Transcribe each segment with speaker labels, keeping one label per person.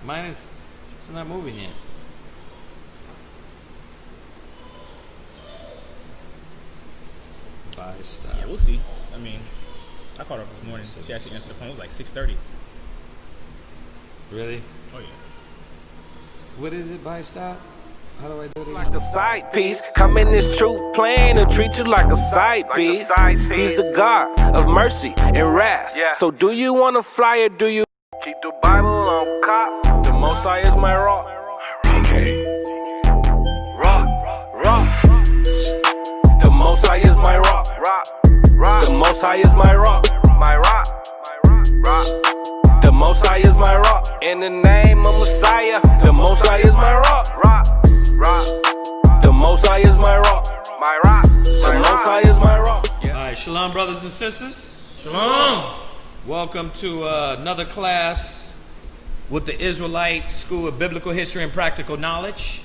Speaker 1: Mine is, it's not moving yet. Buy stock.
Speaker 2: Yeah, we'll see. I mean, I called her up this morning. She actually answered the phone. It was like 6:30.
Speaker 1: Really?
Speaker 2: Oh, yeah.
Speaker 1: What is it, buy stock? How do I do it?
Speaker 3: Like a side piece, come in this truth plan and treat you like a side piece. He's the God of mercy and wrath. So do you want to fly or do you keep the Bible on cop? The Most High is my rock. TK. Rock, rock. The Most High is my rock. The Most High is my rock. My rock. The Most High is my rock. In the name of Messiah, the Most High is my rock. The Most High is my rock. My rock. The Most High is my rock.
Speaker 1: All right, shalom, brothers and sisters.
Speaker 2: Shalom.
Speaker 1: Welcome to another class with the Israelite School of Biblical History and Practical Knowledge.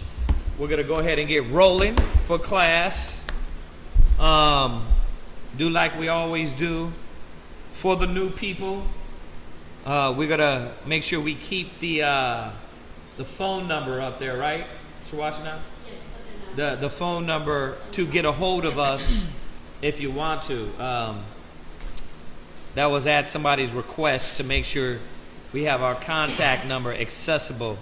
Speaker 1: We're going to go ahead and get rolling for class. Do like we always do for the new people. We're going to make sure we keep the phone number up there, right? So watching now? The phone number to get a hold of us if you want to. That was at somebody's request to make sure we have our contact number accessible.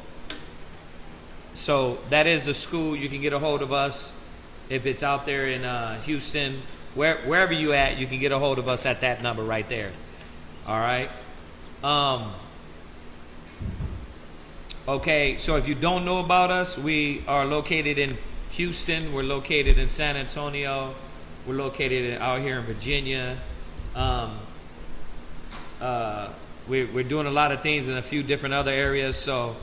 Speaker 1: So that is the school. You can get a hold of us if it's out there in Houston. Wherever you at, you can get a hold of us at that number right there. All right. Okay, so if you don't know about us, we are located in Houston. We're located in San Antonio. We're located out here in Virginia. We're doing a lot of things in a few different other areas. So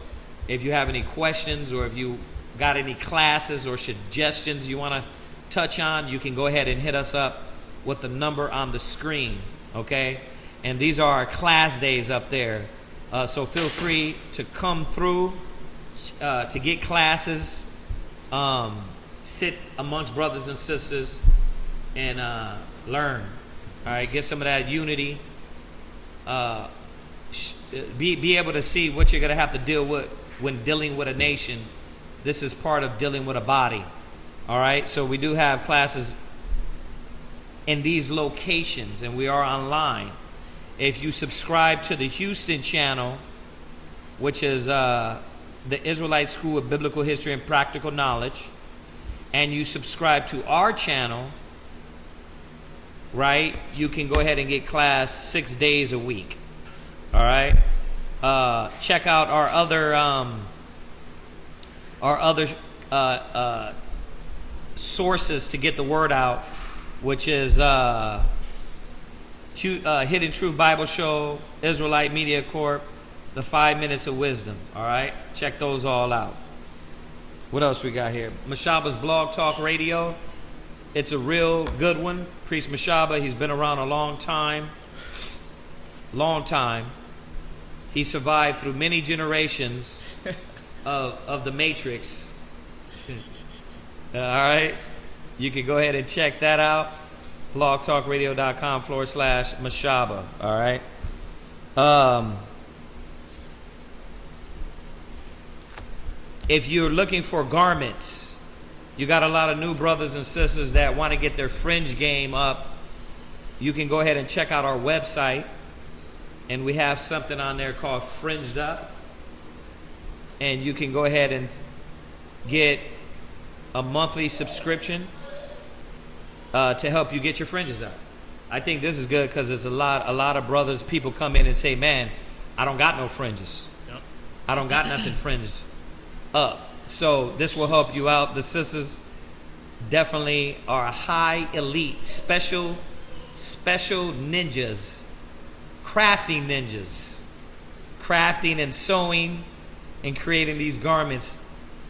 Speaker 1: if you have any questions or if you got any classes or suggestions you want to touch on, you can go ahead and hit us up with the number on the screen. Okay? And these are our class days up there. So feel free to come through to get classes, sit amongst brothers and sisters, and learn. All right, get some of that unity. Be able to see what you're going to have to deal with when dealing with a nation. This is part of dealing with a body. All right, so we do have classes in these locations, and we are online. If you subscribe to the Houston channel, which is the Israelite School of Biblical History and Practical Knowledge, and you subscribe to our channel, right, you can go ahead and get class 6 days a week. All right. Check out our other sources to get the word out, which is Hidden Truth Bible Show, Israelite Media Corp, the 5 Minutes of Wisdom. All right, check those all out. What else we got here? Mashaba's Blog Talk Radio. It's a real good one. Priest Mashaba, he's been around a long time. Long time. He survived through many generations of the Matrix. All right, you can go ahead and check that out. blogtalkradio.com/Mashaba. All right. If you're looking for garments, you got a lot of new brothers and sisters that want to get their fringe game up. You can go ahead and check out our website, and we have something on there called Fringed Up, and you can go ahead and get a monthly subscription to help you get your fringes up. I think this is good because it's a lot of brothers, people come in and say, man, I don't got no fringes. Yep. I don't got nothing fringes up. So this will help you out. The sisters definitely are high elite, special ninjas, crafting ninjas, crafting and sewing and creating these garments,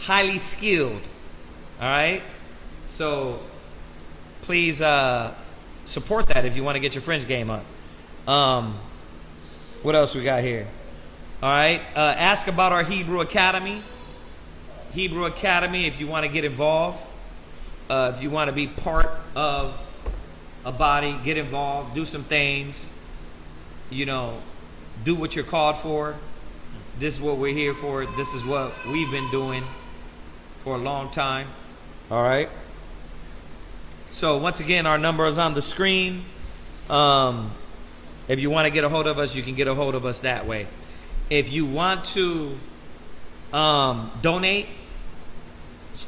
Speaker 1: highly skilled. All right. So please support that if you want to get your fringe game up. What else we got here? All right. Ask about our Hebrew Academy. Hebrew Academy, if you want to get involved, if you want to be part of a body, get involved, do some things, do what you're called for. This is what we're here for. This is what we've been doing for a long time. All right. So once again, our number is on the screen. If you want to get a hold of us, you can get a hold of us that way. If you want to donate,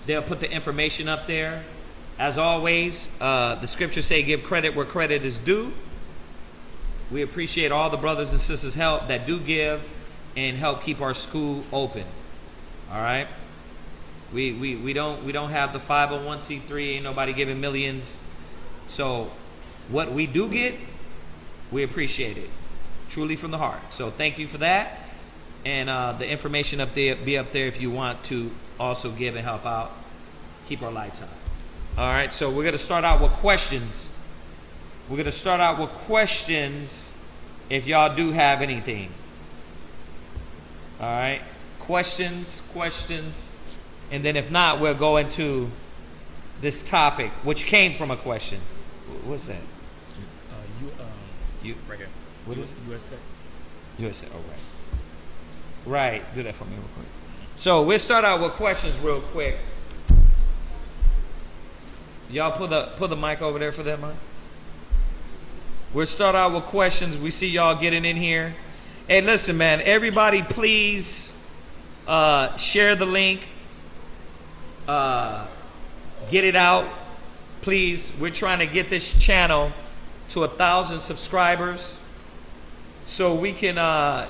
Speaker 1: they'll put the information up there. As always, the scriptures say, give credit where credit is due. We appreciate all the brothers and sisters' help that do give and help keep our school open. All right. We don't have the 501c3. Ain't nobody giving millions. So what we do get, we appreciate it truly from the heart. So thank you for that. And the information up there be up there if you want to also give and help out. Keep our lights on. All right. So we're gonna start out with questions. We're gonna start out with questions. If y'all do have anything. All right. Questions. And then if not, we'll go into this topic, which came from a question. What's that?
Speaker 2: Right here.
Speaker 1: What is it?
Speaker 2: US Tech.
Speaker 1: USA. Oh, right. Right. Do that for me real quick. So we'll start out with questions real quick. Y'all put the mic over there for that, Mike. We'll start out with questions. We see y'all getting in here. Hey, listen, man. Everybody, please share the link. Get it out, please. We're trying to get this channel to 1,000 subscribers so we can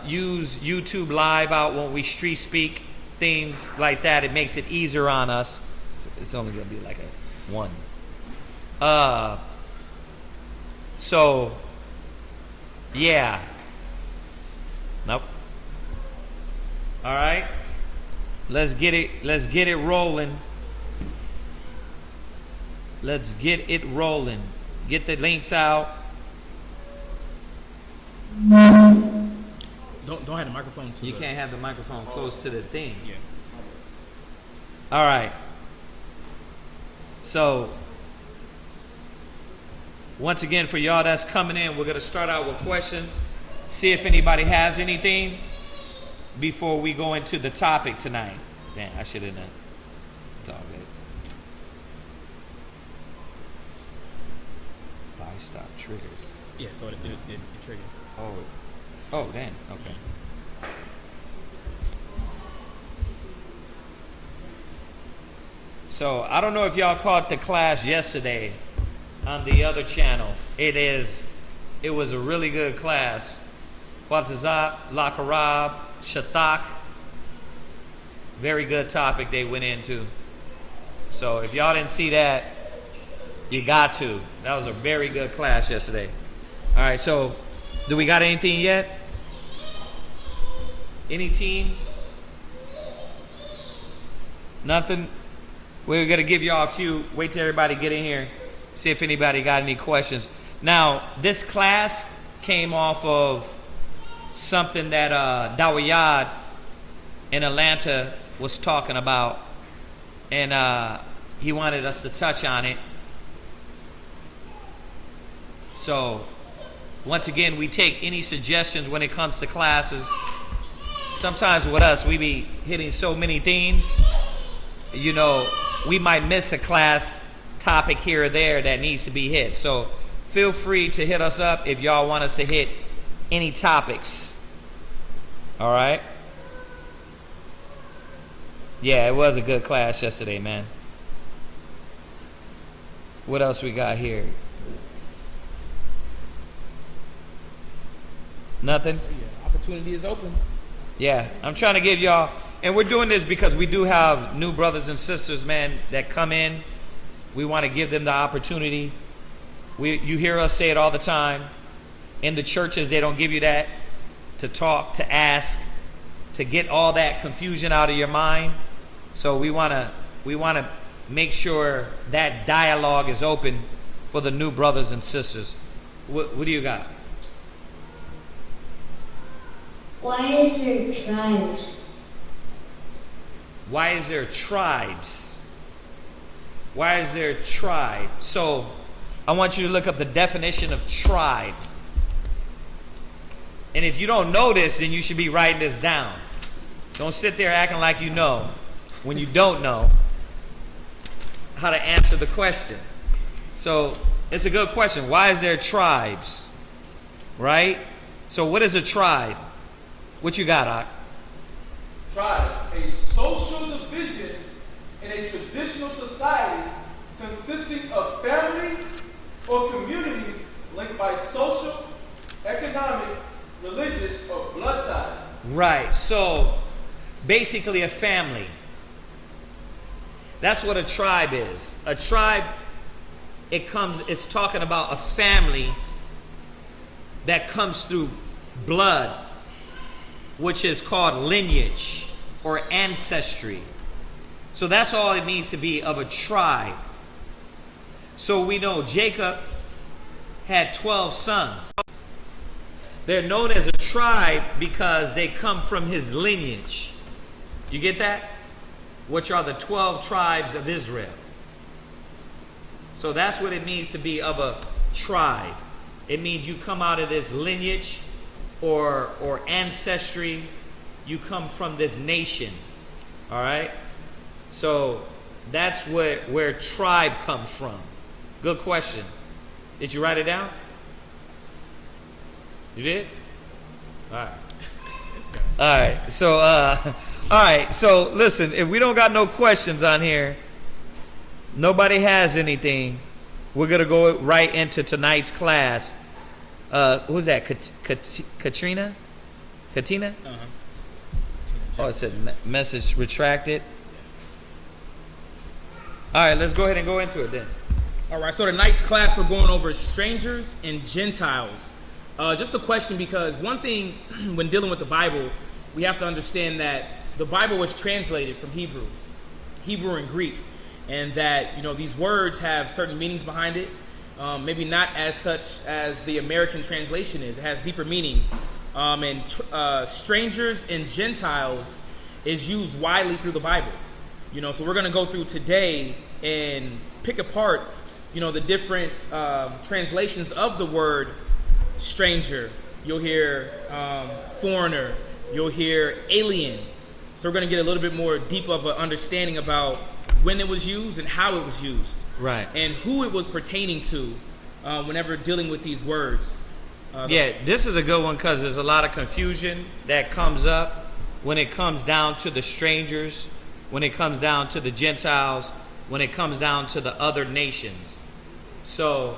Speaker 1: use YouTube Live out when we street speak, things like that. It makes it easier on us. It's only gonna be like a 1. So yeah. Nope. All right. Let's get it rolling. Let's get it rolling. Get the links out.
Speaker 2: Don't have the microphone too.
Speaker 1: You can't have the microphone close to the thing.
Speaker 2: Yeah.
Speaker 1: All right. So once again, for y'all that's coming in, we're gonna start out with questions. See if anybody has anything before we go into the topic tonight. Man, I should have done. It's all good. Buy stop triggered.
Speaker 2: Yeah, so it triggered.
Speaker 1: Oh, damn. Okay. So I don't know if y'all caught the class yesterday on the other channel. It was a really good class. Quatazat, Lakarab, Shatak. Very good topic they went into. So if y'all didn't see that, you got to. That was a very good class yesterday. All right, so do we got anything yet? Any team? Nothing? We're going to give y'all a few. Wait till everybody get in here. See if anybody got any questions. Now, this class came off of something that Dawiyad in Atlanta was talking about. And he wanted us to touch on it. So, once again, we take any suggestions when it comes to classes. Sometimes with us, we be hitting so many things. You know, we might miss a class topic here or there that needs to be hit. So, feel free to hit us up if y'all want us to hit any topics. All right? Yeah, it was a good class yesterday, man. What else we got here? Nothing?
Speaker 2: Yeah, opportunity is open.
Speaker 1: Yeah, I'm trying to give y'all, and we're doing this because we do have new brothers and sisters, man, that come in. We want to give them the opportunity. You hear us say it all the time. In the churches, they don't give you that to talk, to ask, to get all that confusion out of your mind. So we want to make sure that dialogue is open for the new brothers and sisters. What do you got?
Speaker 4: Why is there tribes?
Speaker 1: Why is there tribes? Why is there tribe? So I want you to look up the definition of tribe. And if you don't know this, then you should be writing this down. Don't sit there acting like you know when you don't know how to answer the question. So it's a good question. Why is there tribes? Right? So what is a tribe? What you got, Ak?
Speaker 5: Tribe, a social division in a traditional society consisting of families or communities linked by social, economic, religious, or blood ties.
Speaker 1: Right. So basically a family. That's what a tribe is. A tribe, it's talking about a family that comes through blood, which is called lineage or ancestry. So that's all it means to be of a tribe. So we know Jacob had 12 sons. They're known as a tribe because they come from his lineage. You get that? Which are the 12 tribes of Israel. So that's what it means to be of a tribe. It means you come out of this lineage or ancestry. You come from this nation. All right? So that's where tribe comes from. Good question. Did you write it down? You did? All right. All right. So all right. So listen, if we don't got no questions on here, nobody has anything, we're going to go right into tonight's class. Who's that? Katrina? Katina?
Speaker 2: Uh-huh.
Speaker 1: Oh, it said message retracted. All right, let's go ahead and go into it then.
Speaker 2: All right, so tonight's class we're going over strangers and Gentiles. Just a question, because one thing when dealing with the Bible, we have to understand that the Bible was translated from Hebrew and Greek, and that these words have certain meanings behind it. Maybe not as such as the American translation is. It has deeper meaning. And strangers and Gentiles is used widely through the Bible. So we're going to go through today and pick apart, the different translations of the word stranger. You'll hear foreigner. You'll hear alien. So we're going to get a little bit more deep of an understanding about when it was used and how it was used.
Speaker 1: Right.
Speaker 2: And who it was pertaining to whenever dealing with these words.
Speaker 1: This is a good one because there's a lot of confusion that comes up when it comes down to the strangers, when it comes down to the Gentiles, when it comes down to the other nations. So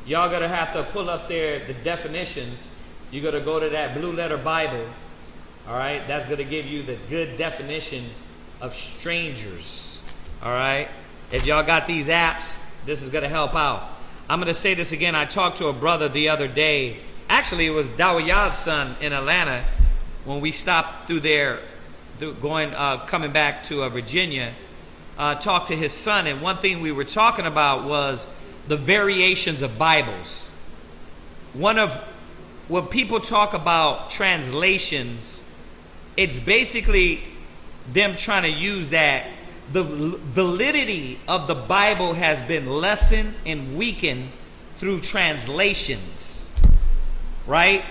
Speaker 1: y'all going to have to pull up there the definitions. You're going to go to that blue letter Bible. All right. That's going to give you the good definition of strangers. All right. If y'all got these apps, this is going to help out. I'm going to say this again. I talked to a brother the other day. Actually, it was Dawiyad's son in Atlanta when we stopped through there, coming back to Virginia. Talked to his son, and one thing we were talking about was the variations of Bibles. When people talk about translations, it's basically them trying to use that the validity of the Bible has been lessened and weakened through translations, right?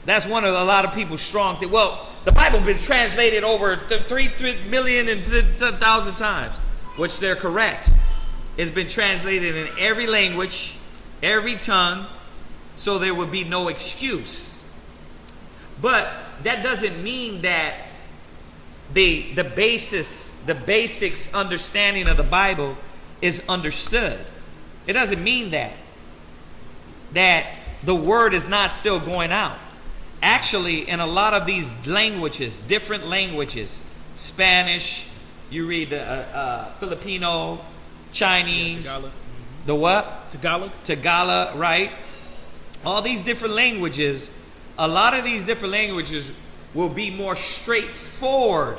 Speaker 1: That's one of a lot of people's strong things. Well, the Bible has been translated over 3 million and 1,000 times, which they're correct. It's been translated in every language, every tongue, so there would be no excuse. But that doesn't mean that the basics understanding of the Bible is understood. It doesn't mean that the word is not still going out. Actually, in a lot of these languages, different languages, Spanish, you read the Filipino, Chinese,
Speaker 2: Tagalog.
Speaker 1: The what?
Speaker 2: Tagalog,
Speaker 1: right? All these different languages, a lot of these different languages will be more straightforward.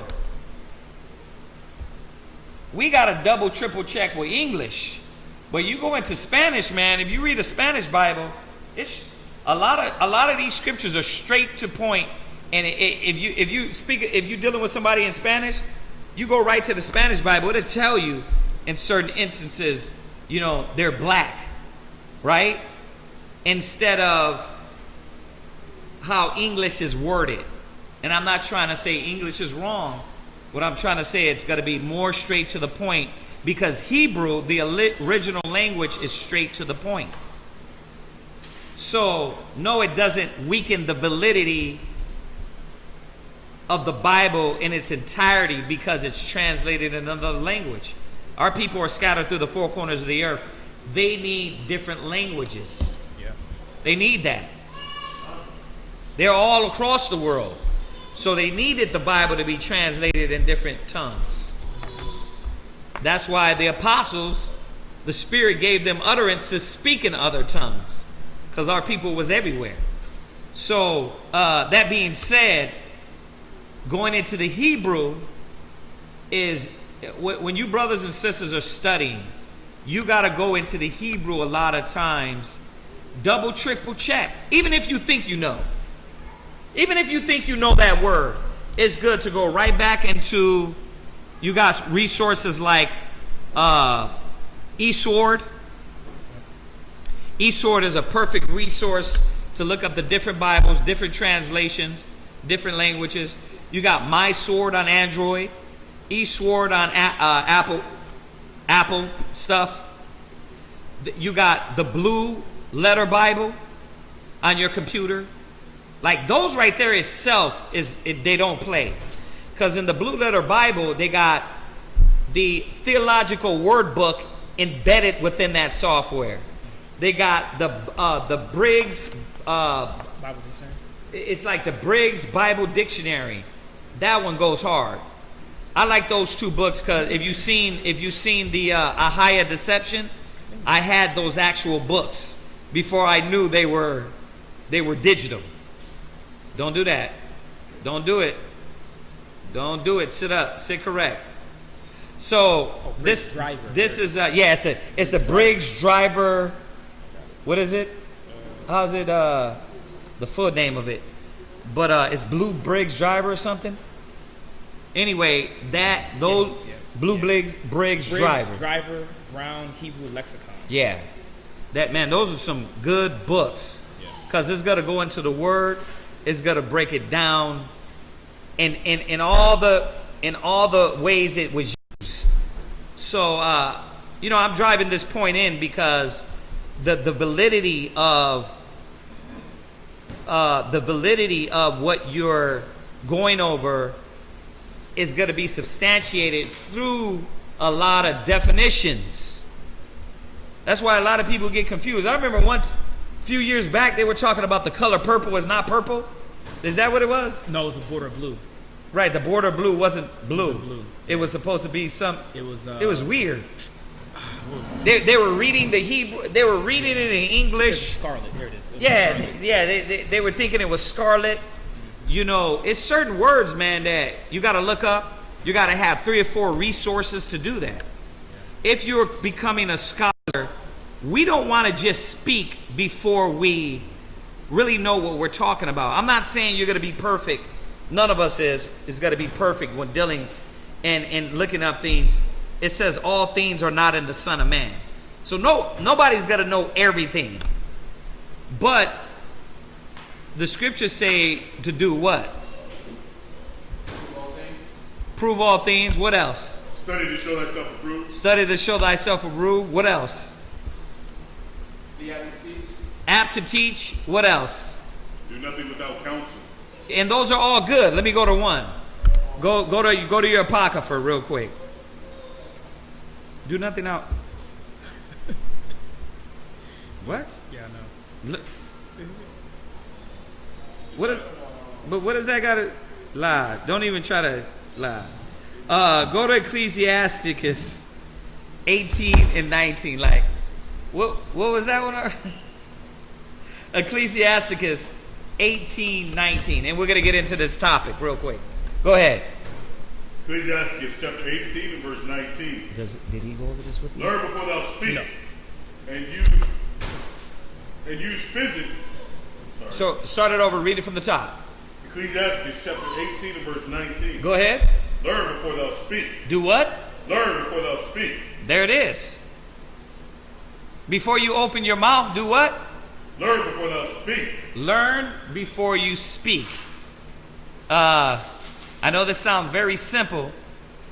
Speaker 1: We got to double, triple check with English. But you go into Spanish, man, if you read a Spanish Bible, it's a lot of these scriptures are straight to point. And if you're dealing with somebody in Spanish, you go right to the Spanish Bible, it'll tell you in certain instances, they're black, right? Instead of how English is worded. And I'm not trying to say English is wrong. What I'm trying to say, it's got to be more straight to the point, because Hebrew, the original language, is straight to the point. So, no, it doesn't weaken the validity of the Bible in its entirety because it's translated in another language. Our people are scattered through the four corners of the earth. They need different languages.
Speaker 2: Yeah.
Speaker 1: They need that. They're all across the world. So they needed the Bible to be translated in different tongues. That's why the apostles, the Spirit gave them utterance to speak in other tongues, because our people was everywhere. So that being said, going into the Hebrew is, when you brothers and sisters are studying, you got to go into the Hebrew a lot of times, double, triple check. Even if you think you know. Even if you think you know that word, it's good to go right back into, you got resources like eSword. eSword is a perfect resource to look up the different Bibles, different translations, different languages. You got My Sword on Android, eSword on Apple stuff. You got the Blue Letter Bible on your computer. Like those right there itself they don't play, because in the Blue Letter Bible they got the theological word book embedded within that software. They got the Briggs
Speaker 2: Bible Dictionary.
Speaker 1: It's like the Briggs Bible Dictionary. That one goes hard. I like those two books because if you've seen the Ahaya Deception, I had those actual books before I knew they were digital. Don't do that. Don't do it. Don't do it. Sit up. Sit correct. So this is it's the Briggs Driver. What is it? How's it? The full name of it, but it's Blue Briggs Driver or something. Anyway, Briggs Driver
Speaker 2: Brown Hebrew Lexicon.
Speaker 1: Yeah, those are some good books, because it's gonna go into the Word. It's gonna break it down, in all the ways it was used. So I'm driving this point in because the validity of what you're going over is going to be substantiated through a lot of definitions. That's why a lot of people get confused. I remember a few years back they were talking about the color purple is not purple. Is that what it was?
Speaker 2: No, it was a border blue.
Speaker 1: Right, the border blue wasn't blue. It was supposed to be it was weird. They were reading the Hebrew. They were reading it in English.
Speaker 2: Scarlet. Here it is.
Speaker 1: They were thinking it was scarlet. It's certain words, man, that you got to look up. You got to have 3 or 4 resources to do that. If you're becoming a scholar, we don't want to just speak before we really know what we're talking about. I'm not saying you're going to be perfect. None of us is going to be perfect when dealing and looking up things. It says all things are not in the Son of Man. So nobody's going to know everything. But the scriptures say to do what? Prove all things. What else?
Speaker 6: Study to show thyself approved.
Speaker 1: Study to show thyself approved. What else?
Speaker 5: Be apt to teach.
Speaker 1: Apt to teach. What else?
Speaker 6: Do nothing without counsel.
Speaker 1: And those are all good. Let me go to one. Go to your apocrypha real quick. Do nothing out. What?
Speaker 2: Yeah, I know.
Speaker 1: What does that got to lie? Don't even try to lie. Go to Ecclesiasticus 18 and 19. Like, what was that one? Ecclesiasticus 18, 19. And we're going to get into this topic real quick. Go ahead.
Speaker 6: Ecclesiasticus chapter 18 and verse 19.
Speaker 1: Did he go over this with you?
Speaker 6: Learn before thou speak.
Speaker 2: No.
Speaker 6: And use physic.
Speaker 1: So start it over. Read it from the top.
Speaker 6: Ecclesiasticus chapter 18 and verse 19.
Speaker 1: Go ahead.
Speaker 6: Learn before thou speak.
Speaker 1: Do what?
Speaker 6: Learn before thou speak.
Speaker 1: There it is. Before you open your mouth, do what?
Speaker 6: Learn before thou speak.
Speaker 1: Learn before you speak. I know this sounds very simple,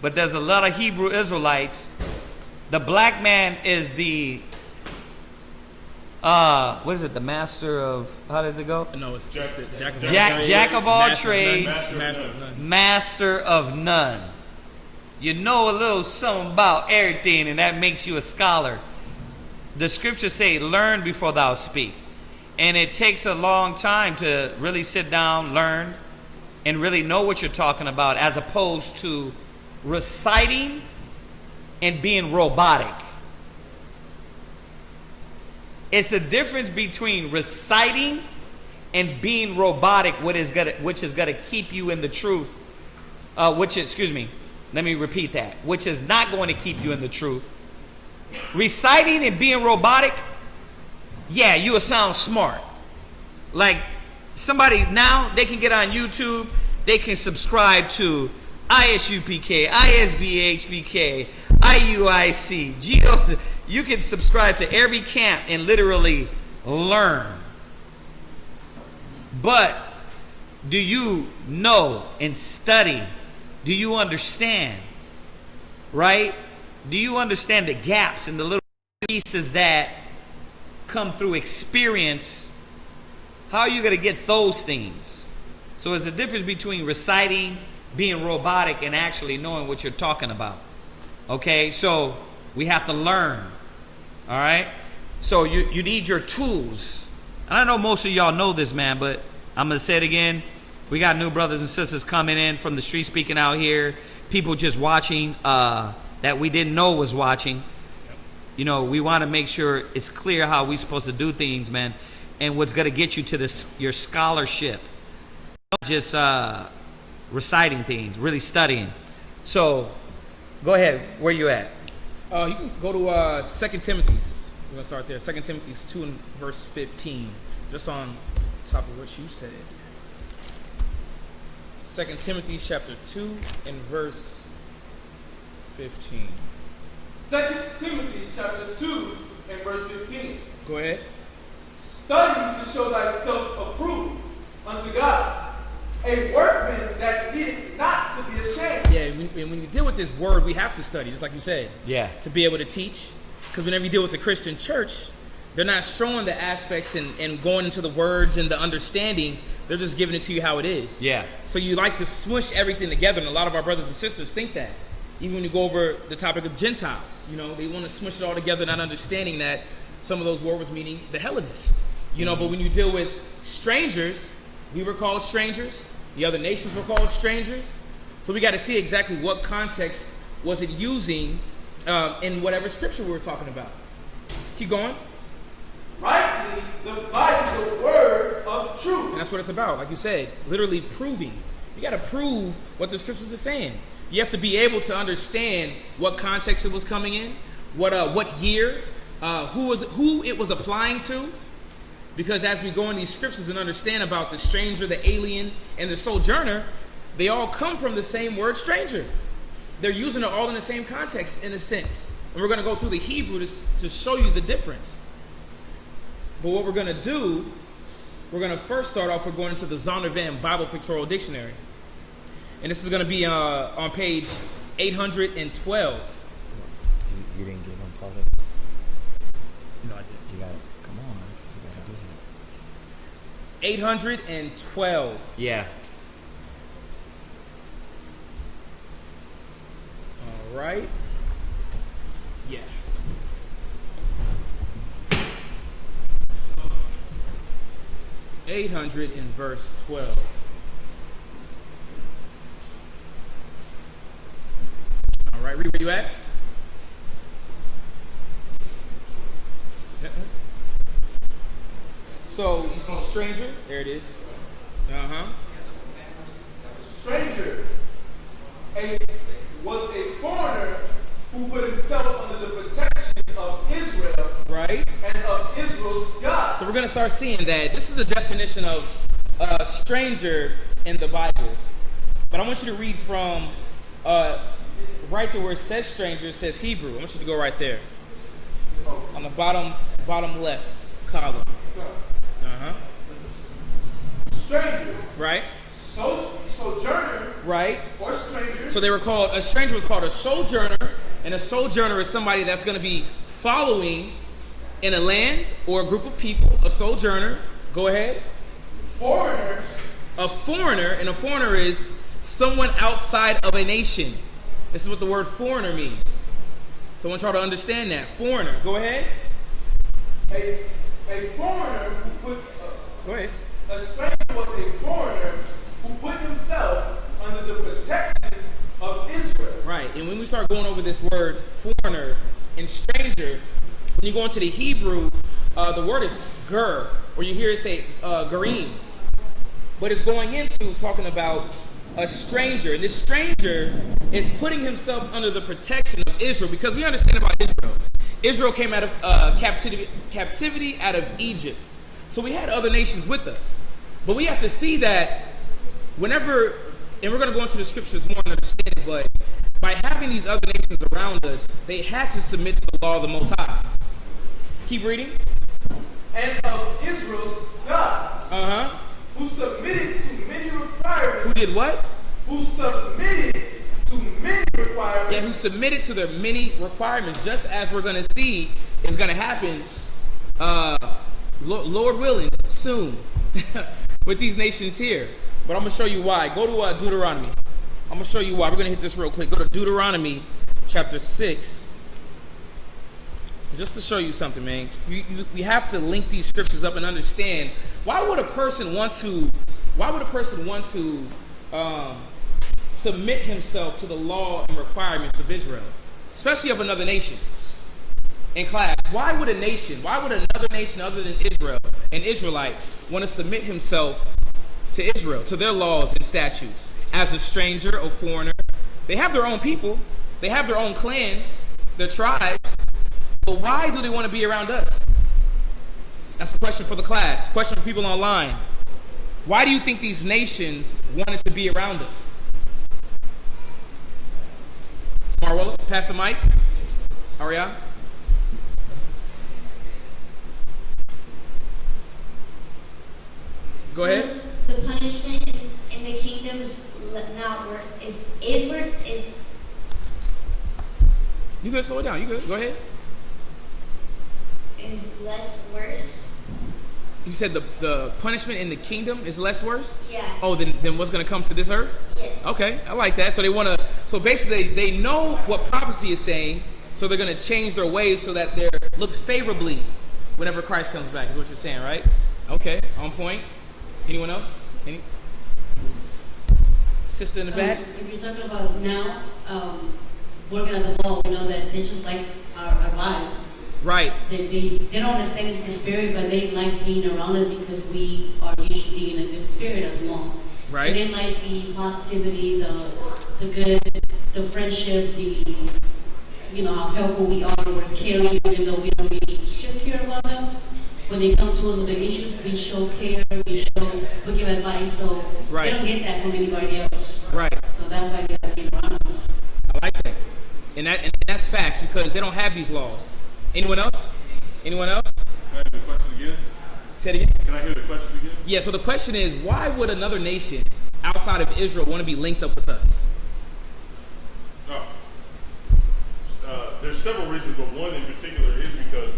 Speaker 1: but there's a lot of Hebrew Israelites. The black man is the, what is it, the master of, how does it go?
Speaker 2: No, it's just the jack of all
Speaker 1: Jack of all trades,
Speaker 2: master of none.
Speaker 1: master of none. You know a little something about everything, and that makes you a scholar. The scriptures say, learn before thou speak. And it takes a long time to really sit down, learn, and really know what you're talking about, as opposed to reciting and being robotic. It's the difference between reciting and being robotic, which is gonna keep you in the truth. Let me repeat that. Which is not going to keep you in the truth. Reciting and being robotic, yeah, you will sound smart. Like somebody now, they can get on YouTube, they can subscribe to ISUPK, ISBHPK, IUIC, GO. You can subscribe to every camp and literally learn. But do you know and study? Do you understand? Right? Do you understand the gaps and the little pieces that come through experience? How are you going to get those things? So there's a difference between reciting, being robotic, and actually knowing what you're talking about. Okay, so we have to learn. All right, so you need your tools. And I know most of y'all know this, man, but I'm going to say it again. We got new brothers and sisters coming in from the street speaking out here. People just watching that we didn't know was watching. You know, we want to make sure it's clear how we're supposed to do things, man, and what's going to get you to your scholarship. Not just reciting things, really studying. So, go ahead. Where you at?
Speaker 2: You can go to 2 Timothy's. We're going to start there. 2 Timothy's 2 and verse 15. Just on top of what you said. 2 Timothy chapter 2 and verse 15.
Speaker 5: 2 Timothy chapter 2 and verse 15.
Speaker 2: Go ahead.
Speaker 5: Study to show thyself approved unto God, a workman that needeth not to be ashamed.
Speaker 2: Yeah, and when you deal with this word, we have to study, just like you said.
Speaker 1: Yeah.
Speaker 2: To be able to teach. Because whenever you deal with the Christian church, they're not showing the aspects and going into the words and the understanding. They're just giving it to you how it is.
Speaker 1: Yeah.
Speaker 2: So you like to smush everything together, and a lot of our brothers and sisters think that. Even when you go over the topic of Gentiles, you know, they want to smush it all together, not understanding that some of those words was meaning the Hellenist. You know, but when you deal with strangers, we were called strangers. The other nations were called strangers. So we got to see exactly what context was it using in whatever scripture we were talking about. Keep going.
Speaker 5: Rightly dividing the word of truth.
Speaker 2: And that's what it's about. Like you said, literally proving. You got to prove what the scriptures are saying. You have to be able to understand what context it was coming in, what year, who it was applying to. Because as we go in these scriptures and understand about the stranger, the alien, and the sojourner, they all come from the same word stranger. They're using it all in the same context, in a sense. And we're going to go through the Hebrew to show you the difference. But what we're going to do, we're going to first start off with going into the Zondervan Bible Pictorial Dictionary. And this is going to be on page 812.
Speaker 1: You didn't give them part of this?
Speaker 2: No, I didn't.
Speaker 1: You got to, come on, man. You got to do that.
Speaker 2: 812.
Speaker 1: Yeah.
Speaker 2: All right. Yeah. $800 in verse 12. All right, read where you at. So you see stranger. There it is.
Speaker 5: Stranger was a foreigner who put himself under the protection of Israel,
Speaker 2: Right.
Speaker 5: and of Israel's God.
Speaker 2: So we're going to start seeing that. This is the definition of stranger in the Bible. But I want you to read from right there where it says stranger, it says Hebrew. I want you to go right there. On the bottom left column.
Speaker 5: Stranger.
Speaker 2: Right?
Speaker 5: sojourner,
Speaker 2: right?
Speaker 5: or stranger.
Speaker 2: So they were called, a stranger was called a sojourner, and a sojourner is somebody that's going to be following in a land or a group of people. A sojourner, go ahead.
Speaker 5: Foreigner.
Speaker 2: A foreigner, and a foreigner is someone outside of a nation. This is what the word foreigner means. So I want y'all to understand that. Foreigner, go ahead.
Speaker 5: A foreigner who put,
Speaker 2: Go ahead.
Speaker 5: a stranger was a foreigner who put himself under the protection of Israel.
Speaker 2: Right, and when we start going over this word foreigner and stranger, when you go into the Hebrew, the word is ger, or you hear it say garim. But it's going into talking about a stranger. And this stranger is putting himself under the protection of Israel, because we understand about Israel. Israel came out of captivity out of Egypt. So we had other nations with us. But we have to see that whenever, and we're going to go into the scriptures more and understand it, but by having these other nations around us, they had to submit to the law of the Most High. Keep reading.
Speaker 5: And of Israel's God. Who submitted to many requirements.
Speaker 2: Who did what?
Speaker 5: Who submitted to many requirements.
Speaker 2: Yeah, who submitted to their many requirements, just as we're going to see is going to happen, Lord willing, soon with these nations here. But I'm going to show you why. Go to Deuteronomy. I'm going to show you why. We're going to hit this real quick. Go to Deuteronomy chapter 6. Just to show you something, man. We have to link these scriptures up and understand why would a person want to submit himself to the law and requirements of Israel, especially of another nation. In class, why would another nation other than Israel, an Israelite, want to submit himself to Israel, to their laws and statutes? As a stranger or foreigner, they have their own people, they have their own clans, their tribes. But why do they want to be around us? That's a question for the class. Question for people online. Why do you think these nations wanted to be around us? Marwell, pass the mic. Aria. Go ahead.
Speaker 4: The punishment in the kingdoms not work is work is.
Speaker 2: You good? Slow it down. You good? Go ahead.
Speaker 4: Is less worse.
Speaker 2: You said the punishment in the kingdom is less worse?
Speaker 4: Yeah.
Speaker 2: Oh, then what's going to come to this earth?
Speaker 4: Yeah.
Speaker 2: Okay, I like that. So they want to. So basically, they know what prophecy is saying, so they're going to change their ways so that they're looked favorably whenever Christ comes back. Is what you're saying, right? Okay, on point. Anyone else? Any? Sister in the back.
Speaker 7: If you're talking about now, working at the wall, we know that they just like our vibe.
Speaker 2: Right.
Speaker 7: They don't understand it's the spirit, but they like being around us because we are usually in a good spirit at the mall.
Speaker 2: Right.
Speaker 7: So they like the positivity, the good, the friendship, how helpful we are. We're caring, even though we don't really should care about them. When they come to us with their issues, we show care, we give advice. So
Speaker 2: right.
Speaker 7: They don't get that from anybody else.
Speaker 2: Right.
Speaker 7: So that's why they like being around us.
Speaker 2: I like that. And that's facts because they don't have these laws. Anyone else? Anyone else?
Speaker 6: Can I hear the question again?
Speaker 2: Say it again.
Speaker 6: Can I hear the question again?
Speaker 2: Yeah, so the question is, why would another nation outside of Israel want to be linked up with us?
Speaker 6: There's several reasons, but one in particular is because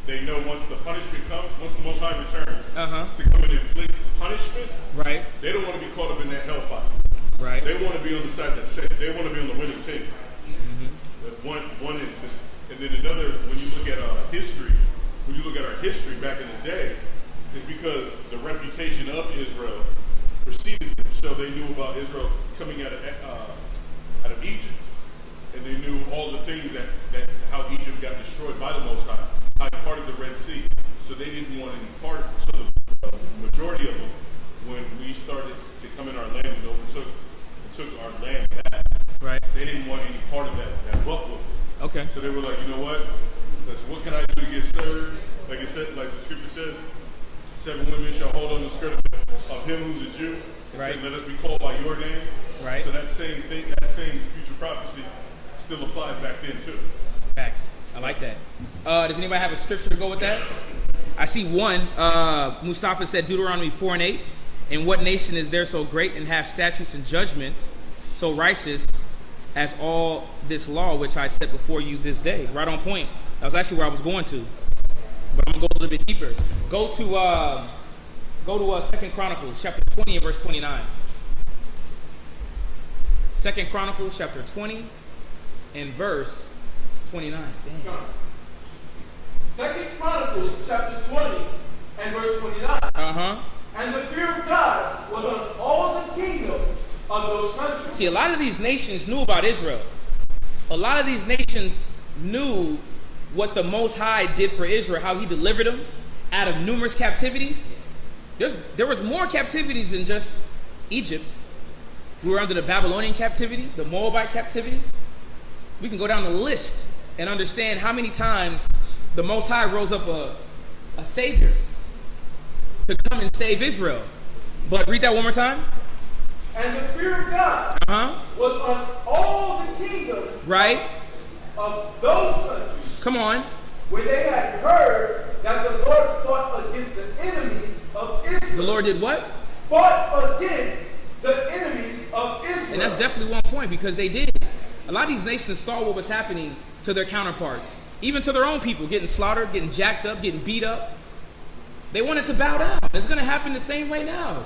Speaker 6: they know once the punishment comes, once the Most High returns to come and inflict punishment,
Speaker 2: right?
Speaker 6: They don't want to be caught up in that hellfire.
Speaker 2: Right.
Speaker 6: They want to be on the side that's safe. They want to be on the winning team. Mm-hmm. That's one instance. And then another, when you look at our history back in the day, is because the reputation of Israel preceded them. So they knew about Israel coming out of Egypt, and they knew all the things that how Egypt got destroyed by the Most High, how he parted the Red Sea. So they didn't want any part of it. So the majority of them, when we started to come in our land and took our land back,
Speaker 2: right?
Speaker 6: They didn't want any part of that buck whooping.
Speaker 2: Okay.
Speaker 6: So they were like, you know what? What can I do to get served? Like it said, like the scripture says, 7 women shall hold on the skirt of him who's a Jew.
Speaker 2: Right.
Speaker 6: Said, let us be called by your name.
Speaker 2: Right.
Speaker 6: So that same thing, that same future prophecy still applied back then too.
Speaker 2: Facts. I like that. Does anybody have a scripture to go with that? I see one. Mustafa said Deuteronomy 4:8. And what nation is there so great and have statutes and judgments so righteous as all this law which I set before you this day? Right on point. That was actually where I was going to. But I'm going to go a little bit deeper. Go to 2 Chronicles chapter 20 and verse 29. 2 Chronicles chapter 20 and verse 29. Dang.
Speaker 5: 2 Chronicles chapter 20 and verse 29. And the fear of God was on all the kingdoms of those countries.
Speaker 2: See, a lot of these nations knew about Israel. A lot of these nations knew what the Most High did for Israel, how he delivered them out of numerous captivities. There was more captivities than just Egypt. We were under the Babylonian captivity, the Moabite captivity. We can go down the list and understand how many times the Most High rose up a savior to come and save Israel. But read that one more time.
Speaker 5: And the fear of God was on all the kingdoms of those countries.
Speaker 2: Come on.
Speaker 5: When they had heard that the Lord fought against the enemies of Israel.
Speaker 2: The Lord did what?
Speaker 5: Fought against the enemies of Israel.
Speaker 2: And that's definitely one point, because they did. A lot of these nations saw what was happening to their counterparts, even to their own people, getting slaughtered, getting jacked up, getting beat up. They wanted to bow down. It's going to happen the same way now.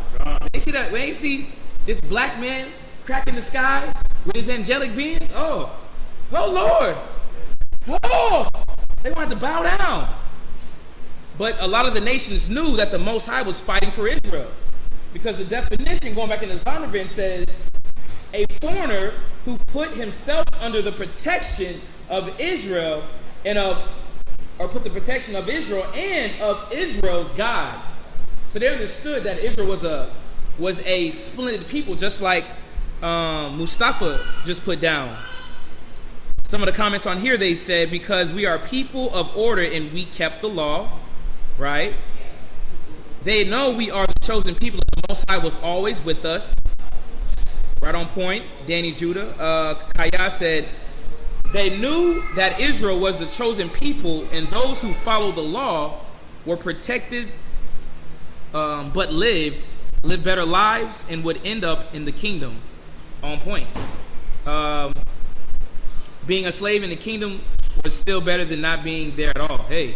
Speaker 2: They see that when they see this black man cracking the sky with his angelic beings. Oh Lord. Oh, they wanted to bow down. But a lot of the nations knew that the Most High was fighting for Israel, because the definition, going back in the Zondervan, says a foreigner who put himself under the protection of Israel or put the protection of Israel and of Israel's God. So they understood that Israel was a splendid people, just like Mustafa just put down. Some of the comments on here, they said, because we are people of order and we kept the law, right? They know we are the chosen people, and the Most High was always with us. Right on point. Danny Judah. Kaya said, they knew that Israel was the chosen people, and those who followed the law were protected, but lived better lives and would end up in the kingdom. On point. Being a slave in the kingdom was still better than not being there at all. Hey,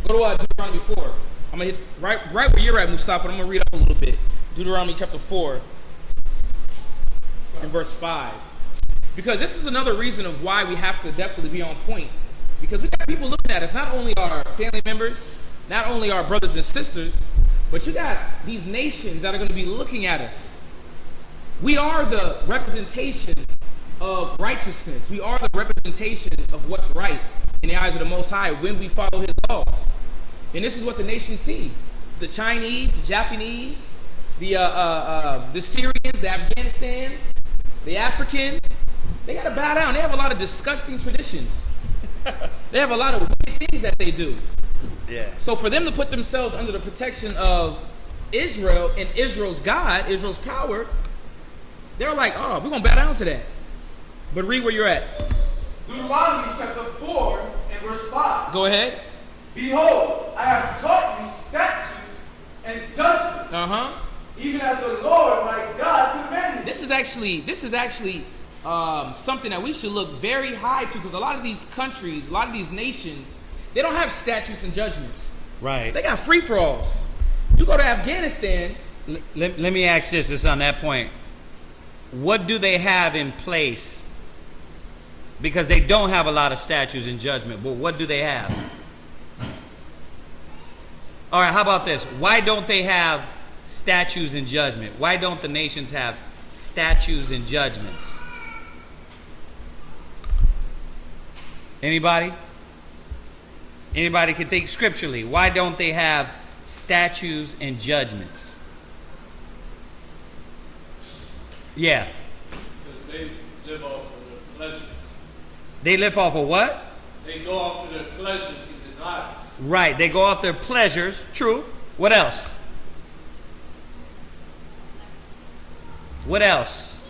Speaker 2: go to Deuteronomy 4. I'm going to hit right where you're at, Mustafa. I'm going to read up a little bit. Deuteronomy chapter 4 and verse 5. Because this is another reason of why we have to definitely be on point. Because we got people looking at us, not only our family members, not only our brothers and sisters, but you got these nations that are going to be looking at us. We are the representation of righteousness. We are the representation of what's right in the eyes of the Most High when we follow his laws. And this is what the nations see. The Chinese, the Japanese, the Syrians, the Afghanistans, the Africans, they got to bow down. They have a lot of disgusting traditions. They have a lot of wicked things that they do.
Speaker 1: Yeah.
Speaker 2: So for them to put themselves under the protection of Israel and Israel's God, Israel's power, they're like, oh, we're going to bow down to that. But read where you're at.
Speaker 5: Deuteronomy chapter 4 and verse 5.
Speaker 2: Go ahead.
Speaker 5: Behold, I have taught you statutes and judgments, even as the Lord my God commanded.
Speaker 2: This is actually something that we should look very high to, because a lot of these countries, a lot of these nations, they don't have statutes and judgments.
Speaker 1: Right.
Speaker 2: They got free-for-alls. You go to Afghanistan.
Speaker 1: Let me ask this. It's on that point. What do they have in place? Because they don't have a lot of statutes and judgment, but what do they have? All right, how about this? Why don't they have statutes and judgment? Why don't the nations have statutes and judgments? Anybody? Anybody can think scripturally. Why don't they have statutes and judgments? Yeah.
Speaker 8: Because they live off of the pleasures.
Speaker 1: They live off of what?
Speaker 8: They go off of their pleasures and desires.
Speaker 1: Right. They go off their pleasures. True. What else? What else?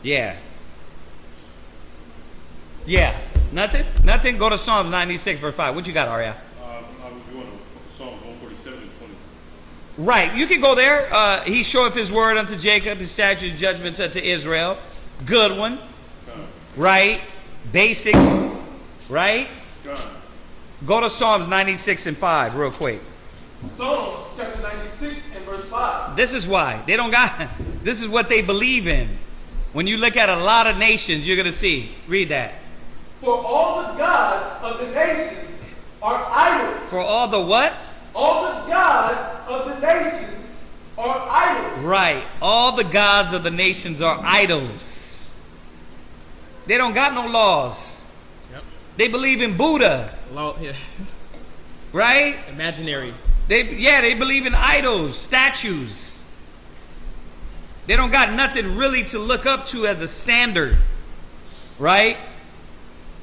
Speaker 1: Yeah. Yeah. Nothing? Nothing? Go to Psalms 96 verse 5. What you got, Arya?
Speaker 6: I was going to Psalms 147 and 20.
Speaker 1: Right, you can go there. He showeth his word unto Jacob, his statutes, judgments unto Israel. Good one. Right? Basics. Right? Go to Psalms 96 and 5 real quick.
Speaker 5: Psalms chapter 96 and verse 5.
Speaker 1: This is why. They don't got, this is what they believe in. When you look at a lot of nations, you're going to see. Read that.
Speaker 5: For all the gods of the nations are idols.
Speaker 1: For all the what?
Speaker 5: All the gods of the nations are idols.
Speaker 1: Right. All the gods of the nations are idols. They don't got no laws.
Speaker 2: Yep.
Speaker 1: They believe in Buddha.
Speaker 2: Yeah.
Speaker 1: Right?
Speaker 2: Imaginary.
Speaker 1: They believe in idols, statues. They don't got nothing really to look up to as a standard. Right?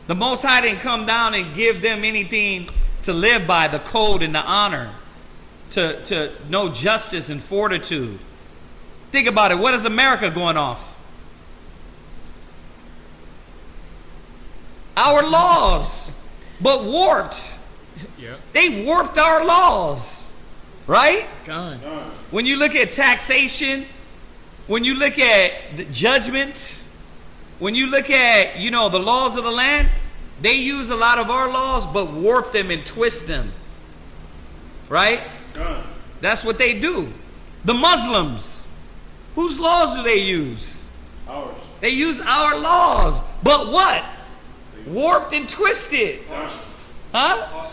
Speaker 1: The Most High didn't come down and give them anything to live by, the code and the honor, to know justice and fortitude. Think about it. What is America going off? Our laws, but warped.
Speaker 2: Yep.
Speaker 1: They warped our laws, right?
Speaker 2: Gone.
Speaker 1: When you look at taxation, when you look at the judgments, when you look at, the laws of the land, they use a lot of our laws, but warp them and twist them, right? That's what they do. The Muslims, whose laws do they use?
Speaker 6: Ours.
Speaker 1: They use our laws, but what? Warped and twisted. Huh?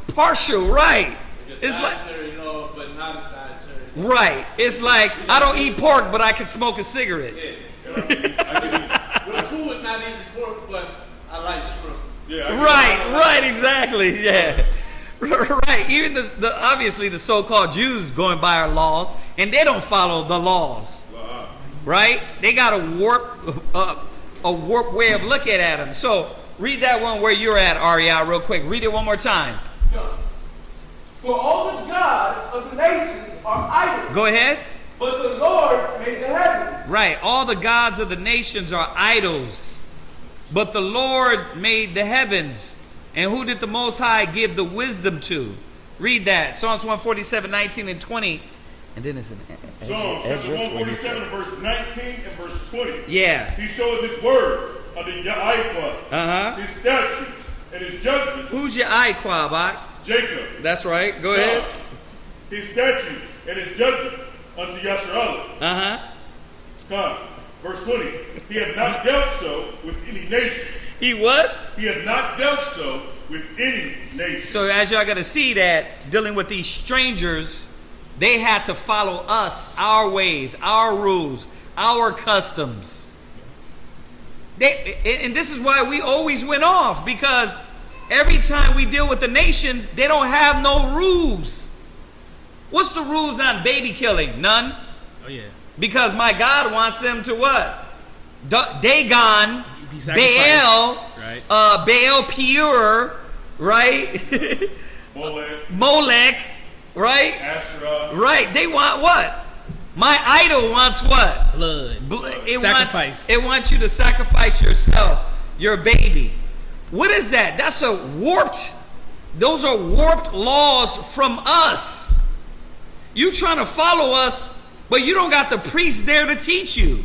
Speaker 1: Partial, right. It's like
Speaker 8: dietary law, but not a dietary.
Speaker 1: Right. It's like I don't eat pork, but I can smoke a cigarette.
Speaker 8: We're cool with not eating pork, but I like shrimp.
Speaker 6: Yeah.
Speaker 1: Right, exactly. Yeah. Right. Even the obviously the so-called Jews going by our laws, and they don't follow the laws. Right? They got a warped way of looking at them. So read that one where you're at, Arya, real quick. Read it one more time.
Speaker 5: For all the gods of the nations are idols.
Speaker 1: Go ahead.
Speaker 5: But the Lord made the heavens.
Speaker 1: Right. All the gods of the nations are idols. But the Lord made the heavens. And who did the Most High give the wisdom to? Read that. Psalms 147, 19 and 20. And then it's in
Speaker 6: Psalms chapter 147, verse 19 and verse 20.
Speaker 1: Yeah.
Speaker 6: He showed his word unto Yaakov, his statutes and his judgments.
Speaker 1: Who's your Iqua,
Speaker 6: Jacob.
Speaker 1: That's right. Go ahead.
Speaker 6: His statutes and his judgments unto Yasharallah. God. Verse 20. He had not dealt so with any nation.
Speaker 1: He what?
Speaker 6: He had not dealt so with any nation.
Speaker 1: So as y'all got to see that, dealing with these strangers, they had to follow us, our ways, our rules, our customs. And this is why we always went off, because every time we deal with the nations, they don't have no rules. What's the rules on baby killing? None.
Speaker 2: Oh yeah.
Speaker 1: Because my God wants them to what? Dagon,
Speaker 2: Be
Speaker 1: Baal,
Speaker 2: right.
Speaker 1: Baal Pure, right? Molech, right?
Speaker 6: Asherah.
Speaker 1: Right. They want what? My idol wants what?
Speaker 2: Blood.
Speaker 1: It
Speaker 2: Sacrifice.
Speaker 1: Wants you to sacrifice yourself, your baby. What is that? That's those are warped laws from us. You trying to follow us, but you don't got the priests there to teach you.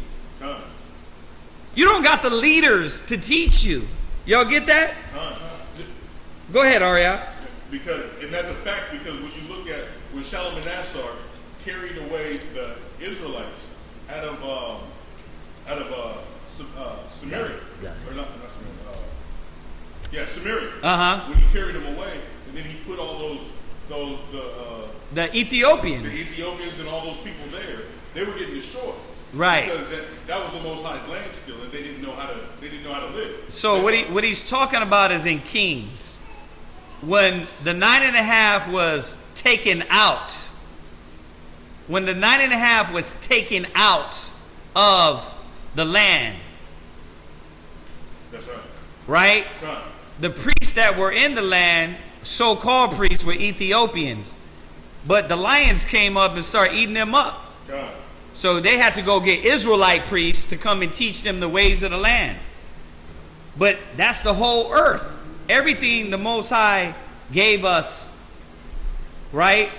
Speaker 1: You don't got the leaders to teach you. Y'all get that? Go ahead, Arya.
Speaker 6: And that's a fact, because when you look at when Shalmaneser carried away the Israelites out of Samaria, or not Samaria, Samaria. When he carried them away, and then he put all
Speaker 1: the Ethiopians,
Speaker 6: and all those people there, they were getting destroyed.
Speaker 1: Right.
Speaker 6: Because that was the Most High's land still, and they didn't know how to live.
Speaker 1: So what he's talking about is in Kings, when the 9.5 was taken out. When the 9.5 was taken out of the land.
Speaker 6: That's right.
Speaker 1: Right?
Speaker 6: Right.
Speaker 1: The priests that were in the land, so-called priests, were Ethiopians. But the lions came up and started eating them up.
Speaker 6: God.
Speaker 1: So they had to go get Israelite priests to come and teach them the ways of the land. But that's the whole earth. Everything the Most High gave us, right?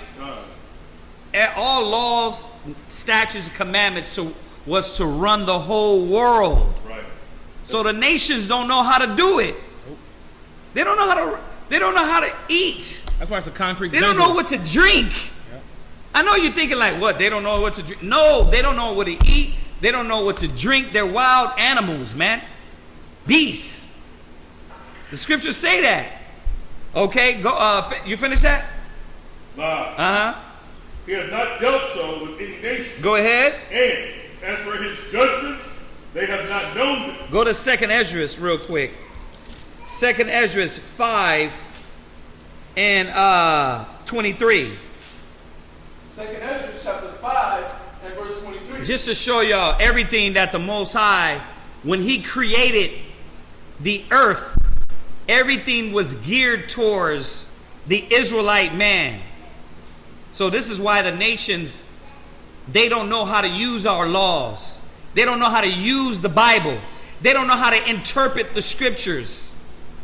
Speaker 1: all laws, statutes, and commandments was to run the whole world.
Speaker 6: Right.
Speaker 1: So the nations don't know how to do it. They don't know how to. They don't know how to eat.
Speaker 2: That's why it's a concrete
Speaker 1: They
Speaker 2: jungle.
Speaker 1: don't know what to drink.
Speaker 2: Yep.
Speaker 1: I know you're thinking like, what? They don't know what to drink. No, they don't know what to eat. They don't know what to drink. They're wild animals, man. Beasts. The scriptures say that. Okay, go. You finished that?
Speaker 6: Nah. He has not dealt so with any nation.
Speaker 1: Go ahead.
Speaker 6: And as for his judgments, they have not known them.
Speaker 1: Go to 2nd Esdras real quick. 2nd Esdras 5 and 23.
Speaker 5: 2nd Ezra chapter 5 and verse 23.
Speaker 1: Just to show y'all everything that the Most High, when He created the earth, everything was geared towards the Israelite man. So this is why the nations, they don't know how to use our laws. They don't know how to use the Bible. They don't know how to interpret the scriptures.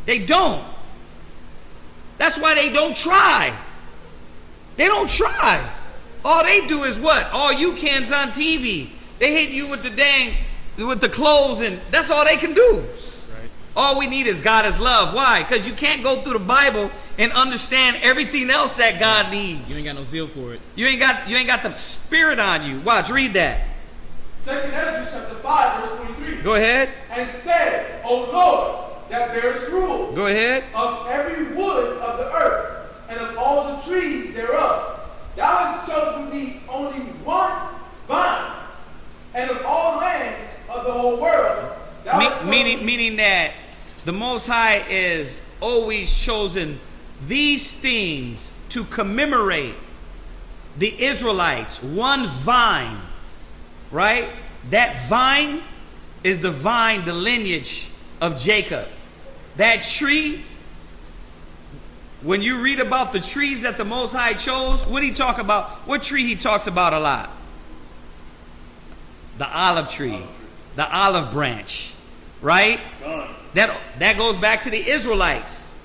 Speaker 1: They don't. That's why they don't try. They don't try. All they do is what? All you cans on TV. They hit you with the clothes, and that's all they can do.
Speaker 2: Right.
Speaker 1: All we need is God is love. Why? Because you can't go through the Bible and understand everything else that God needs.
Speaker 2: You ain't got no zeal for it.
Speaker 1: You ain't got the spirit on you. Watch, read that.
Speaker 5: 2nd Ezra chapter 5 verse 23.
Speaker 1: Go ahead.
Speaker 5: And said, O Lord, that bearest rule
Speaker 1: Go ahead.
Speaker 5: of every wood of the earth, and of all the trees thereof, thou hast chosen thee only one vine, and of all lands of the whole world, thou hast chosen
Speaker 1: Meaning that the Most High is always chosen these things to commemorate the Israelites. One vine, right? That vine is the vine, the lineage of Jacob. That tree, when you read about the trees that the Most High chose, what he talk about? What tree he talks about a lot? The olive tree, the olive branch, right? That goes back to the Israelites.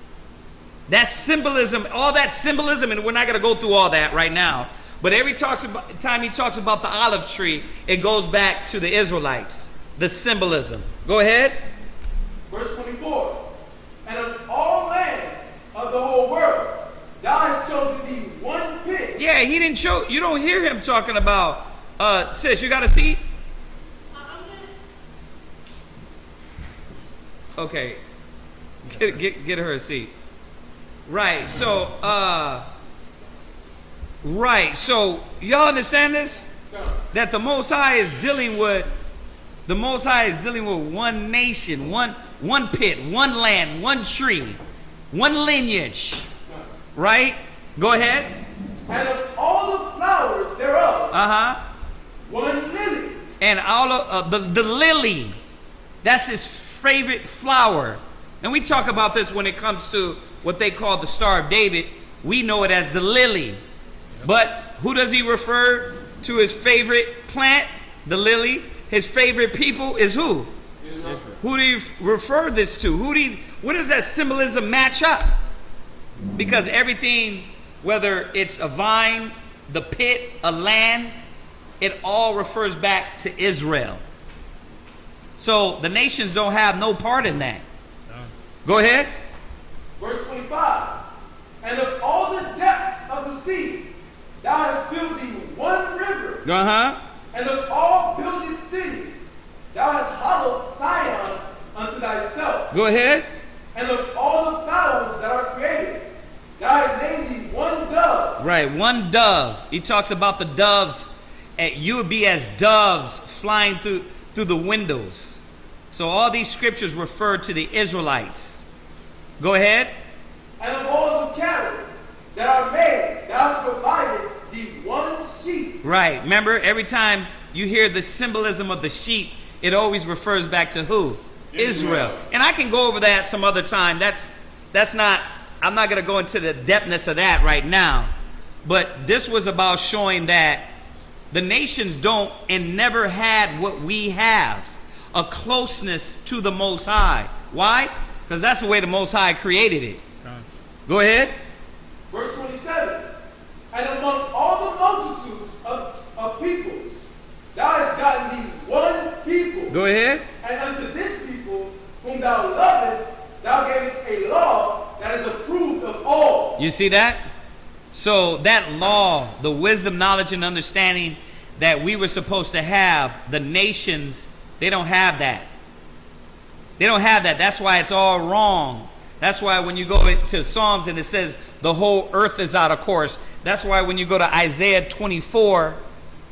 Speaker 1: That symbolism, all that symbolism, and we're not going to go through all that right now. But every time he talks about the olive tree, it goes back to the Israelites. The symbolism. Go ahead.
Speaker 5: Verse 24. And of all lands of the whole world, thou hast chosen thee one pit.
Speaker 1: Yeah, he didn't show. You don't hear him talking about. Sis, you got a seat? Okay. Get her a seat. Right. So, y'all understand this? That the Most High is dealing with. The Most High is dealing with one nation, one pit, one land, one tree, one lineage. Right? Go ahead.
Speaker 5: And of all the flowers thereof, one lily.
Speaker 1: And all of the lily, that's his favorite flower. And we talk about this when it comes to what they call the Star of David. We know it as the lily. But who does he refer to his favorite plant? The lily. His favorite people is who?
Speaker 2: Israel.
Speaker 1: Who do you refer this to? What does that symbolism match up? Because everything, whether it's a vine, the pit, a land, it all refers back to Israel. So the nations don't have no part in that.
Speaker 2: No.
Speaker 1: Go ahead.
Speaker 5: Verse 25. And of all the depths of the sea, thou hast filled thee one river. And of all builded cities, thou hast hallowed Zion unto thyself.
Speaker 1: Go ahead.
Speaker 5: And of all the fowls that are created, thou hast named thee one dove.
Speaker 1: Right, one dove. He talks about the doves. And you would be as doves flying through the windows. So all these scriptures refer to the Israelites. Go ahead.
Speaker 5: And of all the cattle that are made, thou hast provided thee one sheep.
Speaker 1: Right. Remember, every time you hear the symbolism of the sheep, it always refers back to who? Israel. And I can go over that some other time. That's not, I'm not going to go into the depthness of that right now. But this was about showing that the nations don't and never had what we have, a closeness to the Most High. Why? Because that's the way the Most High created it. Go ahead.
Speaker 5: Verse 27. And among all the multitude peoples. Thou hast gotten thee one people.
Speaker 1: Go ahead.
Speaker 5: And unto this people, whom thou lovest, thou gavest a law that is approved of all.
Speaker 1: You see that? So that law, the wisdom, knowledge, and understanding that we were supposed to have, the nations, they don't have that. They don't have that. That's why it's all wrong. That's why when you go into Psalms and it says the whole earth is out of course. That's why when you go to Isaiah 24,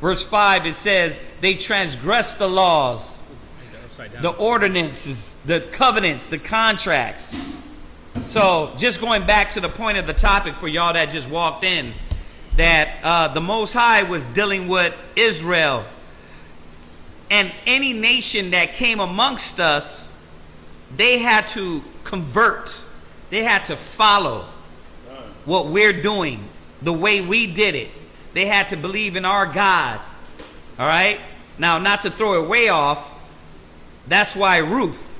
Speaker 1: verse 5, it says they transgress the laws, the ordinances, the covenants, the contracts. So just going back to the point of the topic for y'all that just walked in, that the Most High was dealing with Israel. And any nation that came amongst us, they had to convert. They had to follow what we're doing, the way we did it. They had to believe in our God. All right? Now, not to throw it way off, that's why Ruth,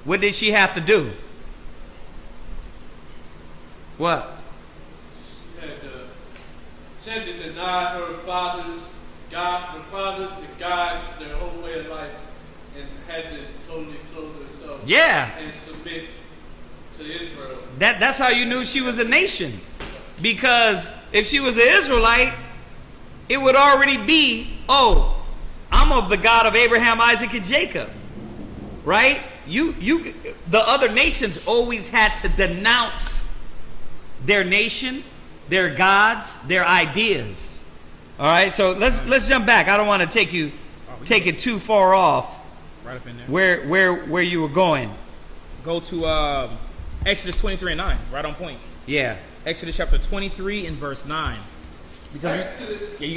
Speaker 1: what did she have to do? What?
Speaker 8: She had to deny her fathers, God, her fathers, the gods, their whole way of life, and had to totally clothe herself.
Speaker 1: Yeah.
Speaker 8: And submit to Israel.
Speaker 1: That's how you knew she was a nation. Because if she was an Israelite, it would already be, oh, I'm of the God of Abraham, Isaac, and Jacob. Right? The other nations always had to denounce their nation, their gods, their ideas. All right, so let's jump back. I don't want to take it too far off.
Speaker 2: Right up in there.
Speaker 1: Where you were going.
Speaker 2: Go to Exodus 23 and 9. Right on point.
Speaker 1: Yeah.
Speaker 2: Exodus chapter 23 and verse 9. Because you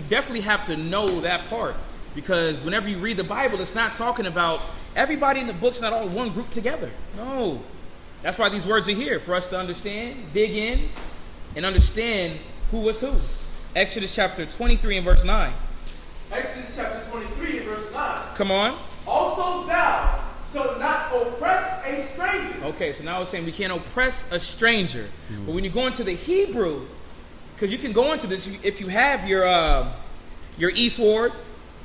Speaker 2: definitely have to know that part. Because whenever you read the Bible, it's not talking about everybody in the book's not all one group together. No. That's why these words are here, for us to understand, dig in, and understand who was who. Exodus chapter 23 and verse 9.
Speaker 5: Exodus chapter 23 and verse 9.
Speaker 2: Come on.
Speaker 5: Also thou shalt not oppress a stranger.
Speaker 2: Okay, so now it's saying we can't oppress a stranger. But when you go into the Hebrew, because you can go into this if you have your eSword,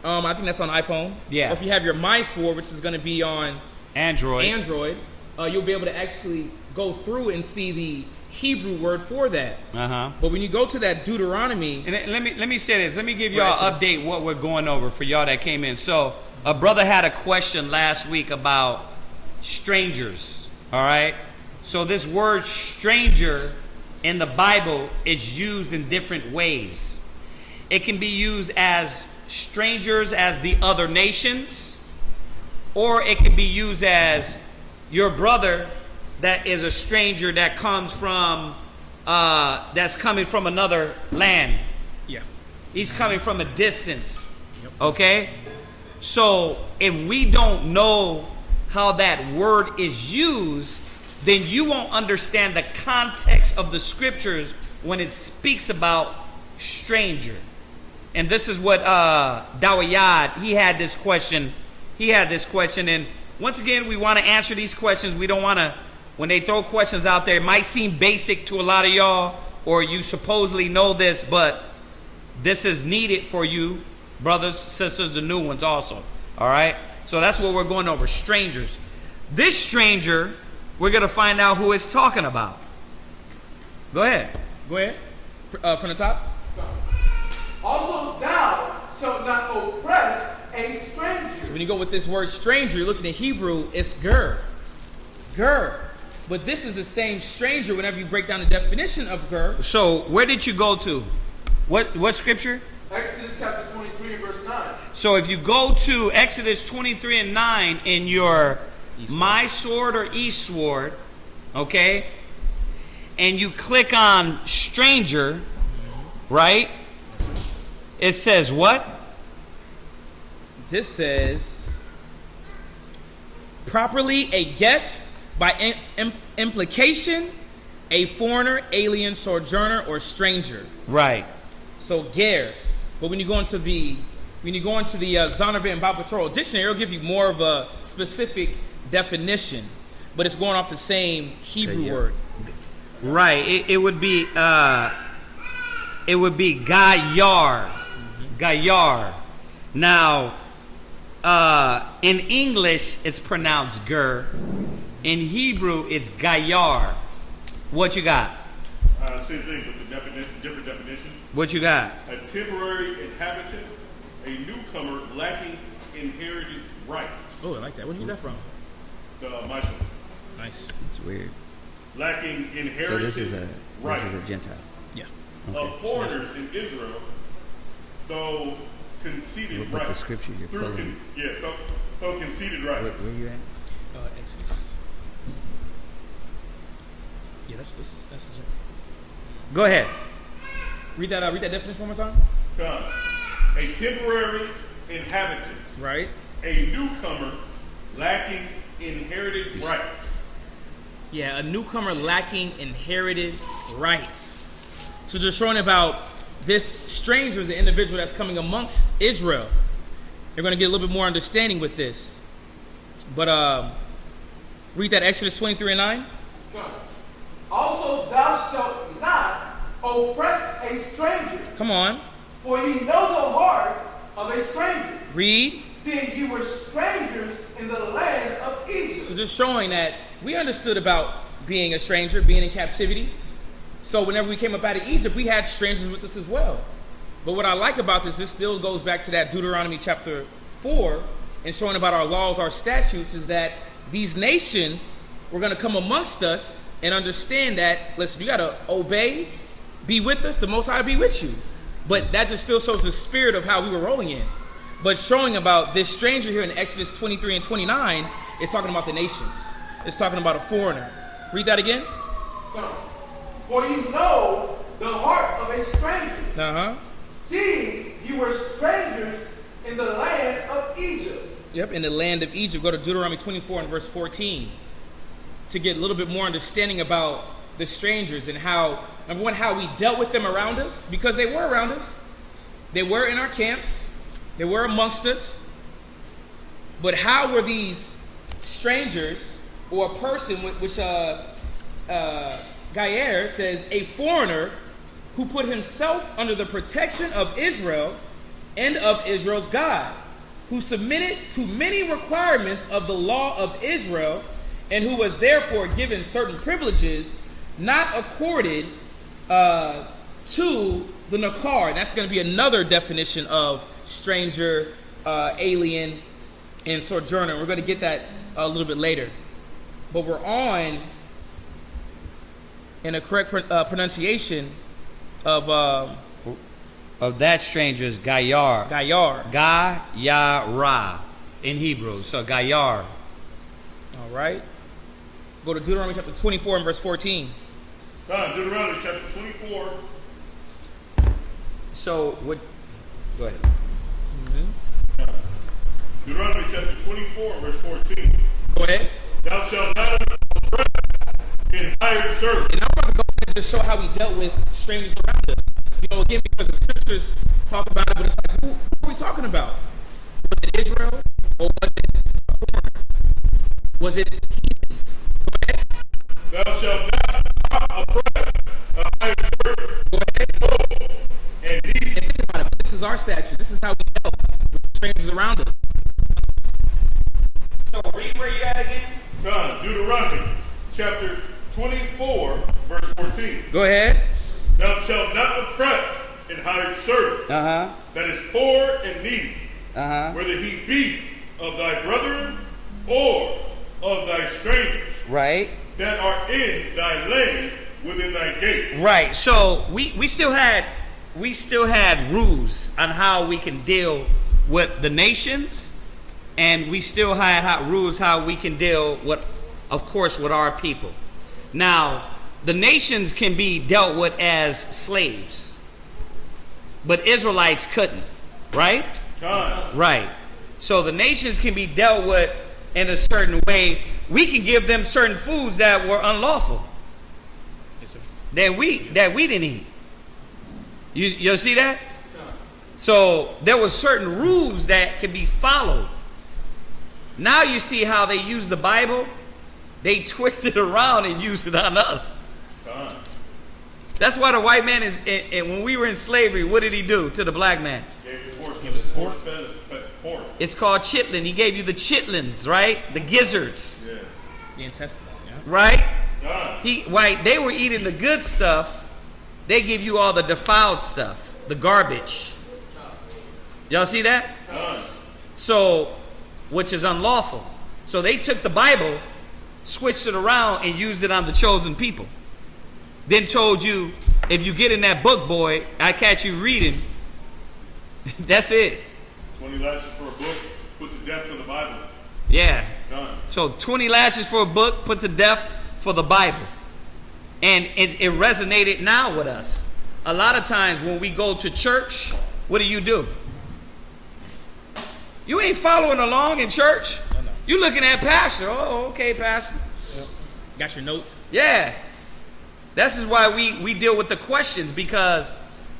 Speaker 2: I think that's on iPhone.
Speaker 1: Yeah.
Speaker 2: Or if you have your MySword, which is going to be on
Speaker 1: Android,
Speaker 2: you'll be able to actually go through and see the Hebrew word for that. But when you go to that Deuteronomy,
Speaker 1: and let me say this. Let me give y'all an update what we're going over for y'all that came in. So a brother had a question last week about strangers. All right. So this word stranger in the Bible is used in different ways. It can be used as strangers as the other nations, or it can be used as your brother that is a stranger that comes from that's coming from another land.
Speaker 2: Yeah.
Speaker 1: He's coming from a distance. Yep. Okay? So if we don't know how that word is used, then you won't understand the context of the scriptures when it speaks about stranger. And this is what Dawayad, he had this question, and once again, we want to answer these questions. We don't want to, when they throw questions out there, it might seem basic to a lot of y'all, or you supposedly know this, but this is needed for you, brothers, sisters, the new ones also. All right? So that's what we're going over, strangers. This stranger, we're going to find out who it's talking about. Go ahead.
Speaker 2: Go ahead. From the top.
Speaker 5: Also thou shalt not oppress a stranger.
Speaker 2: So when you go with this word stranger, you're looking at Hebrew, it's ger. Ger. But this is the same stranger whenever you break down the definition of ger.
Speaker 1: So where did you go to? What scripture?
Speaker 5: Exodus chapter 23 and verse 9.
Speaker 1: So if you go to Exodus 23 and 9 in your MySword or eSword, okay, and you click on stranger, right? It says what?
Speaker 2: This says, properly a guest, by implication, a foreigner, alien, sojourner, or stranger.
Speaker 1: Right.
Speaker 2: So ger. But when you go into the Zondervan and Bible Torah dictionary, it'll give you more of a specific definition, but it's going off the same Hebrew word.
Speaker 1: Right. It would be gayar. Gayar. Now, in English, it's pronounced ger. In Hebrew, it's Gayar. What you got?
Speaker 6: Same thing, but the different definition.
Speaker 1: What you got?
Speaker 6: A temporary inhabitant, a newcomer lacking inherited rights.
Speaker 2: Oh, I like that. Where'd you get that from?
Speaker 6: Myself.
Speaker 2: Nice.
Speaker 1: It's weird.
Speaker 6: Lacking inherited
Speaker 1: So this is
Speaker 6: rights.
Speaker 1: a Gentile.
Speaker 2: Yeah.
Speaker 1: Okay.
Speaker 6: Of foreigners in Israel, though conceded
Speaker 1: What
Speaker 6: rights.
Speaker 1: the scripture you're quoting?
Speaker 6: Though conceded rights.
Speaker 1: Where you at?
Speaker 2: Exodus. Yeah, that's
Speaker 1: Go ahead.
Speaker 2: read that definition one more time.
Speaker 6: Come. A temporary inhabitant,
Speaker 2: Right.
Speaker 6: a newcomer lacking inherited rights.
Speaker 2: Yeah, a newcomer lacking inherited rights. So they're showing about this stranger is an individual that's coming amongst Israel. They're going to get a little bit more understanding with this. But read that Exodus 23:9.
Speaker 5: Also thou shalt not oppress a stranger,
Speaker 2: Come on.
Speaker 5: for ye know the heart of a stranger,
Speaker 2: Read.
Speaker 5: seeing ye were strangers in the land of
Speaker 2: So
Speaker 5: Egypt.
Speaker 2: just showing that we understood about being a stranger, being in captivity. So whenever we came up out of Egypt, we had strangers with us as well. But what I like about this still goes back to that Deuteronomy chapter 4 and showing about our laws, our statutes, is that these nations were going to come amongst us and understand that, listen, you got to obey, be with us, the Most High be with you. But that just still shows the spirit of how we were rolling in. But showing about this stranger here in Exodus 23 and 29, it's talking about the nations. It's talking about a foreigner. Read that again.
Speaker 5: For ye know the heart of a stranger,
Speaker 2: Uh-huh.
Speaker 5: seeing ye were strangers in the land of Egypt.
Speaker 2: Yep, in the land of Egypt. Go to Deuteronomy 24 and verse 14 to get a little bit more understanding about the strangers and how, number one, how we dealt with them around us, because they were around us. They were in our camps. They were amongst us. But how were these strangers or a person, which Gayer says, a foreigner who put himself under the protection of Israel and of Israel's God, who submitted to many requirements of the law of Israel, and who was therefore given certain privileges not accorded to the Nakar. That's going to be another definition of stranger, alien, and sojourner. We're going to get that a little bit later. But we're on in a correct pronunciation of
Speaker 1: that stranger is Gayar.
Speaker 2: Gayar.
Speaker 1: Gayara in Hebrew. So Gayar.
Speaker 2: All right. Go to Deuteronomy chapter 24 and verse 14.
Speaker 6: Deuteronomy chapter 24.
Speaker 1: So what? Go ahead.
Speaker 6: Deuteronomy chapter 24 and verse 14.
Speaker 2: Go ahead.
Speaker 6: Thou shalt not oppress in hired service.
Speaker 2: And I'm about to go ahead and just show how we dealt with strangers around us. You know, again, because the scriptures talk about it, but it's like, who are we talking about? Was it Israel or was it a foreigner? Was it heathens? Go ahead.
Speaker 6: Thou shalt not oppress a hired servant.
Speaker 2: Go ahead.
Speaker 6: And he.
Speaker 2: And think about it. This is our statute. This is how we dealt with strangers around us.
Speaker 1: So read where you at again.
Speaker 6: Deuteronomy chapter 24 verse 14.
Speaker 1: Go ahead.
Speaker 6: Thou shalt not oppress an hired servant that is poor and needy, whether he be of thy brethren or of thy strangers,
Speaker 1: Right.
Speaker 6: that are in thy land within thy gate.
Speaker 1: Right. So we still had rules on how we can deal with the nations, and we still had rules how we can deal with, of course, with our people. Now, the nations can be dealt with as slaves, but Israelites couldn't, right? Right. So the nations can be dealt with in a certain way. We can give them certain foods that were unlawful,
Speaker 2: Yes, sir.
Speaker 1: that we didn't eat. You see that? So there were certain rules that could be followed. Now you see how they use the Bible. They twist it around and use it on us. That's why the white man, when we were in slavery, what did he do to the black man?
Speaker 6: Gave Horse feathers, pork.
Speaker 1: It's called chitlin. He gave you the chitlins, right? The gizzards.
Speaker 6: Yeah.
Speaker 2: The intestines, yeah.
Speaker 1: Right?
Speaker 6: God.
Speaker 1: They were eating the good stuff. They give you all the defiled stuff, the garbage. Y'all see that?
Speaker 6: God.
Speaker 1: So, which is unlawful. So they took the Bible, switched it around, and used it on the chosen people. Then told you, if you get in that book, boy, I catch you reading. That's it.
Speaker 6: 20 lashes for a book, put to death for the Bible.
Speaker 1: Yeah.
Speaker 6: Done.
Speaker 1: So 20 lashes for a book, put to death for the Bible. And it resonated now with us. A lot of times when we go to church, what do? You ain't following along in church.
Speaker 2: No.
Speaker 1: You looking at pastor. Oh, okay, pastor.
Speaker 2: Yep. Got your notes?
Speaker 1: Yeah. This is why we deal with the questions, because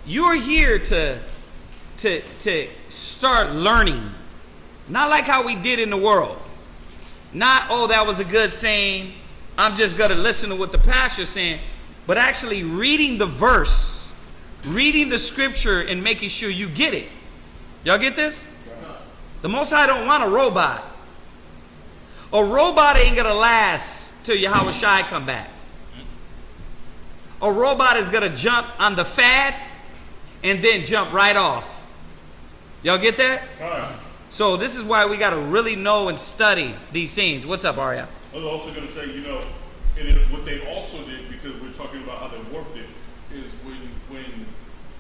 Speaker 1: you're here to start learning. Not like how we did in the world. Not, oh, that was a good saying, I'm just going to listen to what the pastor's saying. But actually reading the verse, reading the scripture, and making sure you get it. Y'all get this? The Most High don't want a robot. A robot ain't going to last till Yahweh Shai come back. A robot is going to jump on the fad and then jump right off. Y'all get that? So this is why we got to really know and study these things. What's up, Arya?
Speaker 6: I was also going to say, what they also did, because we're talking about how they warped it, is when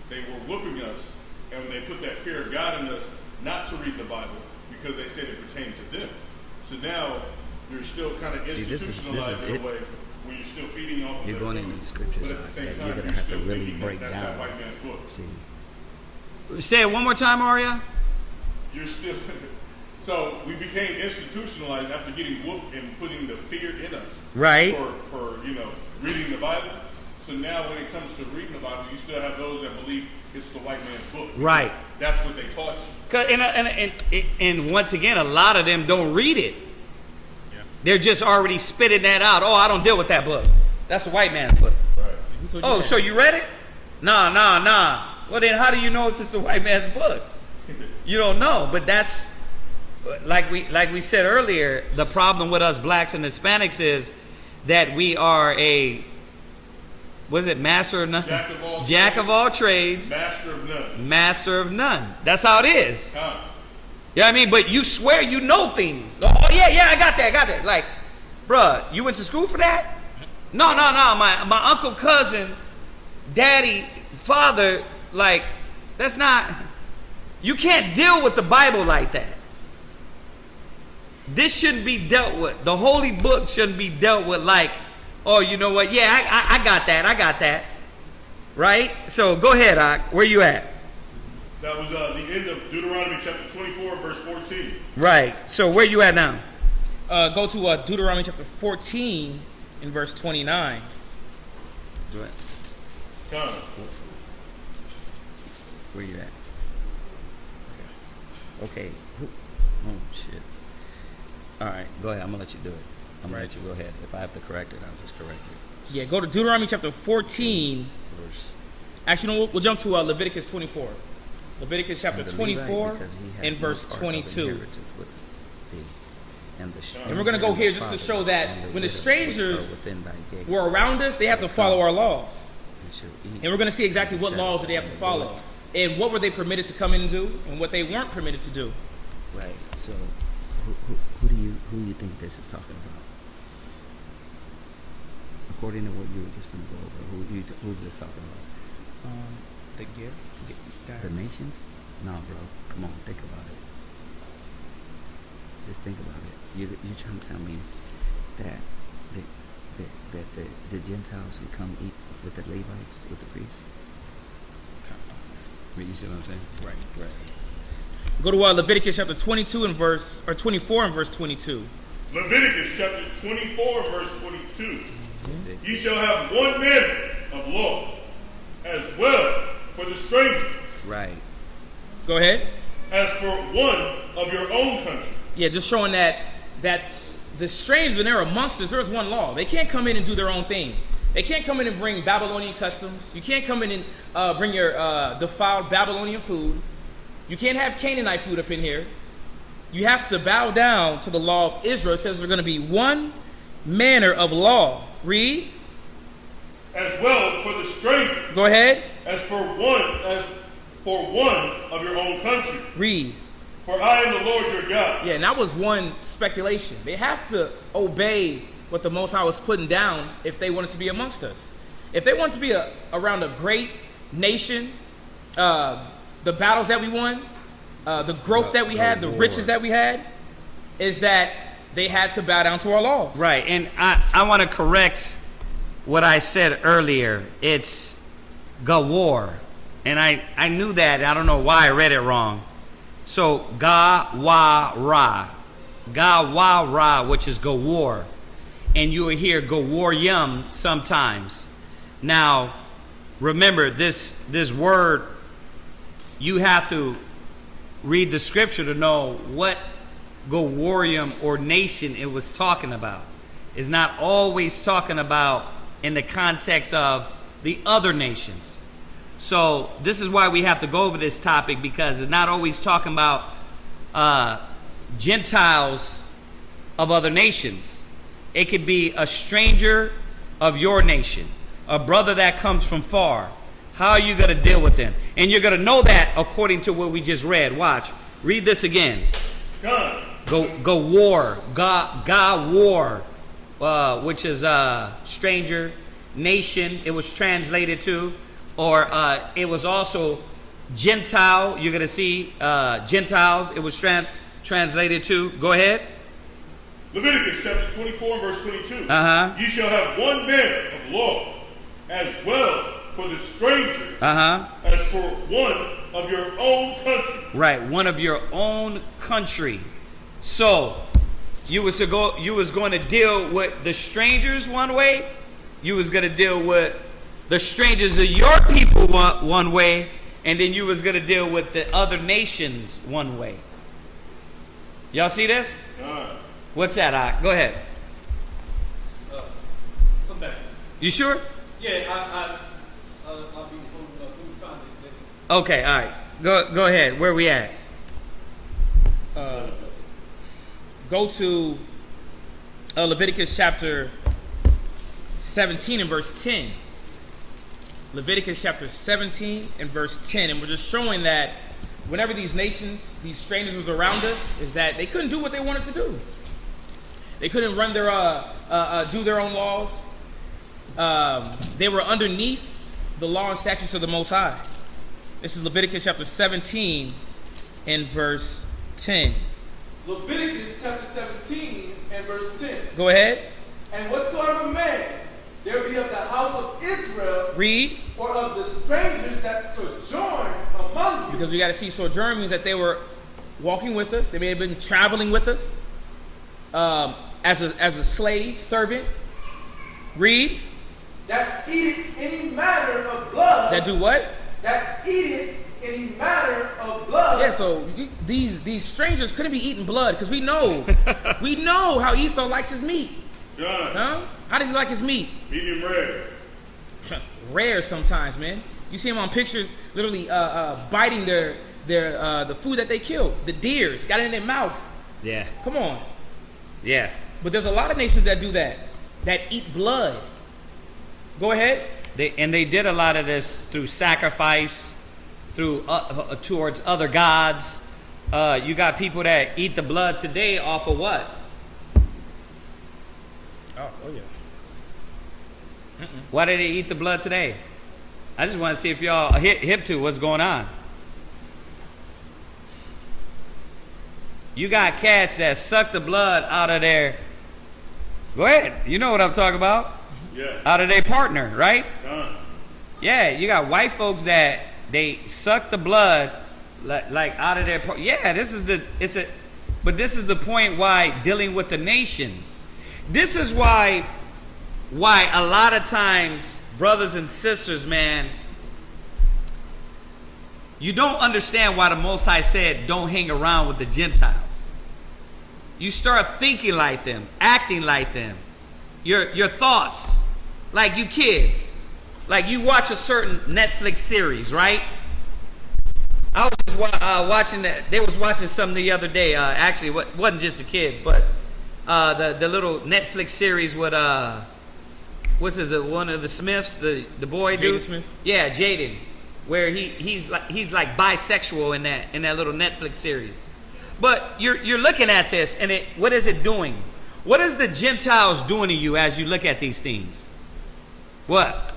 Speaker 6: they were whooping us and they put that fear of God in us not to read the Bible because they said it pertained to them. So now you're still kind of institutionalized in a way where you're still feeding off of
Speaker 1: You're going into the scriptures.
Speaker 6: but at the same time,
Speaker 1: you're going
Speaker 6: you're
Speaker 1: to have to
Speaker 6: still
Speaker 1: really
Speaker 6: thinking
Speaker 1: break
Speaker 6: that's
Speaker 1: down.
Speaker 6: that white man's book.
Speaker 1: See. Say it one more time, Arya.
Speaker 6: You're still so we became institutionalized after getting whooped and putting the fear in us,
Speaker 1: Right.
Speaker 6: For reading the Bible. So now when it comes to reading the Bible, you still have those that believe it's the white man's book.
Speaker 1: Right.
Speaker 6: That's what they taught you.
Speaker 1: And once again, a lot of them don't read it.
Speaker 6: Yeah.
Speaker 1: They're just already spitting that out. Oh, I don't deal with that book. That's a white man's book.
Speaker 6: Right.
Speaker 1: Oh, so you read it? Nah. Well, then how do you know if it's the white man's book? You don't know. But that's like we said earlier. The problem with us blacks and Hispanics is that we are master of none? Jack of all trades.
Speaker 6: Master of none.
Speaker 1: Master of none. That's how it is.
Speaker 6: Come.
Speaker 1: You know what I mean? But you swear you know things. Oh, yeah, I got that. Like, bruh, you went to school for that? No. My uncle, cousin, daddy, father, like, that's not... You can't deal with the Bible like that. This shouldn't be dealt with. The holy book shouldn't be dealt with like, oh, you know what? Yeah, I got that. Right? So go ahead, Ak. Where you at?
Speaker 6: That was the end of Deuteronomy chapter 24, verse 14.
Speaker 1: Right. So where you at now?
Speaker 2: Go to Deuteronomy chapter 14 in verse 29.
Speaker 1: Go ahead.
Speaker 6: Come.
Speaker 1: Where you at? Okay. Oh, shit. All right. Go ahead. I'm going to let you do it. I'm going to let you go ahead. If I have to correct it, I'll just correct it.
Speaker 2: Yeah, go to Deuteronomy chapter 14. Actually, no, we'll jump to Leviticus 24. Leviticus chapter 24 and verse 22. And we're going to go here just to show that when the strangers were around us, they have to follow our laws. And we're going to see exactly what laws they have to follow. And what were they permitted to come in and do, and what they weren't permitted to do.
Speaker 1: Right. So, who do you think this is talking about? According to what you were just going to go over, who's this talking about?
Speaker 2: The gift.
Speaker 1: The nations? No, bro. Come on, think about it. Just think about it. You're trying to tell me that the Gentiles would come eat with the Levites, with the priests? You see what I'm saying? Right.
Speaker 2: Go to Leviticus chapter 22 and 24 and verse 22.
Speaker 6: Leviticus chapter 24, verse 22. Mm-hmm. Ye shall have one manner of law as well for the stranger.
Speaker 1: Right.
Speaker 2: Go ahead.
Speaker 6: As for one of your own country.
Speaker 2: Yeah, just showing that the strangers, when they're amongst us, there's one law. They can't come in and do their own thing. They can't come in and bring Babylonian customs. You can't come in and bring your defiled Babylonian food. You can't have Canaanite food up in here. You have to bow down to the law of Israel. It says there's going to be one manner of law. Read.
Speaker 6: As well for the stranger.
Speaker 2: Go ahead.
Speaker 6: As for one of your own country.
Speaker 2: Read.
Speaker 6: For I am the Lord your God.
Speaker 2: Yeah, and that was one speculation. They have to obey what the Most High was putting down if they wanted to be amongst us. If they wanted to be around a great nation, the battles that we won, the growth that we had, the riches that we had, is that they had to bow down to our laws.
Speaker 1: Right, and I want to correct what I said earlier. It's Gawar, and I knew that. I don't know why I read it wrong. So Ga-wa-ra, Ga-wa-ra, which is Gawar, and you will hear Gawar-yum sometimes. Now, remember this word. You have to read the scripture to know what Gawarium or nation it was talking about. It's not always talking about in the context of the other nations. So this is why we have to go over this topic, because it's not always talking about Gentiles of other nations. It could be a stranger of your nation, a brother that comes from far. How are you going to deal with them? And you're going to know that according to what we just read. Watch. Read this again. Go war. Ga war. Which is stranger, nation. It was translated to. Or it was also Gentile. You're going to see Gentiles. It was translated to. Go ahead.
Speaker 6: Leviticus chapter 24 verse 22. You shall have one manner of law as well for the stranger as for one of your own country.
Speaker 1: Right, one of your own country. So you was going to deal with the strangers one way. You was going to deal with the strangers of your people one way, and then you was going to deal with the other nations one way. Y'all see this? What's that? Go ahead.
Speaker 8: Come back.
Speaker 1: You sure?
Speaker 8: Yeah, I'll be found it.
Speaker 1: Okay, all right. Go ahead. Where we at?
Speaker 2: Go to Leviticus chapter 17 and verse 10. Leviticus chapter 17 and verse 10. And we're just showing that whenever these nations, these strangers was around us, is that they couldn't do what they wanted to do. They couldn't run their do their own laws. They were underneath the law and statutes of the Most High. This is Leviticus chapter 17 and verse 10.
Speaker 5: Leviticus chapter 17 and verse 10.
Speaker 2: Go ahead.
Speaker 5: And whatsoever man there be of the house of Israel,
Speaker 2: read,
Speaker 5: or of the strangers that sojourn among you.
Speaker 2: Because we got to see sojourn means that they were walking with us. They may have been traveling with us as a slave, servant. Read.
Speaker 5: That eateth any manner of blood.
Speaker 2: That do what?
Speaker 5: That eateth any manner of blood.
Speaker 2: Yeah, so these strangers couldn't be eating blood, because we know how Esau likes his meat. Huh? How does he like his meat?
Speaker 6: Medium rare.
Speaker 2: Rare sometimes, man. You see him on pictures, literally biting the food that they killed. The deers got it in their mouth.
Speaker 1: Yeah.
Speaker 2: Come on.
Speaker 1: Yeah.
Speaker 2: But there's a lot of nations that do that eat blood. Go ahead.
Speaker 1: They did a lot of this through sacrifice, through towards other gods. You got people that eat the blood today off of what?
Speaker 2: Oh yeah.
Speaker 1: Why do they eat the blood today? I just want to see if y'all hip to what's going on. You got cats that suck the blood out of their. Go ahead. You know what I'm talking about.
Speaker 6: Yeah.
Speaker 1: Out of their partner, right? Yeah, you got white folks that they suck the blood like out of their partner. Yeah, but this is the point why dealing with the nations. This is why a lot of times, brothers and sisters, man, you don't understand why the Most High said don't hang around with the Gentiles. You start thinking like them, acting like them. Your thoughts, like you kids, like you watch a certain Netflix series, right? I was just watching that. They was watching something the other day. Actually, it wasn't just the kids, but the little Netflix series with what's it? One of the Smiths, the boy
Speaker 2: Jaden
Speaker 1: dude.
Speaker 2: Smith?
Speaker 1: Yeah, Jaden, where he's like bisexual in that little Netflix series. But you're looking at this, and what is it doing? What is the Gentiles doing to you as you look at these things? What?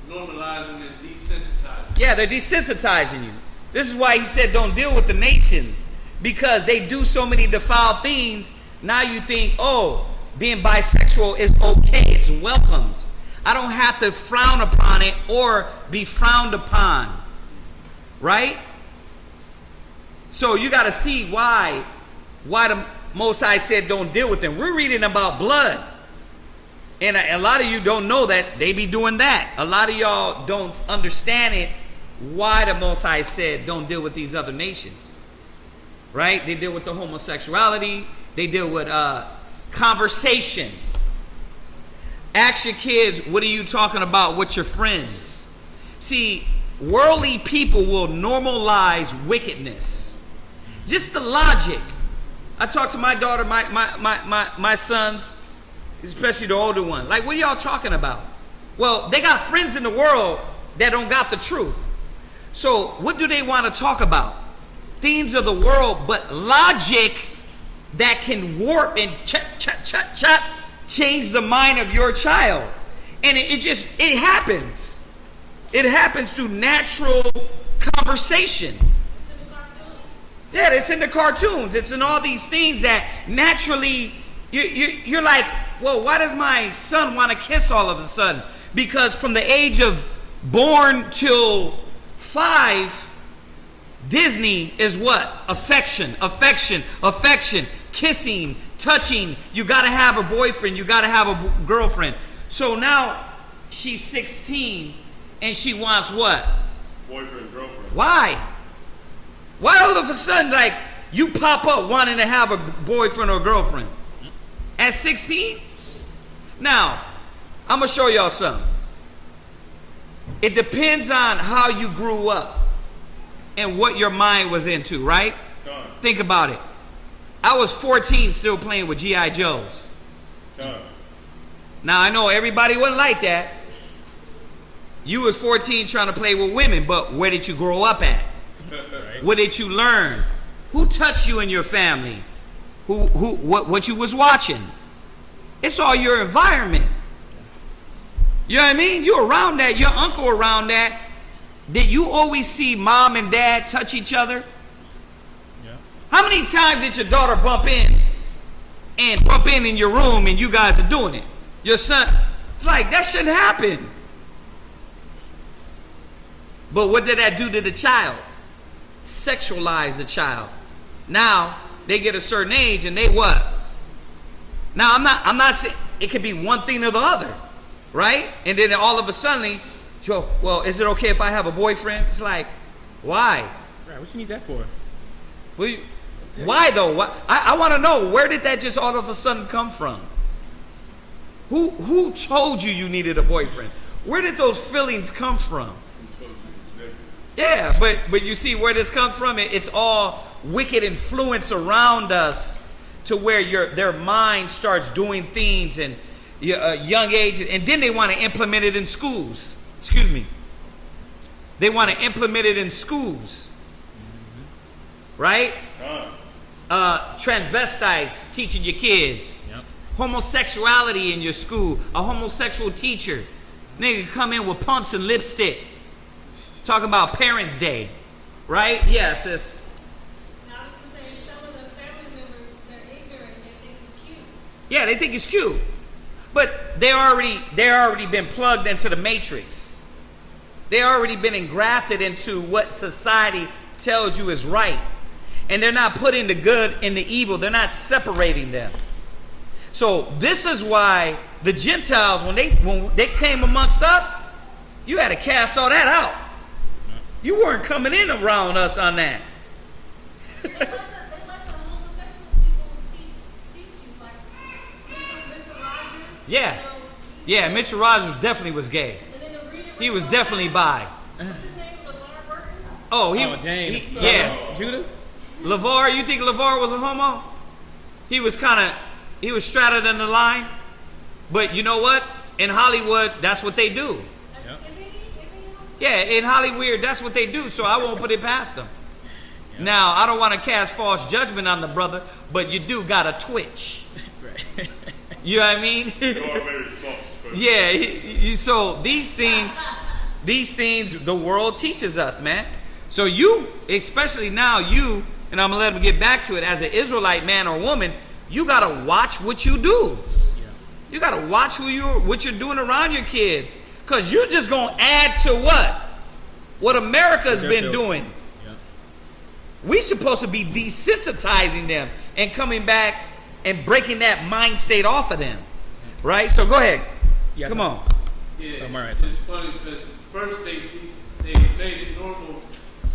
Speaker 8: Normalizing and desensitizing.
Speaker 1: Yeah, they're desensitizing you. This is why he said don't deal with the nations, because they do so many defiled things. Now you think, oh, being bisexual is okay, it's welcomed. I don't have to frown upon it or be frowned upon, right? So you got to see why the Most High said don't deal with them. We're reading about blood, and a lot of you don't know that they be doing that. A lot of y'all don't understand it. Why the Most High said don't deal with these other nations, right? They deal with the homosexuality. They deal with conversation. Ask your kids, what are you talking about with your friends? See, worldly people will normalize wickedness. Just the logic. I talk to my daughter, my sons, especially the older one. Like, what are y'all talking about? Well, they got friends in the world that don't got the truth. So what do they want to talk about? Things of the world, but logic that can warp and change the mind of your child. And it happens. It happens through natural conversation. Yeah, it's in the cartoons. It's in all these things that naturally you're like, well, why does my son want to kiss all of a sudden? Because from the age of born till 5, Disney is what? Affection, kissing, touching. You got to have a boyfriend. You got to have a girlfriend. So now she's 16 and she wants what?
Speaker 6: Boyfriend, girlfriend.
Speaker 1: Why? Why all of a sudden, like, you pop up wanting to have a boyfriend or girlfriend? At 16? Now, I'm going to show y'all something. It depends on how you grew up and what your mind was into, right? Think about it. I was 14 still playing with G.I. Joes. Now, I know everybody wasn't like that. You was 14 trying to play with women, but where did you grow up at? What did you learn? Who touched you in your family? What you was watching? It's all your environment. You know what I mean? You around that, your uncle around that. Did you always see mom and dad touch each other? Yeah. How many times did your daughter bump in your room and you guys are doing it? Your son, it's like, that shouldn't happen. But what did that do to the child? Sexualize the child. Now they get a certain age and they what? Now I'm not saying it could be one thing or the other, right? And then all of a sudden, well, is it okay if I have a boyfriend? It's like, why?
Speaker 2: Right, what you need that for?
Speaker 1: Why though? I want to know, where did that just all of a sudden come from? Who told you needed a boyfriend? Where did those feelings come from? Yeah, but you see where this comes from? It's all wicked influence around us, to where their mind starts doing things and young age, and then they want to implement it in schools. Excuse me. They want to implement it in schools. Right? Transvestites teaching your kids. Yep. Homosexuality in your school. A homosexual teacher. Nigga come in with pumps and lipstick. Talking about Parents' Day. Right? Yes, it's...
Speaker 9: Now I was going to say, some of the family members, they're ignorant and they think it's cute.
Speaker 1: Yeah, they think it's cute. But they're already been plugged into the matrix. They already been engrafted into what society tells you is right. And they're not putting the good and the evil. They're not separating them. So this is why the Gentiles, when they came amongst us, you had to cast all that out. You weren't coming in around us on that.
Speaker 9: They let the homosexual people teach you, like Mr. Rogers.
Speaker 1: Yeah. Yeah, Mitchell Rogers definitely was gay.
Speaker 9: And then the reader
Speaker 1: He was definitely bi.
Speaker 9: What's his name? LeVar Burton?
Speaker 1: Oh,
Speaker 2: dang.
Speaker 1: Yeah.
Speaker 2: Judah?
Speaker 1: LeVar, you think LeVar was a homo? He was straddled in the line. But you know what? In Hollywood, that's what they do.
Speaker 2: Yep.
Speaker 1: Yeah, in Hollywood, that's what they do. So I won't put it past them. Yep. Now, I don't want to cast false judgment on the brother, but you do got a twitch.
Speaker 2: Right.
Speaker 1: You know what I mean?
Speaker 6: You are very soft.
Speaker 1: Yeah. So these things, the world teaches us, man. So you, especially now, and I'm gonna let him get back to it. As an Israelite man or woman, you gotta watch what you do.
Speaker 2: Yeah.
Speaker 1: You gotta watch what you're doing around your kids, cause you're just gonna add to what America's been doing.
Speaker 2: Yeah.
Speaker 1: We supposed to be desensitizing them and coming back and breaking that mind state off of them, right? So go ahead.
Speaker 2: Yeah,
Speaker 1: Come on.
Speaker 8: Yeah,
Speaker 2: all right,
Speaker 8: it's funny because first they made it normal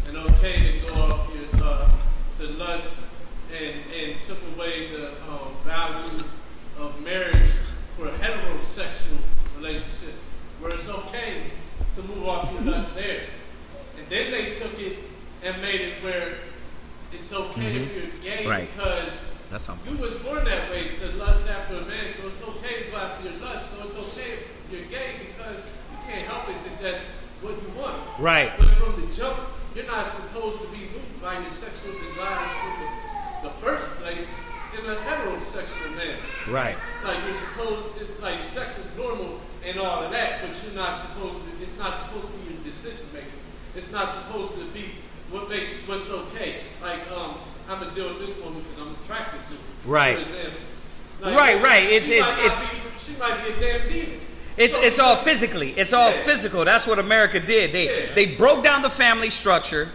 Speaker 8: and okay to go off to lust and took away the value of marriage for heterosexual relationships, where it's okay to move off your lust there. And then they took it and made it where it's okay if you're gay because
Speaker 1: that's something.
Speaker 8: you was born that way to lust after a man, so it's okay to go after your lust. So it's okay if you're gay because you can't help it that that's what you want.
Speaker 1: Right.
Speaker 8: But from the jump, you're not supposed to be moved by your sexual desires from the first place in a heterosexual man.
Speaker 1: Right.
Speaker 8: Like you're supposed, like sex is normal and all of that, but you're not supposed to. It's not supposed to be your decision making. It's not supposed to be what's okay. Like I'm gonna deal with this woman because I'm attracted to her.
Speaker 1: Right.
Speaker 8: For example. Like,
Speaker 1: Right.
Speaker 8: She might be a damn demon.
Speaker 1: It's all physically. It's all physical. That's what America did. They broke down the family structure,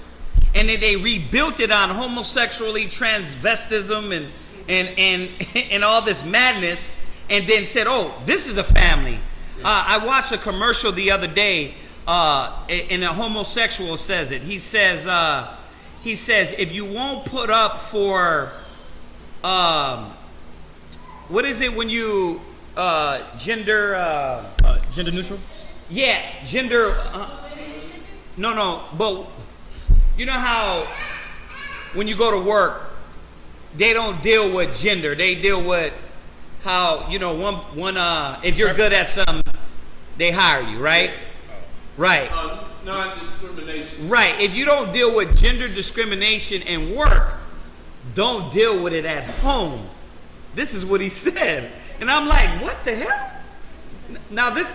Speaker 1: and then they rebuilt it on homosexuality, transvestism, and all this madness, and then said, "Oh, this is a family." I watched a commercial the other day, and a homosexual says it. He says, if you won't put up for, what is it when you gender
Speaker 2: neutral?
Speaker 1: Yeah, gender. No, but you know how when you go to work, they don't deal with gender. They deal with how, one if you're good at something, they hire you, right? Right.
Speaker 8: Non-discrimination.
Speaker 1: Right. If you don't deal with gender discrimination in work, don't deal with it at home. This is what he said. And I'm like, what the hell? Now this,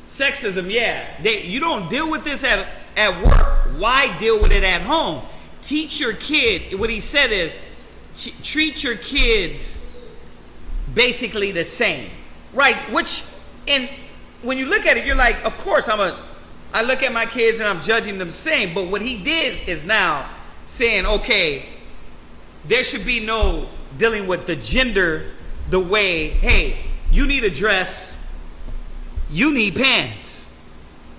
Speaker 1: Sexism, yeah. You don't deal with this at work. Why deal with it at home? Teach your kid. What he said is, treat your kids basically the same, right? And when you look at it, you're like, of course I look at my kids and I'm judging them the same. But what he did is now saying, okay, there should be no dealing with the gender the way, hey, you need a dress, you need pants,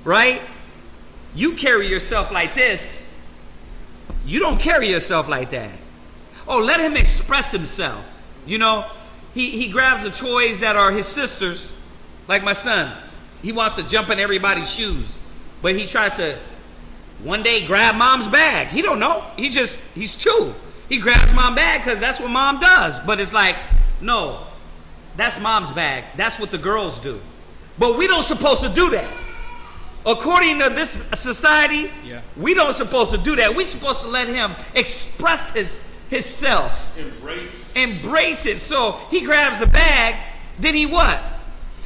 Speaker 1: right? You carry yourself like this. You don't carry yourself like that. Oh, let him express himself. He grabs the toys that are his sisters, like my son. He wants to jump in everybody's shoes, but he tries to one day grab mom's bag. He don't know. He's 2. He grabs mom's bag because that's what mom does. But it's like, no, that's mom's bag. That's what the girls do. But we don't supposed to do that. According to this society, we don't supposed to do that. We supposed to let him express himself. Embrace it. So he grabs the bag, then he what?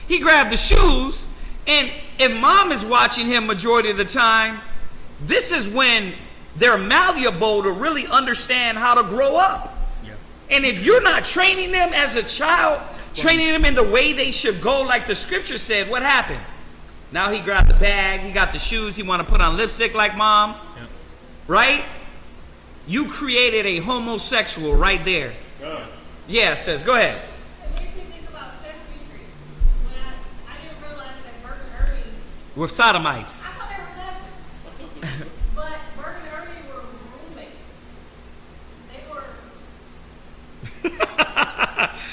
Speaker 1: He grabbed the shoes, and if mom is watching him majority of the time, this is when they're malleable to really understand how to grow up. Yeah. And if you're not training them as a child, training them in the way they should go, like the scripture said, what happened? Now he grabbed the bag, he got the shoes, he want to put on lipstick like mom. Yeah. Right? You created a homosexual right there. Yeah, sis, go ahead.
Speaker 9: It makes me think about Sesame Street. When I didn't realize that Bert and Ernie
Speaker 1: were sodomites.
Speaker 9: I thought they were cousins. But Bert and Ernie were roommates. They were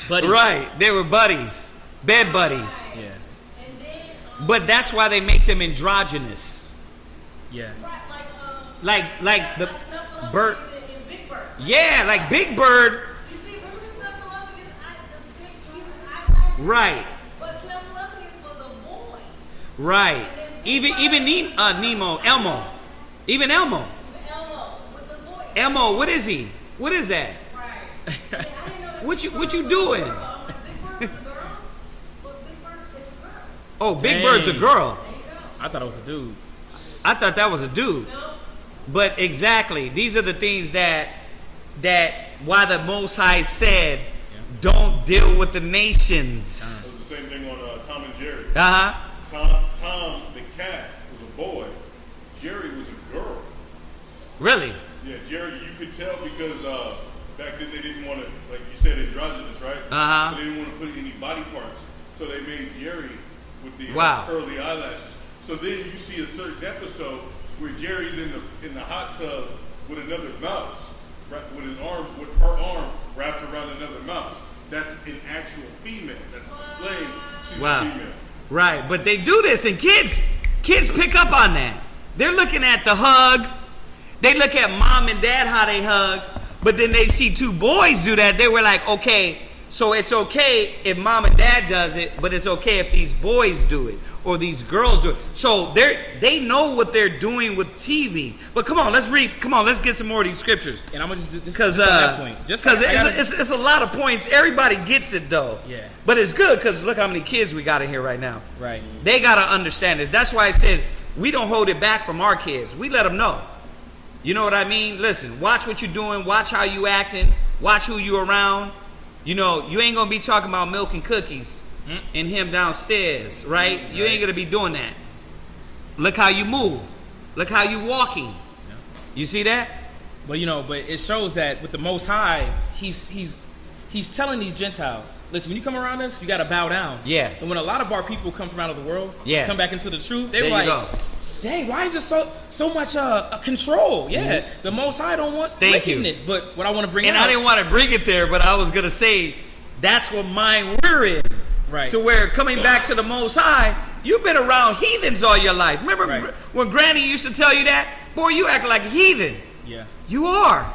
Speaker 2: buddies.
Speaker 1: Right, they were buddies. Bed buddies.
Speaker 2: Yeah.
Speaker 9: And then
Speaker 1: But that's why they make them androgynous.
Speaker 2: Yeah.
Speaker 1: Like the
Speaker 9: Snuffleupagus
Speaker 1: bird.
Speaker 9: and Big Bird.
Speaker 1: Yeah, like Big Bird.
Speaker 9: You see, remember Snuffleupagus, the big, huge eyelashes?
Speaker 1: Right.
Speaker 9: But Snuffleupagus was a boy.
Speaker 1: Right. Even Nemo, Elmo. Even Elmo.
Speaker 9: Elmo with the voice.
Speaker 1: Elmo, what is he? What is that?
Speaker 9: Right. Yeah, I didn't know that
Speaker 1: What you
Speaker 9: Big Bird
Speaker 1: doing?
Speaker 9: was a girl. I'm like, Big Bird is a girl, but Big Bird is a girl.
Speaker 1: Oh, Big
Speaker 2: Dang.
Speaker 1: Bird's a girl.
Speaker 9: There you go.
Speaker 2: I thought it was a dude.
Speaker 1: I thought that was a dude.
Speaker 9: No.
Speaker 1: But exactly, these are the things that why the Most High said, don't deal with the nations.
Speaker 6: It was the same thing on Tom and Jerry. Tom, the cat, was a boy. Jerry was a girl.
Speaker 1: Really?
Speaker 6: Yeah, Jerry, you could tell because back then they didn't want to, like you said, androgynous, right? So they didn't want to put any body parts. So they made Jerry with the curly eyelashes. So then you see a certain episode where Jerry's in the hot tub with another mouse, right, with her arm wrapped around another mouse. That's an actual female. That's displaying she's a female.
Speaker 1: Right, but they do this, and kids pick up on that. They're looking at the hug. They look at mom and dad how they hug, but then they see two boys do that. They were like, okay, so it's okay if mom and dad does it, but it's okay if these boys do it or these girls do it. So they know what they're doing with TV. But come on, let's read. Come on, let's get some more of these scriptures.
Speaker 2: And I'm gonna just
Speaker 1: because
Speaker 2: on that point,
Speaker 1: it's a lot of points. Everybody gets it though.
Speaker 2: Yeah.
Speaker 1: But it's good because look how many kids we got in here right now.
Speaker 2: Right.
Speaker 1: They gotta understand it. That's why I said we don't hold it back from our kids. We let them know. You know what I mean? Listen, watch what you're doing. Watch how you acting. Watch who you around. You know, you ain't gonna be talking about milk and cookies and him downstairs, right? You ain't gonna be doing that. Look how you move. Look how you walking.
Speaker 2: Yeah.
Speaker 1: You see that?
Speaker 2: But but it shows that with the Most High, he's telling these Gentiles, listen, when you come around us, you gotta bow down. Yeah. And when a lot of our people come from out of the world, come back into the truth, they're like, dang, why is there so much control? Yeah, the Most High don't want wickedness. But what I want to bring
Speaker 1: I didn't want to bring it there, but I was going to say that's what mind we're in. Right. To where coming back to the Most High, you've been around heathens all your life. Remember when Granny used to tell you that? Boy, you act like a heathen. Yeah. You are.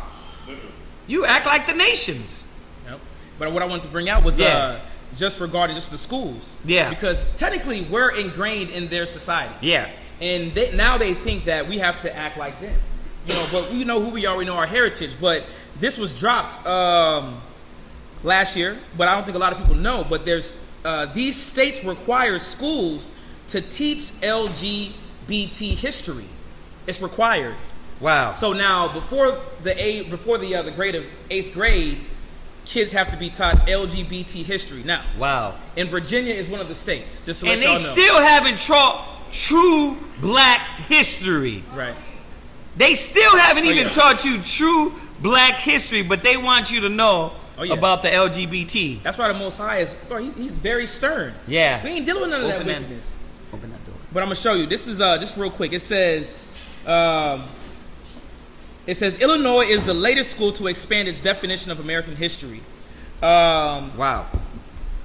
Speaker 1: You act like the nations.
Speaker 2: Yep. But what I wanted to bring out was just regarding just the schools. Yeah. Because technically we're ingrained in their society. Yeah. And now they think that we have to act like them, But we know who we are. We know our heritage. But this was dropped last year. But I don't think a lot of people know. But there's these states require schools to teach LGBT history. It's required. Wow. So now before the grade of 8th grade, kids have to be taught LGBT history. Now, in Virginia is one of the states. Just to let y'all know. And they
Speaker 1: still haven't true black history. Right. They still haven't even taught you true black history, but they want you to know about the LGBT.
Speaker 2: That's why the Most High is, he's very stern. Yeah. We ain't dealing with none of that wickedness. Open that door. But I'm going to show you. This is just real quick. It says, Illinois is the latest school to expand its definition of American history.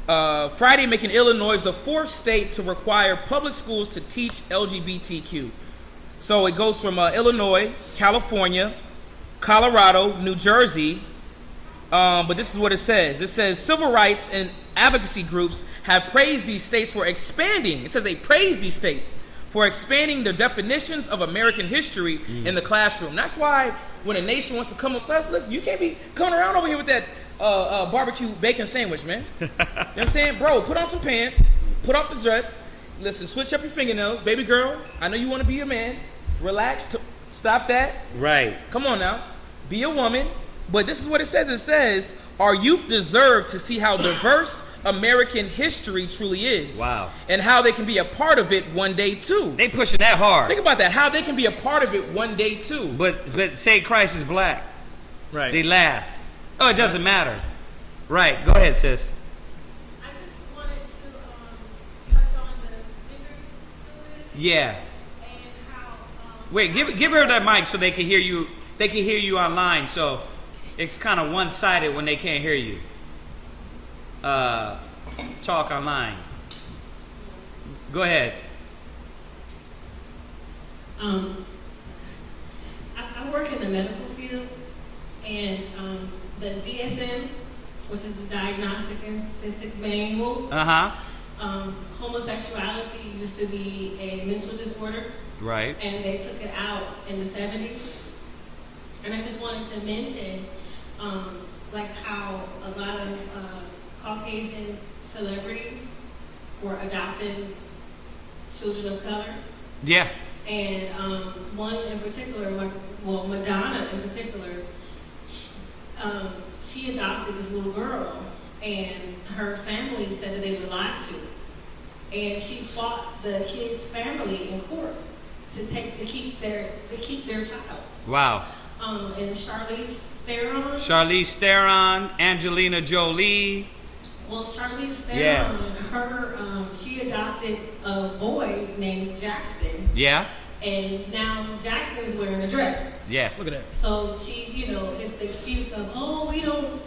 Speaker 2: Friday making Illinois the 4th state to require public schools to teach LGBTQ. So it goes from Illinois, California, Colorado, New Jersey. But this is what it says. It says civil rights and advocacy groups have praised these states for expanding. It says they praise these states for expanding the definitions of American history in the classroom. That's why when a nation wants to come on us, listen, you can't be coming around over here with that barbecue bacon sandwich, man. You know what I'm saying? Bro, put on some pants, put off the dress, listen, switch up your fingernails. Baby girl, I know you want to be a man. Relax, stop that. Right. Come on now. Be a woman. But this is what it says. It says, our youth deserve to see how diverse American history truly is. Wow. And how they can be a part of it one day too.
Speaker 1: They pushing that hard.
Speaker 2: Think about that. How they can be a part of it one day too.
Speaker 1: But say Christ is black. Right. They laugh. Oh, it doesn't matter. Right. Go ahead, sis.
Speaker 9: I just wanted to touch on the gender fluid.
Speaker 1: Yeah.
Speaker 9: And how.
Speaker 1: Wait, give her that mic so they can hear you. They can hear you online. So it's kind of one-sided when they can't hear you. Talk online. Go ahead.
Speaker 9: I work in the medical field, and the DSM, which is the Diagnostic and Statistics Manual, homosexuality used to be a mental disorder.
Speaker 1: Right.
Speaker 9: And they took it out in the 70s. And I just wanted to mention, like how a lot of Caucasian celebrities were adopting children of color.
Speaker 1: Yeah.
Speaker 9: And one in particular, Madonna in particular, she adopted this little girl, and her family said that they were lied to, and she fought the kid's family in court to keep their child.
Speaker 1: Wow.
Speaker 9: And Charlize
Speaker 1: Theron, Angelina Jolie.
Speaker 9: Well, Charlize Theron, she adopted a boy named Jackson.
Speaker 1: Yeah.
Speaker 9: And now Jackson's wearing a dress.
Speaker 1: Yeah.
Speaker 2: Look at that.
Speaker 9: So she, it's the excuse of, oh, we don't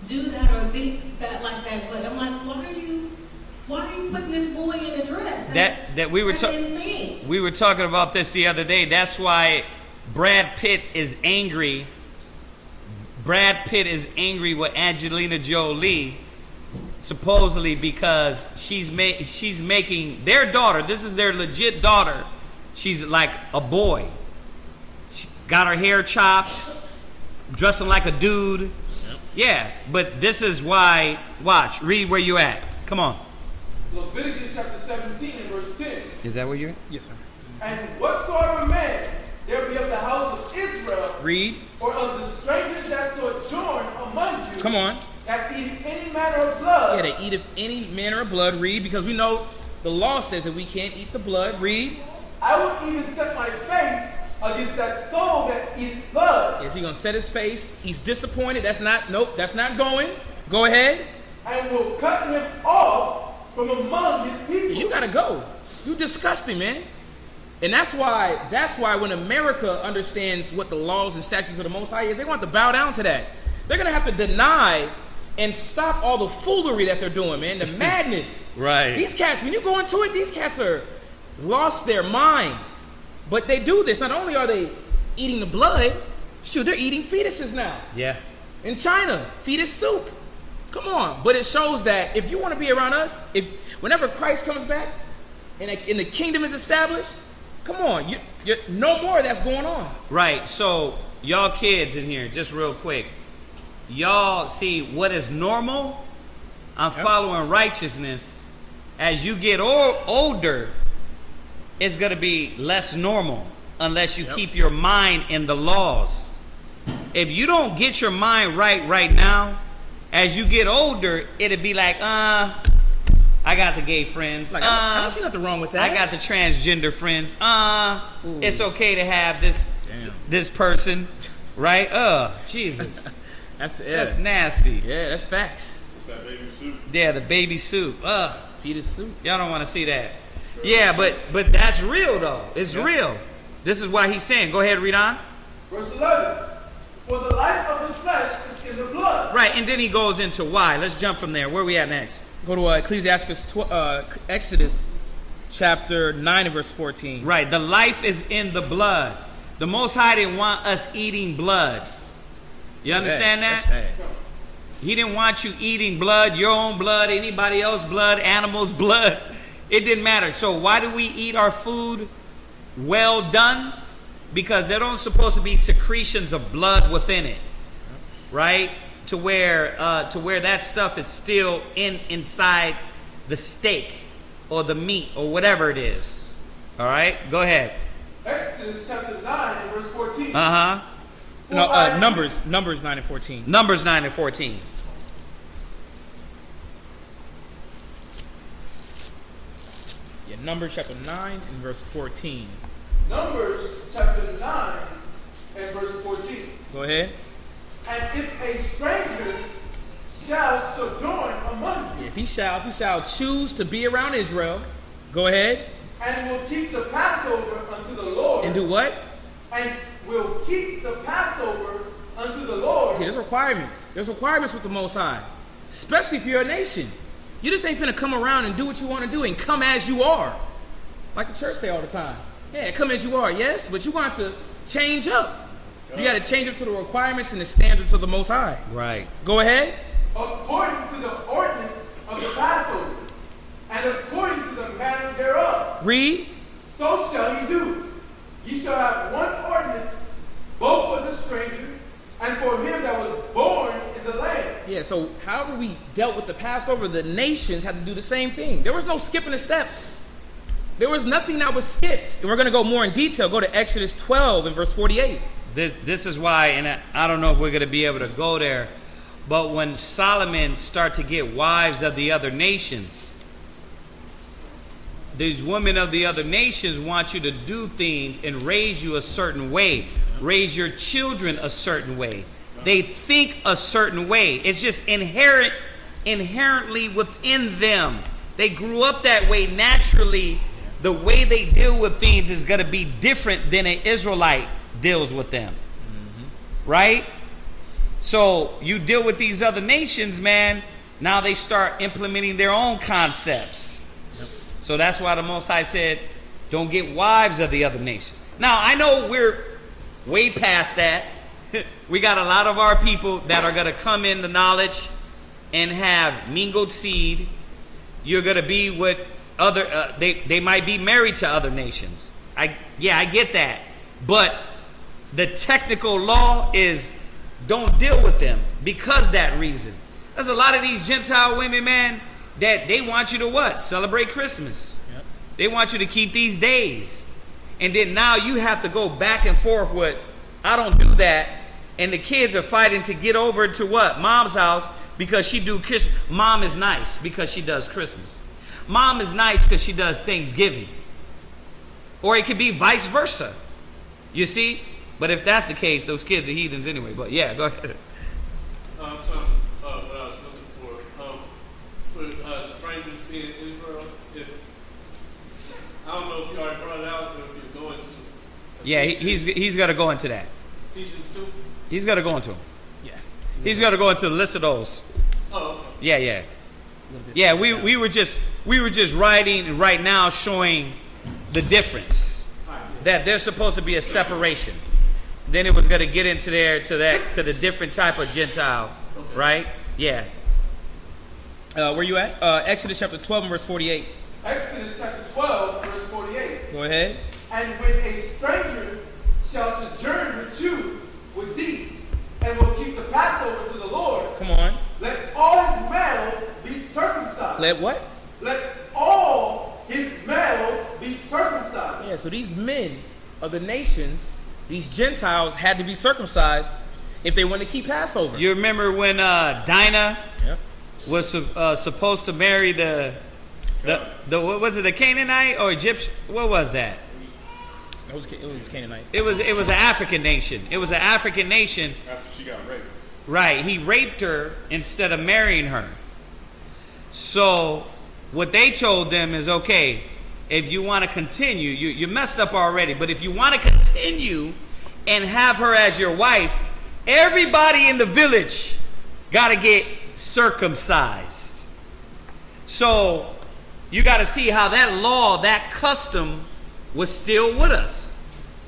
Speaker 9: do that or think that like that. But I'm like, why are you putting this boy in a dress?
Speaker 1: That's insane. We were talking about this the other day. That's why Brad Pitt is angry. Brad Pitt is angry with Angelina Jolie, supposedly because she's making their daughter. This is their legit daughter. She's like a boy. She got her hair chopped, dressing like a dude. Yep. Yeah, but this is why. Watch, read where you at. Come on.
Speaker 5: Leviticus chapter 17 and verse 10.
Speaker 1: Is that where you're at?
Speaker 2: Yes, sir.
Speaker 5: And whatsoever man there be of the house of Israel,
Speaker 2: read,
Speaker 5: or of the strangers that sojourn among you,
Speaker 2: come on,
Speaker 5: that eat any manner of blood.
Speaker 2: Yeah, they eat of any manner of blood. Read, because we know the law says that we can't eat the blood. Read.
Speaker 5: I will even set my face against that soul that eats blood.
Speaker 2: Is he going to set his face? He's disappointed. That's not going. Go ahead.
Speaker 5: And will cut him off from among his people.
Speaker 2: You got to go. You disgusting, man. And that's why when America understands what the laws and statutes of the Most High is, they want to bow down to that. They're going to have to deny and stop all the foolery that they're doing, man. The madness.
Speaker 1: Right.
Speaker 2: These cats, when you go into it, these cats are lost their mind. But they do this. Not only are they eating the blood, shoot, they're eating fetuses now.
Speaker 1: Yeah.
Speaker 2: In China, fetus soup. Come on. But it shows that if you want to be around us, whenever Christ comes back and the kingdom is established, come on, you no more of that's going on. Right.
Speaker 1: So y'all kids in here, just real quick, y'all see what is normal? I'm following righteousness. As you get older, it's going to be less normal unless you keep your mind in the laws. If you don't get your mind right now, as you get older, it'll be like, I got the gay friends.
Speaker 2: Like, I don't see nothing wrong with that.
Speaker 1: I got the transgender friends. It's okay to have this person, right? Jesus. That's nasty.
Speaker 2: Yeah, that's facts.
Speaker 6: What's that baby soup?
Speaker 1: Yeah, the baby soup.
Speaker 2: Fetus soup.
Speaker 1: Y'all don't want to see that. Yeah, but that's real though. It's real. This is why he's saying. Go ahead, read on.
Speaker 5: Verse 11. For the life of the flesh is in the blood.
Speaker 1: Right, and then he goes into why. Let's jump from there. Where are we at next?
Speaker 2: Go to Exodus chapter 9 and verse 14.
Speaker 1: Right, the life is in the blood. The Most High didn't want us eating blood. You understand that? He didn't want you eating blood, your own blood, anybody else's blood, animals' blood. It didn't matter. So why do we eat our food well done? Because there don't supposed to be secretions of blood within it, right? To where that stuff is still inside the steak or the meat or whatever it is. All right, go ahead.
Speaker 5: Exodus chapter 9 and verse 14.
Speaker 2: No, Numbers 9 and 14.
Speaker 1: Numbers 9 and 14.
Speaker 2: Yeah, Numbers chapter 9 and verse 14.
Speaker 5: Numbers chapter 9 and verse 14.
Speaker 2: Go ahead.
Speaker 5: And if a stranger shall sojourn among you,
Speaker 2: if he shall choose to be around Israel, go ahead.
Speaker 5: And will keep the Passover unto the Lord.
Speaker 2: And do what?
Speaker 5: And will keep the Passover unto the Lord.
Speaker 2: See, there's requirements. There's requirements with the Most High, especially if you're a nation. You just ain't finna come around and do what you want to do and come as you are, like the church say all the time. Yeah, come as you are, yes, but you want to change up. You got to change it to the requirements and the standards of the Most High.
Speaker 1: Right.
Speaker 2: Go ahead.
Speaker 5: According to the ordinance of the Passover, and according to the manner thereof.
Speaker 2: Read.
Speaker 5: So shall ye do. Ye shall have one ordinance, both for the stranger and for him that was born in the land.
Speaker 2: Yeah, so however we dealt with the Passover, the nations had to do the same thing. There was no skipping a step. There was nothing that was skipped. And we're going to go more in detail. Go to Exodus 12 and verse 48.
Speaker 1: This is why, and I don't know if we're going to be able to go there, but when Solomon started to get wives of the other nations, these women of the other nations want you to do things and raise you a certain way, raise your children a certain way. They think a certain way. It's just inherently within them. They grew up that way naturally. The way they deal with things is going to be different than an Israelite deals with them. Right? So you deal with these other nations, man. Now they start implementing their own concepts. So that's why the Most High said, don't get wives of the other nations. Now, I know we're way past that. We got a lot of our people that are going to come into knowledge and have mingled seed. You're going to be with other, they might be married to other nations. I get that. But the technical law is don't deal with them because that reason. There's a lot of these Gentile women, man, that they want you to what? Celebrate Christmas. Yep. They want you to keep these days. And then now you have to go back and forth with, I don't do that. And the kids are fighting to get over to what? Mom's house because she do Christmas. Mom is nice because she does Christmas. Mom is nice because she does Thanksgiving. Or it could be vice versa. You see? But if that's the case, those kids are heathens anyway. But yeah, go ahead.
Speaker 8: What I was looking for strangers being Israel, I don't know if you already brought it out or if you're going to.
Speaker 1: Yeah, he's got to go into that.
Speaker 8: Ephesians 2?
Speaker 1: He's got to go into them.
Speaker 2: Yeah.
Speaker 1: He's got to go into the list of those.
Speaker 8: Oh, okay.
Speaker 1: Yeah. Yeah, we were just writing right now showing the difference. That there's supposed to be a separation. Then it was going to get into there to the different type of Gentile, okay. Right? Yeah.
Speaker 2: Where you at? Exodus chapter 12 and verse 48.
Speaker 5: Exodus chapter 12, verse 48.
Speaker 2: Go ahead.
Speaker 5: And when a stranger shall sojourn with you, with thee, and will keep the Passover to the Lord.
Speaker 2: Come on.
Speaker 5: Let all his males be circumcised.
Speaker 2: Let what?
Speaker 5: Let all his males be circumcised.
Speaker 2: Yeah, so these men of the nations, these Gentiles, had to be circumcised if they wanted to keep Passover.
Speaker 1: You remember when Dinah was supposed to marry the what was it, the Canaanite or Egyptian? What was that?
Speaker 2: It was Canaanite.
Speaker 1: It was an African nation. It was an African nation.
Speaker 6: After she got raped.
Speaker 1: Right. He raped her instead of marrying her. So what they told them is, okay, if you want to continue, you messed up already, but if you want to continue and have her as your wife, everybody in the village got to get circumcised. So you got to see how that law, that custom was still with us,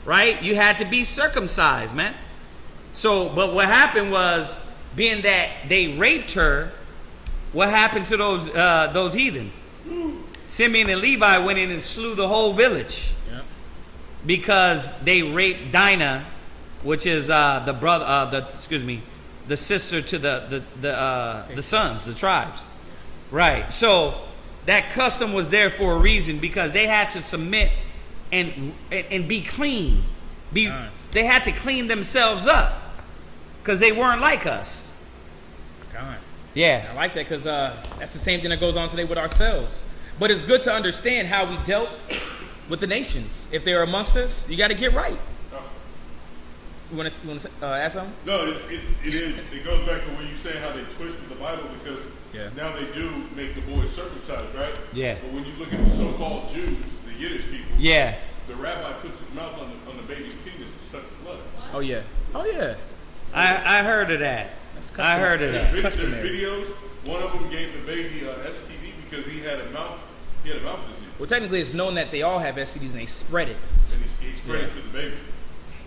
Speaker 1: right? You had to be circumcised, man. So, but what happened was, being that they raped her, what happened to those heathens? Simeon and Levi went in and slew the whole village. Yep. Because they raped Dinah, which is the sister to the sons, the tribes. Right. So that custom was there for a reason, because they had to submit and be clean. They had to clean themselves up because they weren't like us.
Speaker 2: God.
Speaker 1: Yeah.
Speaker 2: I like that, because that's the same thing that goes on today with ourselves. But it's good to understand how we dealt with the nations. If they're amongst us, you got to get right. You want to ask something?
Speaker 6: No, it goes back to what you saying, how they twisted the Bible, because now they do make the boys circumcised, right?
Speaker 1: Yeah.
Speaker 6: But when you look at the so-called Jews, the Yiddish people, the rabbi puts his mouth on the baby's penis to suck the blood.
Speaker 2: Oh yeah.
Speaker 1: I heard of that. I heard of that.
Speaker 6: There's videos. One of them gave the baby STD because he had a mouth disease.
Speaker 2: Well, technically, it's known that they all have STDs and they spread it.
Speaker 6: And he spread it to the baby.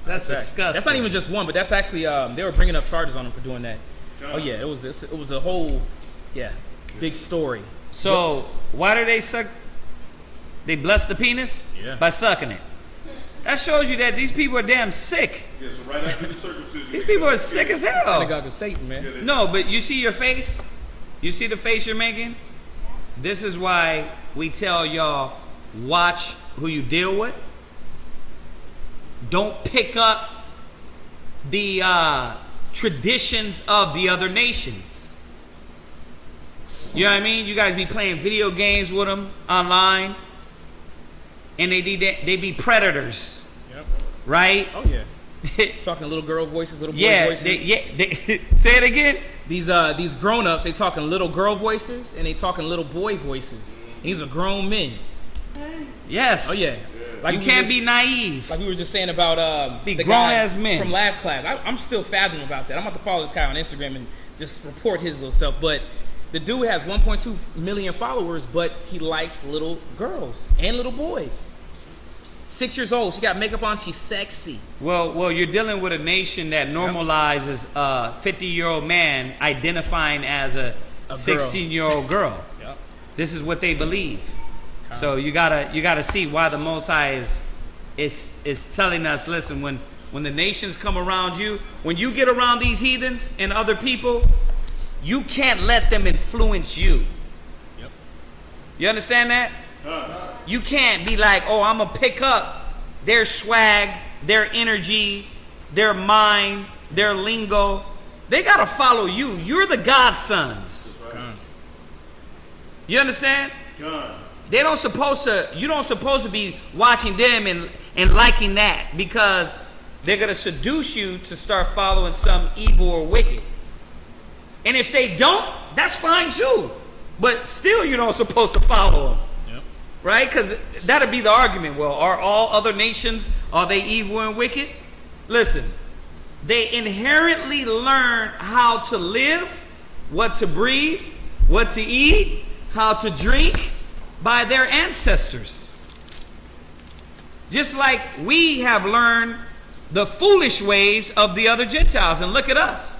Speaker 1: That's disgusting.
Speaker 2: That's not even just one, but that's actually they were bringing up charges on him for doing that. Oh yeah, it was a whole big story.
Speaker 1: So why do they suck? They bless the penis by sucking it. That shows you that these people are damn sick.
Speaker 6: Yeah, so right after the circumcision,
Speaker 1: These people are sick as hell.
Speaker 2: Synagogue of Satan, man.
Speaker 1: No, but you see your face? You see the face you're making? This is why we tell y'all, watch who you deal with. Don't pick up the traditions of the other nations. You know what I mean? You guys be playing video games with them online, and they be predators.
Speaker 2: Yep.
Speaker 1: Right?
Speaker 2: Oh yeah. Talking little girl voices, little boy voices.
Speaker 1: Say it again.
Speaker 2: These grown-ups, they talking little girl voices and they talking little boy voices. These are grown men.
Speaker 1: Yes.
Speaker 2: Oh yeah.
Speaker 1: Like you can't be naive.
Speaker 2: Like we were just saying about
Speaker 1: be
Speaker 2: the
Speaker 1: grown
Speaker 2: guy
Speaker 1: as men
Speaker 2: from last class. I'm still fathoming about that. I'm about to follow this guy on Instagram and just report his little self. But the dude has 1.2 million followers, but he likes little girls and little boys. 6 years old, she got makeup on, she's sexy.
Speaker 1: Well, you're dealing with a nation that normalizes a 50-year-old man identifying as a 16-year-old girl.
Speaker 2: Yep.
Speaker 1: This is what they believe. So you gotta see why the Most High is telling us, listen, when the nations come around you, when you get around these heathens and other people, you can't let them influence you.
Speaker 2: Yep.
Speaker 1: You understand that? You can't be like, oh, I'm going to pick up their swag, their energy, their mind, their lingo. They got to follow you. You're the godsons.
Speaker 6: Right.
Speaker 1: You understand?
Speaker 6: God.
Speaker 1: You don't supposed to be watching them and liking that, because they're going to seduce you to start following some evil or wicked. And if they don't, that's fine too. But still, you're not supposed to follow them. Right? Because that'd be the argument. Well, are all other nations, are they evil and wicked? Listen, they inherently learn how to live, what to breathe, what to eat, how to drink by their ancestors. Just like we have learned the foolish ways of the other Gentiles. And look at us.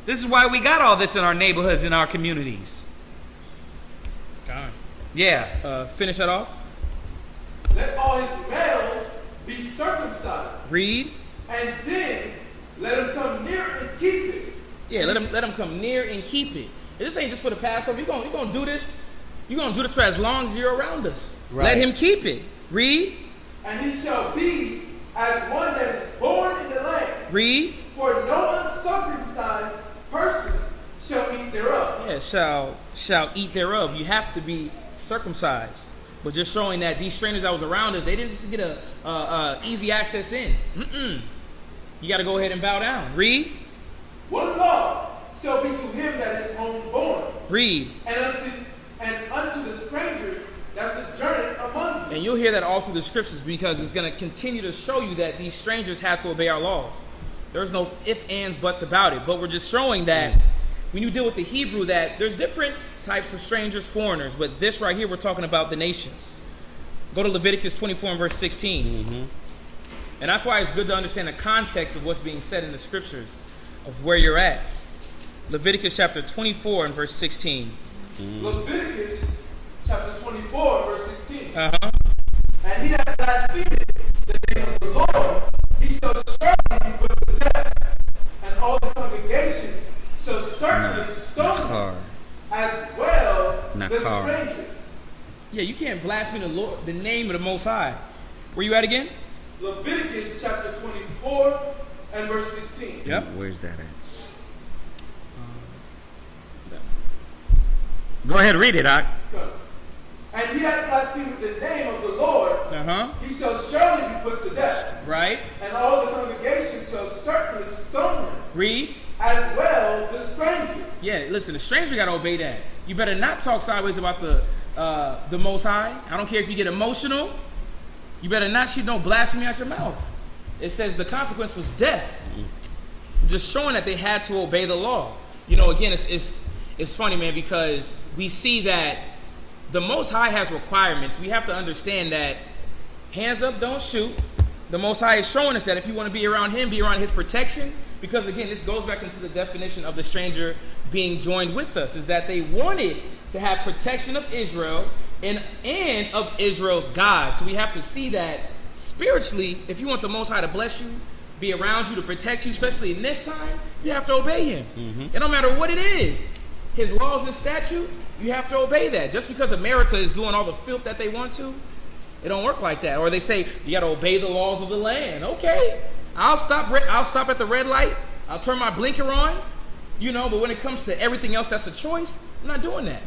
Speaker 1: This is why we got all this in our neighborhoods, in our communities.
Speaker 2: God.
Speaker 1: Yeah.
Speaker 2: Finish that off.
Speaker 5: Let all his males be circumcised.
Speaker 2: Read.
Speaker 5: And then let him come near and keep it.
Speaker 2: Yeah, let him come near and keep it. This ain't just for the Passover. You're gonna do this. You're gonna do this for as long as you're around us.
Speaker 1: Right.
Speaker 2: Let him keep it. Read.
Speaker 5: And he shall be as one that is born in the land.
Speaker 2: Read.
Speaker 5: For no uncircumcised person shall eat thereof.
Speaker 2: Yeah, shall eat thereof. You have to be circumcised. But just showing that these strangers that was around us, they didn't just get a easy access in. You got to go ahead and bow down. Read.
Speaker 5: One law shall be to him that is homeborn.
Speaker 2: Read.
Speaker 5: And unto the stranger that sojourneth among you.
Speaker 2: And you'll hear that all through the scriptures, because it's going to continue to show you that these strangers had to obey our laws. There's no ifs, ands, buts about it. But we're just showing that when you deal with the Hebrew, that there's different types of strangers, foreigners. But this right here, we're talking about the nations. Go to Leviticus 24 and verse 16. And that's why it's good to understand the context of what's being said in the scriptures, of where you're at. Leviticus chapter 24 and verse 16.
Speaker 5: Leviticus chapter 24 verse 16.
Speaker 2: Uh-huh.
Speaker 5: And he that blasphemeth the name of the Lord, he shall certainly be put to death, and all the congregation shall certainly stone him, as well the stranger.
Speaker 2: Yeah, you can't blaspheme the Lord, the name of the Most High. Where you at again?
Speaker 5: Leviticus chapter 24 and verse 16.
Speaker 1: Yep. Where's that at? Go ahead, read it, Doc.
Speaker 5: And he that blasphemeth the name of the Lord, he shall surely be put to death.
Speaker 2: Right.
Speaker 5: And all the congregation shall certainly stone him.
Speaker 2: Read.
Speaker 5: As well the stranger.
Speaker 2: Yeah, listen, the stranger got to obey that. You better not talk sideways about the Most High. I don't care if you get emotional. You better not shoot no blasphemy out your mouth. It says the consequence was death. Just showing that they had to obey the law. You know, again, it's funny, man, because we see that the Most High has requirements. We have to understand that hands up, don't shoot. The Most High is showing us that if you want to be around him, be around his protection. Because again, this goes back into the definition of the stranger being joined with us, is that they wanted to have protection of Israel and of Israel's God. So we have to see that spiritually, if you want the Most High to bless you, be around you, to protect you, especially in this time, you have to obey him. It don't matter what it is. His laws and statutes, you have to obey that. Just because America is doing all the filth that they want to, it don't work like that. Or they say, you got to obey the laws of the land. Okay, I'll stop at the red light. I'll turn my blinker on. You know, but when it comes to everything else that's a choice, I'm not doing that.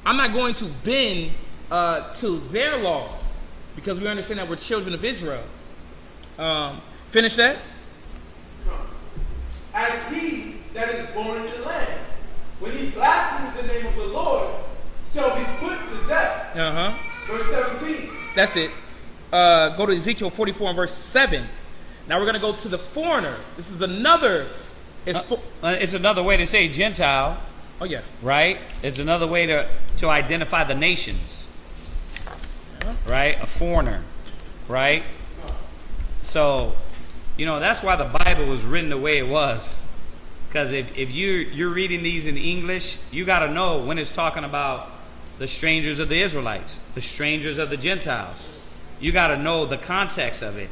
Speaker 2: I'm not going to bend to their laws, because we understand that we're children of Israel. Finish that.
Speaker 5: As he that is born in the land, when he blasphemes the name of the Lord, shall be put to death. Verse 17.
Speaker 2: That's it. Go to Ezekiel 44 and verse 7. Now we're going to go to the foreigner. This is another.
Speaker 1: It's another way to say Gentile.
Speaker 2: Oh yeah.
Speaker 1: Right? It's another way to identify the nations. Right? A foreigner. Right? So, you know, that's why the Bible was written the way it was. Because if you're reading these in English, you got to know when it's talking about the strangers of the Israelites, the strangers of the Gentiles. You got to know the context of it,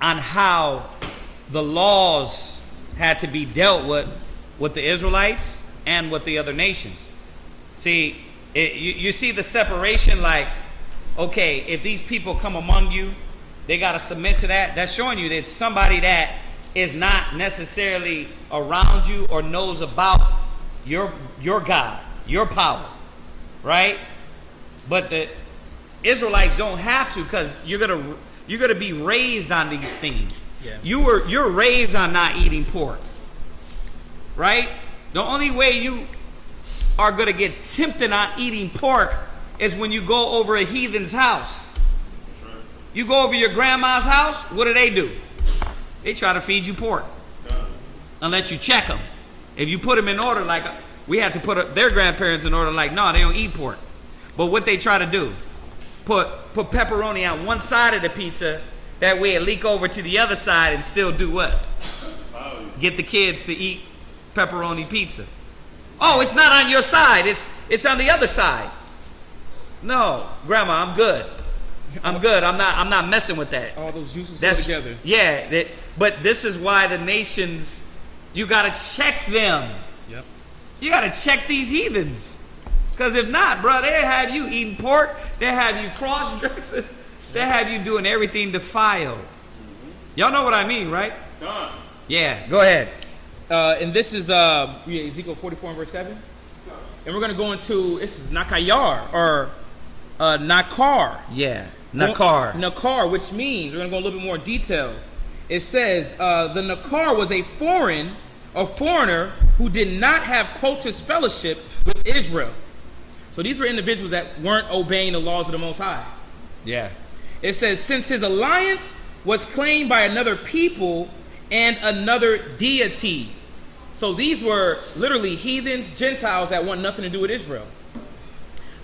Speaker 1: on how the laws had to be dealt with the Israelites and with the other nations. See, you see the separation, like, okay, if these people come among you, they got to submit to that. That's showing you that somebody that is not necessarily around you or knows about your God, your power, right? But the Israelites don't have to, because you're gonna be raised on these things.
Speaker 2: Yeah.
Speaker 1: You're raised on not eating pork, right? The only way you are gonna get tempted on eating pork is when you go over a heathen's house. You go over your grandma's house, what do? They try to feed you pork. Unless you check them. If you put them in order, like we had to put their grandparents in order, like, no, they don't eat pork. But what they try to do, put pepperoni on one side of the pizza, that way it leak over to the other side and still do what? Get the kids to eat pepperoni pizza. Oh, it's not on your side, it's on the other side. No, grandma, I'm good. I'm not messing with that.
Speaker 2: All those juices go together.
Speaker 1: Yeah, but this is why the nations, you got to check them.
Speaker 2: Yep.
Speaker 1: You got to check these heathens. Because if not, bro, they have you eating pork. They have you cross-dressing. They have you doing everything defiled. Y'all know what I mean, right?
Speaker 6: Done.
Speaker 1: Yeah, go ahead.
Speaker 2: And this is Ezekiel 44 and verse 7. And we're going to go into, this is Nakayar, or Nakar.
Speaker 1: Yeah, Nakar.
Speaker 2: Nakar, which means, we're going to go a little bit more detail. It says, the Nakar was a foreigner who did not have close fellowship with Israel. So these were individuals that weren't obeying the laws of the Most High.
Speaker 1: Yeah.
Speaker 2: It says, since his alliance was claimed by another people and another deity. So these were literally heathens, Gentiles that want nothing to do with Israel.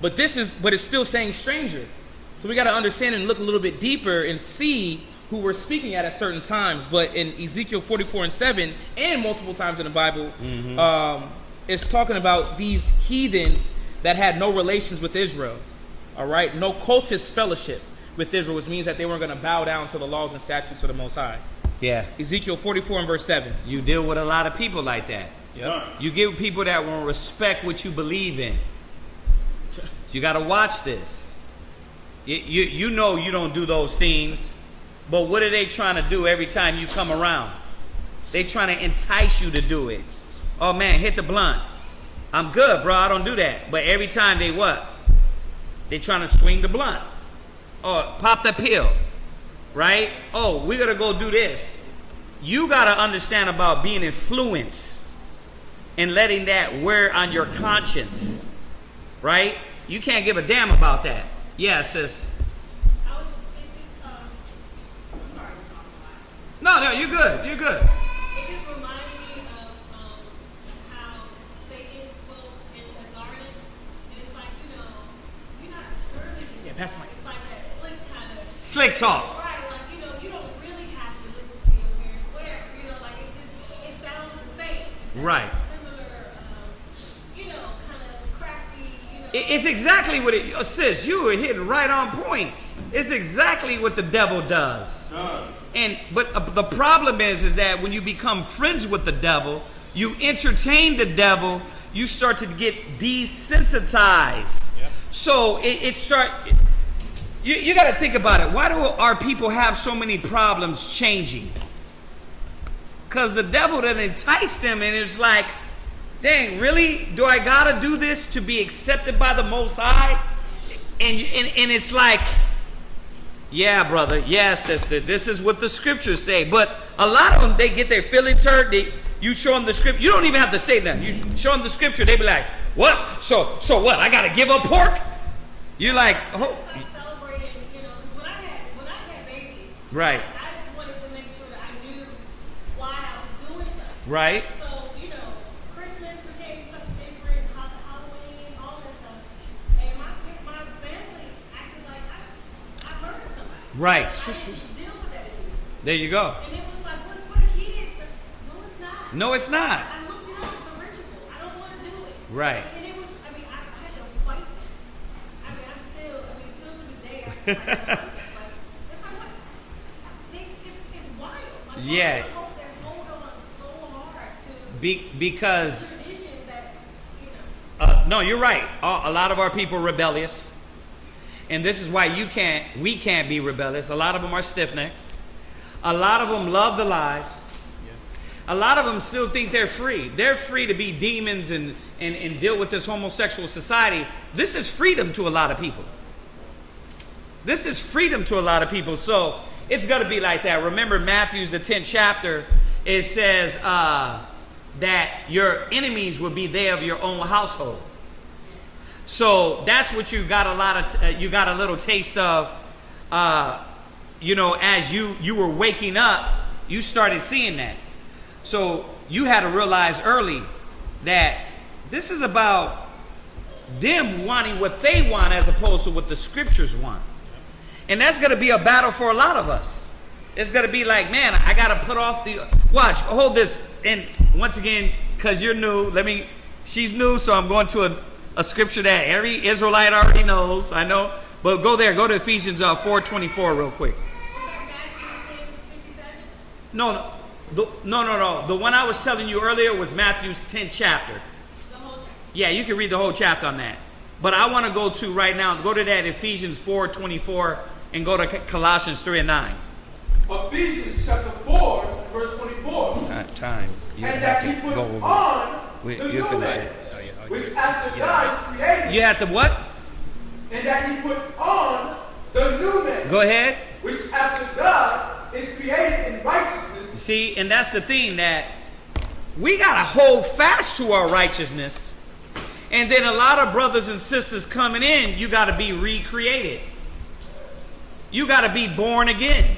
Speaker 2: But it's still saying stranger. So we got to understand and look a little bit deeper and see who we're speaking at certain times. But in Ezekiel 44 and 7, and multiple times in the Bible, it's talking about these heathens that had no relations with Israel. All right? No cultist fellowship with Israel, which means that they weren't going to bow down to the laws and statutes of the Most High.
Speaker 1: Yeah.
Speaker 2: Ezekiel 44 and verse 7.
Speaker 1: You deal with a lot of people like that.
Speaker 2: Yep.
Speaker 1: You get people that won't respect what you believe in. You got to watch this. You know you don't do those things, but what are they trying to do every time you come around? They trying to entice you to do it. Oh man, hit the blunt. I'm good, bro. I don't do that. But every time they what? They trying to swing the blunt. Oh, pop the pill. Right? Oh, we got to go do this. You got to understand about being influenced and letting that wear on your conscience. Right? You can't give a damn about that. Yeah, sis.
Speaker 9: I'm sorry, we're talking a lot.
Speaker 1: No, you're good. You're good.
Speaker 9: It just reminds me of how Satan spoke in the garden, and it's like, you're not sure that
Speaker 2: Yeah, pass the mic.
Speaker 9: it's like that slick kind of
Speaker 1: Slick talk.
Speaker 9: right,
Speaker 1: Right.
Speaker 9: Similar, kind of crafty,
Speaker 1: It's exactly what it, sis, you were hitting right on point. It's exactly what the devil does. But the problem is that when you become friends with the devil, you entertain the devil, you start to get desensitized. Yep. So you got to think about it. Why do our people have so many problems changing? Because the devil done enticed them, and it's like, dang, really? Do I got to do this to be accepted by the Most High? And it's like, yeah, brother, yeah, sister, this is what the scriptures say. But a lot of them, they get their feelings hurt. You show them the scripture. You don't even have to say that. You show them the scripture, they be like, what? So what? I got to give up pork? You're like, oh.
Speaker 9: I celebrated, because when I had babies,
Speaker 1: right.
Speaker 9: I wanted to make sure that I knew why I was doing stuff.
Speaker 1: Right.
Speaker 9: So, Christmas became something different, Halloween, all that stuff. And my family acted like I murdered somebody.
Speaker 1: Right.
Speaker 9: I didn't deal with that anymore.
Speaker 1: There you go.
Speaker 9: And it was like, what's for the kids? No, it's not.
Speaker 1: No, it's not.
Speaker 9: I looked it up. It's a ritual. I don't want to do it.
Speaker 1: Right.
Speaker 9: And it was, I had to fight them. Still to this day, I fight them. But it's like, what? It's wild. Like,
Speaker 1: yeah.
Speaker 9: They hold on so hard to
Speaker 1: because
Speaker 9: traditions that,
Speaker 1: no, you're right. A lot of our people are rebellious. And this is why we can't be rebellious. A lot of them are stiff-necked. A lot of them love the lies. A lot of them still think they're free. They're free to be demons and deal with this homosexual society. This is freedom to a lot of people. This is freedom to a lot of people. So it's going to be like that. Remember Matthew's the 10th chapter. It says that your enemies will be they of your own household. So that's what you got you got a little taste of, as you were waking up, you started seeing that. So you had to realize early that this is about them wanting what they want as opposed to what the scriptures want. And that's going to be a battle for a lot of us. It's going to be like, man, I got to put off watch, hold this. And once again, because you're new, she's new, so I'm going to a scripture that every Israelite already knows. I know. But go there. Go to Ephesians 4:24 real quick. No. The one I was telling you earlier was Matthew's 10th chapter.
Speaker 9: the whole chapter.
Speaker 1: Yeah, you can read the whole chapter on that. But I want to go to right now, go to that Ephesians 4:24 and go to Colossians 3:9.
Speaker 5: Ephesians chapter 4, verse 24.
Speaker 1: Time. You
Speaker 5: And
Speaker 1: have
Speaker 5: that
Speaker 1: to
Speaker 5: he put
Speaker 1: go over.
Speaker 5: on the
Speaker 1: You'll
Speaker 5: new
Speaker 1: finish
Speaker 5: man,
Speaker 1: it.
Speaker 5: which after God is created.
Speaker 1: You have to what?
Speaker 5: And that he put on the new man.
Speaker 1: Go ahead.
Speaker 5: Which after God is created in righteousness.
Speaker 1: See, and that's the thing, that we got to hold fast to our righteousness. And then a lot of brothers and sisters coming in, you got to be recreated. You got to be born again.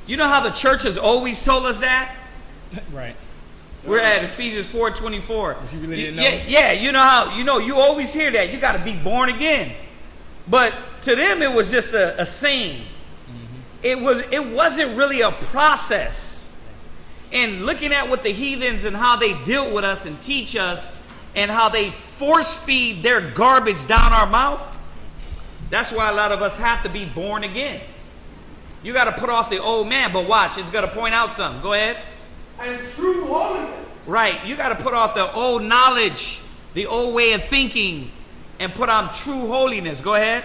Speaker 1: You know how the church has always told us that?
Speaker 2: Right.
Speaker 1: We're at Ephesians 4:24.
Speaker 2: You really didn't know?
Speaker 1: Yeah, you know how, you always hear that. You got to be born again. But to them, it was just a saying. Mm-hmm. It wasn't really a process. And looking at what the heathens and how they deal with us and teach us and how they force feed their garbage down our mouth, that's why a lot of us have to be born again. You got to put off the old man, but watch, it's going to point out something. Go ahead.
Speaker 5: And true holiness.
Speaker 1: Right, you got to put off the old knowledge, the old way of thinking, and put on true holiness. Go ahead.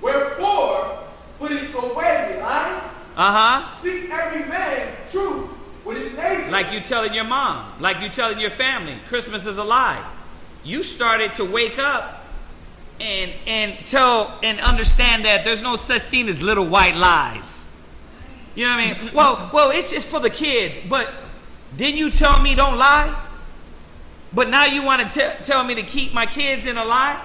Speaker 5: Wherefore, putting away lying, speak every man truth with his neighbor.
Speaker 1: Like you telling your mom, like you telling your family, Christmas is a lie. You started to wake up and tell and understand that there's no such thing as little white lies. You know what I mean? Well, it's just for the kids. But didn't you tell me don't lie? But now you want to tell me to keep my kids in a lie?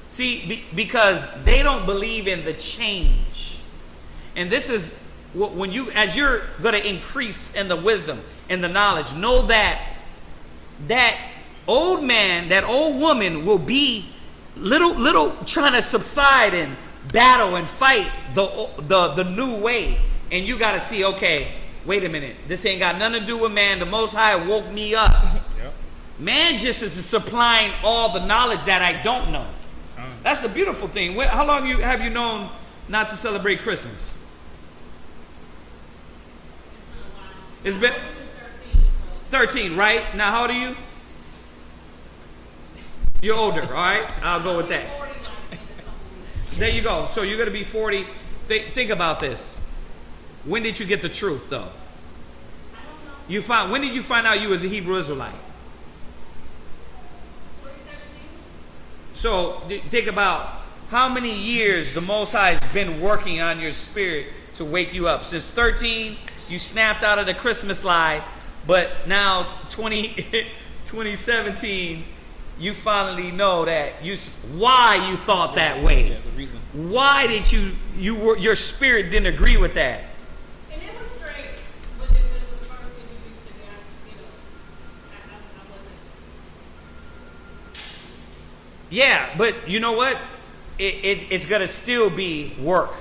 Speaker 1: See, because they don't believe in the change. And this is when as you're going to increase in the wisdom and the knowledge, know that old man, that old woman will be little trying to subside and battle and fight the new way. And you got to see, okay, wait a minute. This ain't got nothing to do with man. The Most High woke me up. Yep. Man just is supplying all the knowledge that I don't know. That's the beautiful thing. How long have you known not to celebrate Christmas? It's been 13, right? Now, how old are you? You're older, all right? I'll go with that. There you go. So you're going to be 40. Think about this. When did you get the truth, though? When did you find out you was a Hebrew Israelite? 2017. So think about how many years the Most High has been working on your spirit to wake you up. Since 13, you snapped out of the Christmas lie, but now 2017, you finally know that why you thought that way.
Speaker 2: There's a reason.
Speaker 1: Why did your spirit didn't agree with that?
Speaker 9: And it was strange when it was first introduced to me. I wasn't.
Speaker 1: Yeah, but you know what? It's gonna still be work.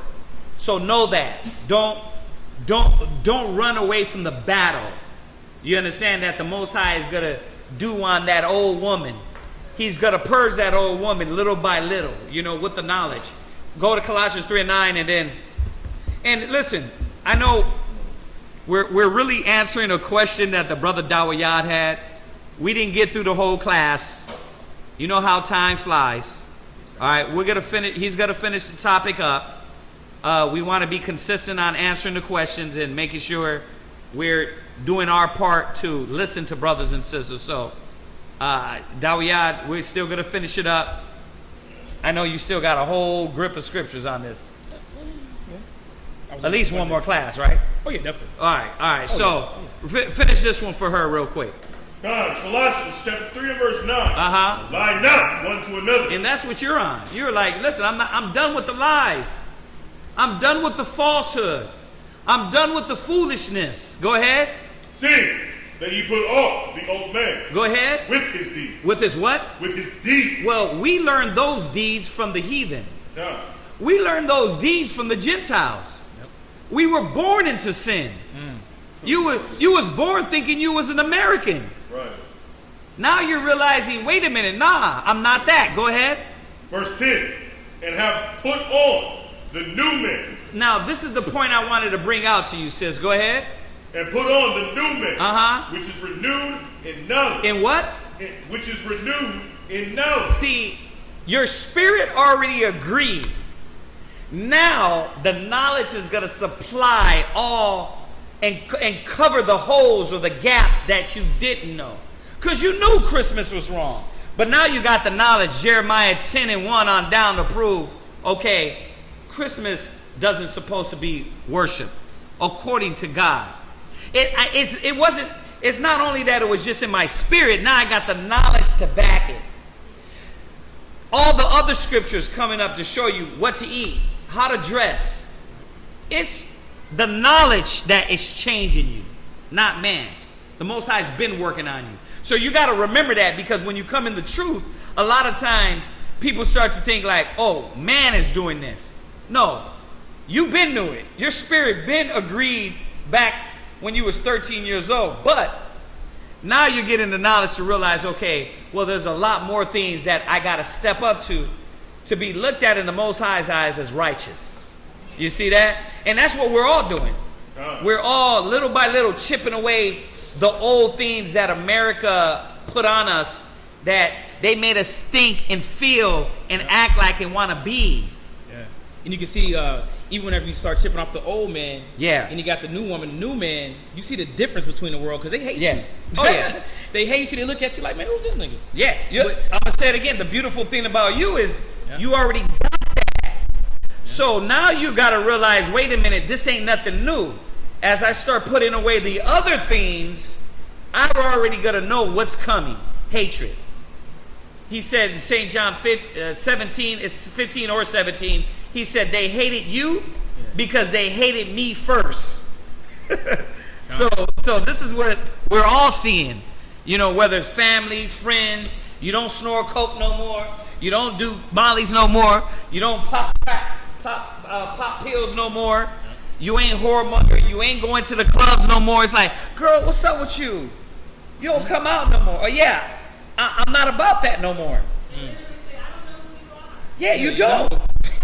Speaker 1: So know that. Don't run away from the battle. You understand that the Most High is gonna do on that old woman. He's gonna purge that old woman little by little, with the knowledge. Go to Colossians 3:9 and listen, I know we're really answering a question that the brother Dawayad had. We didn't get through the whole class. You know how time flies. All right, we're gonna finish. He's gonna finish the topic up. We want to be consistent on answering the questions and making sure we're doing our part to listen to brothers and sisters. So, Dawiyad, we're still going to finish it up. I know you still got a whole grip of scriptures on this.
Speaker 2: Yeah.
Speaker 1: At least one more class, right?
Speaker 2: Oh, yeah, definitely.
Speaker 1: All right. Finish this one for her real quick.
Speaker 6: Colossians chapter 3 and verse 9. Lie not one to another.
Speaker 1: And that's what you're on. You're like, listen, I'm done with the lies. I'm done with the falsehood. I'm done with the foolishness. Go ahead.
Speaker 6: Seeing that ye put off the old man.
Speaker 1: Go ahead.
Speaker 6: With his deeds.
Speaker 1: With his what?
Speaker 6: With his deeds.
Speaker 1: Well, we learned those deeds from the heathen.
Speaker 6: Yeah.
Speaker 1: We learned those deeds from the Gentiles. Yep. We were born into sin. You was born thinking you was an American.
Speaker 6: Right.
Speaker 1: Now you're realizing, wait a minute, nah, I'm not that. Go ahead.
Speaker 6: Verse 10. And have put on the new man.
Speaker 1: Now, this is the point I wanted to bring out to you, sis. Go ahead.
Speaker 6: And put on the new man, which is renewed in knowledge.
Speaker 1: In what?
Speaker 6: Which is renewed in knowledge.
Speaker 1: See, your spirit already agreed. Now, the knowledge is going to supply all and cover the holes or the gaps that you didn't know. Because you knew Christmas was wrong. But now you got the knowledge, Jeremiah 10 and 1 on down to prove, okay, Christmas doesn't supposed to be worship according to God. It's not only that it was just in my spirit, now I got the knowledge to back it. All the other scriptures coming up to show you what to eat, how to dress. It's the knowledge that is changing you, not man. The Most High has been working on you. So you got to remember that, because when you come in the truth, a lot of times people start to think like, oh, man is doing this. No, you've been doing it. Your spirit been agreed back when you was 13 years old. But now you're getting the knowledge to realize, okay, well, there's a lot more things that I got to step up to be looked at in the Most High's eyes as righteous. You see that? And that's what we're all doing. We're all little by little chipping away the old things that America put on us, that they made us think and feel and act like and want to be.
Speaker 2: Yeah. And you can see, even whenever you start chipping off the old man,
Speaker 1: yeah,
Speaker 2: and you got the new woman, the new man, you see the difference between the world, because they hate you.
Speaker 1: Oh, yeah.
Speaker 2: They hate you. They look at you like, man, who's this nigga?
Speaker 1: Yeah. I'm going to say it again. The beautiful thing about you is you already got that. So now you got to realize, wait a minute, this ain't nothing new. As I start putting away the other things, I'm already going to know what's coming. Hatred. He said in St. John 17, it's 15 or 17, he said they hated you because they hated me first. So this is what we're all seeing. You know, whether it's family, friends, you don't snore coke no more, you don't do mollies no more, you don't pop pills no more, you ain't whoremonger, you ain't going to the clubs no more. It's like, girl, what's up with you? You don't come out no more. Oh yeah, I'm not about that no more. Yeah, you don't.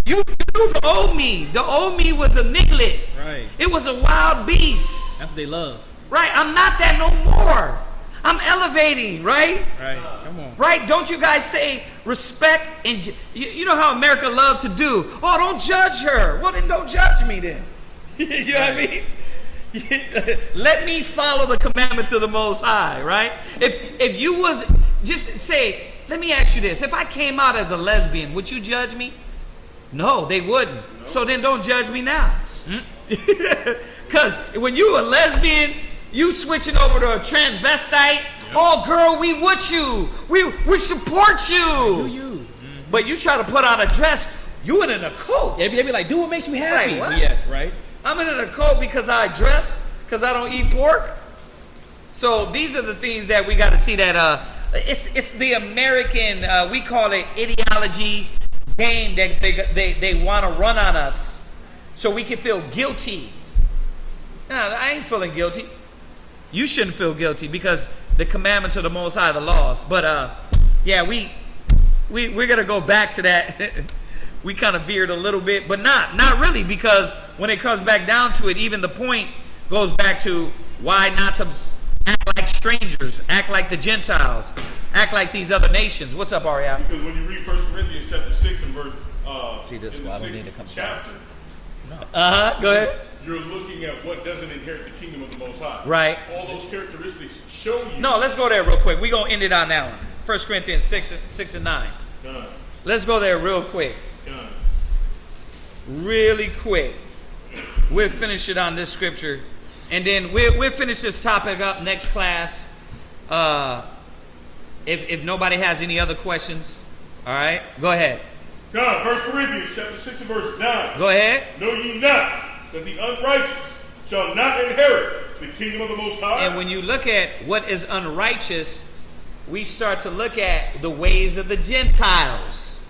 Speaker 1: You the old me. The old me was a niglet.
Speaker 2: Right.
Speaker 1: It was a wild beast.
Speaker 2: That's what they love.
Speaker 1: Right. I'm not that no more. I'm elevating. Right.
Speaker 2: Right. Come on.
Speaker 1: Right. Don't you guys say respect and you know how America love to do? Oh, don't judge her. Well, then don't judge me then. You know what I mean? Let me follow the commandments of the Most High. Right. If you was just say, let me ask you this: if I came out as a lesbian, would you judge me? No, they wouldn't. No. So then don't judge me now. Because when you a lesbian, you switching over to a transvestite. Yep. Oh, girl, we with you. We support you.
Speaker 2: Do you?
Speaker 1: But you try to put on a dress, you in a coat.
Speaker 2: Yeah, they be like, do what makes me happy.
Speaker 1: Like, what?
Speaker 2: Yeah, right.
Speaker 1: I'm in a coat because I dress, because I don't eat pork. So these are the things that we got to see that it's the American, we call it ideology game that they want to run on us so we can feel guilty. No, I ain't feeling guilty. You shouldn't feel guilty because the commandments of the Most High, the laws. But yeah, we're gonna go back to that. We kind of veered a little bit, but not really, because when it comes back down to it, even the point goes back to why not to act like strangers, act like the Gentiles, act like these other nations. What's up, Ariel?
Speaker 6: Because when you read 1 Corinthians chapter 6 and verse
Speaker 1: see this one, I don't need to come
Speaker 6: chapter,
Speaker 1: go ahead.
Speaker 6: You're looking at what doesn't inherit the kingdom of the Most High.
Speaker 1: Right.
Speaker 6: All those characteristics show you.
Speaker 1: No, let's go there real quick. We're going to end it on that one. 1 Corinthians 6 and 9.
Speaker 6: Done.
Speaker 1: Let's go there real quick.
Speaker 6: Done.
Speaker 1: Really quick. We'll finish it on this scripture. And then we'll finish this topic up next class. If nobody has any other questions. All right. Go ahead.
Speaker 6: God, 1 Corinthians chapter 6 and verse 9.
Speaker 1: Go ahead.
Speaker 6: Know ye not that the unrighteous shall not inherit the kingdom of the Most High?
Speaker 1: And when you look at what is unrighteous, we start to look at the ways of the Gentiles,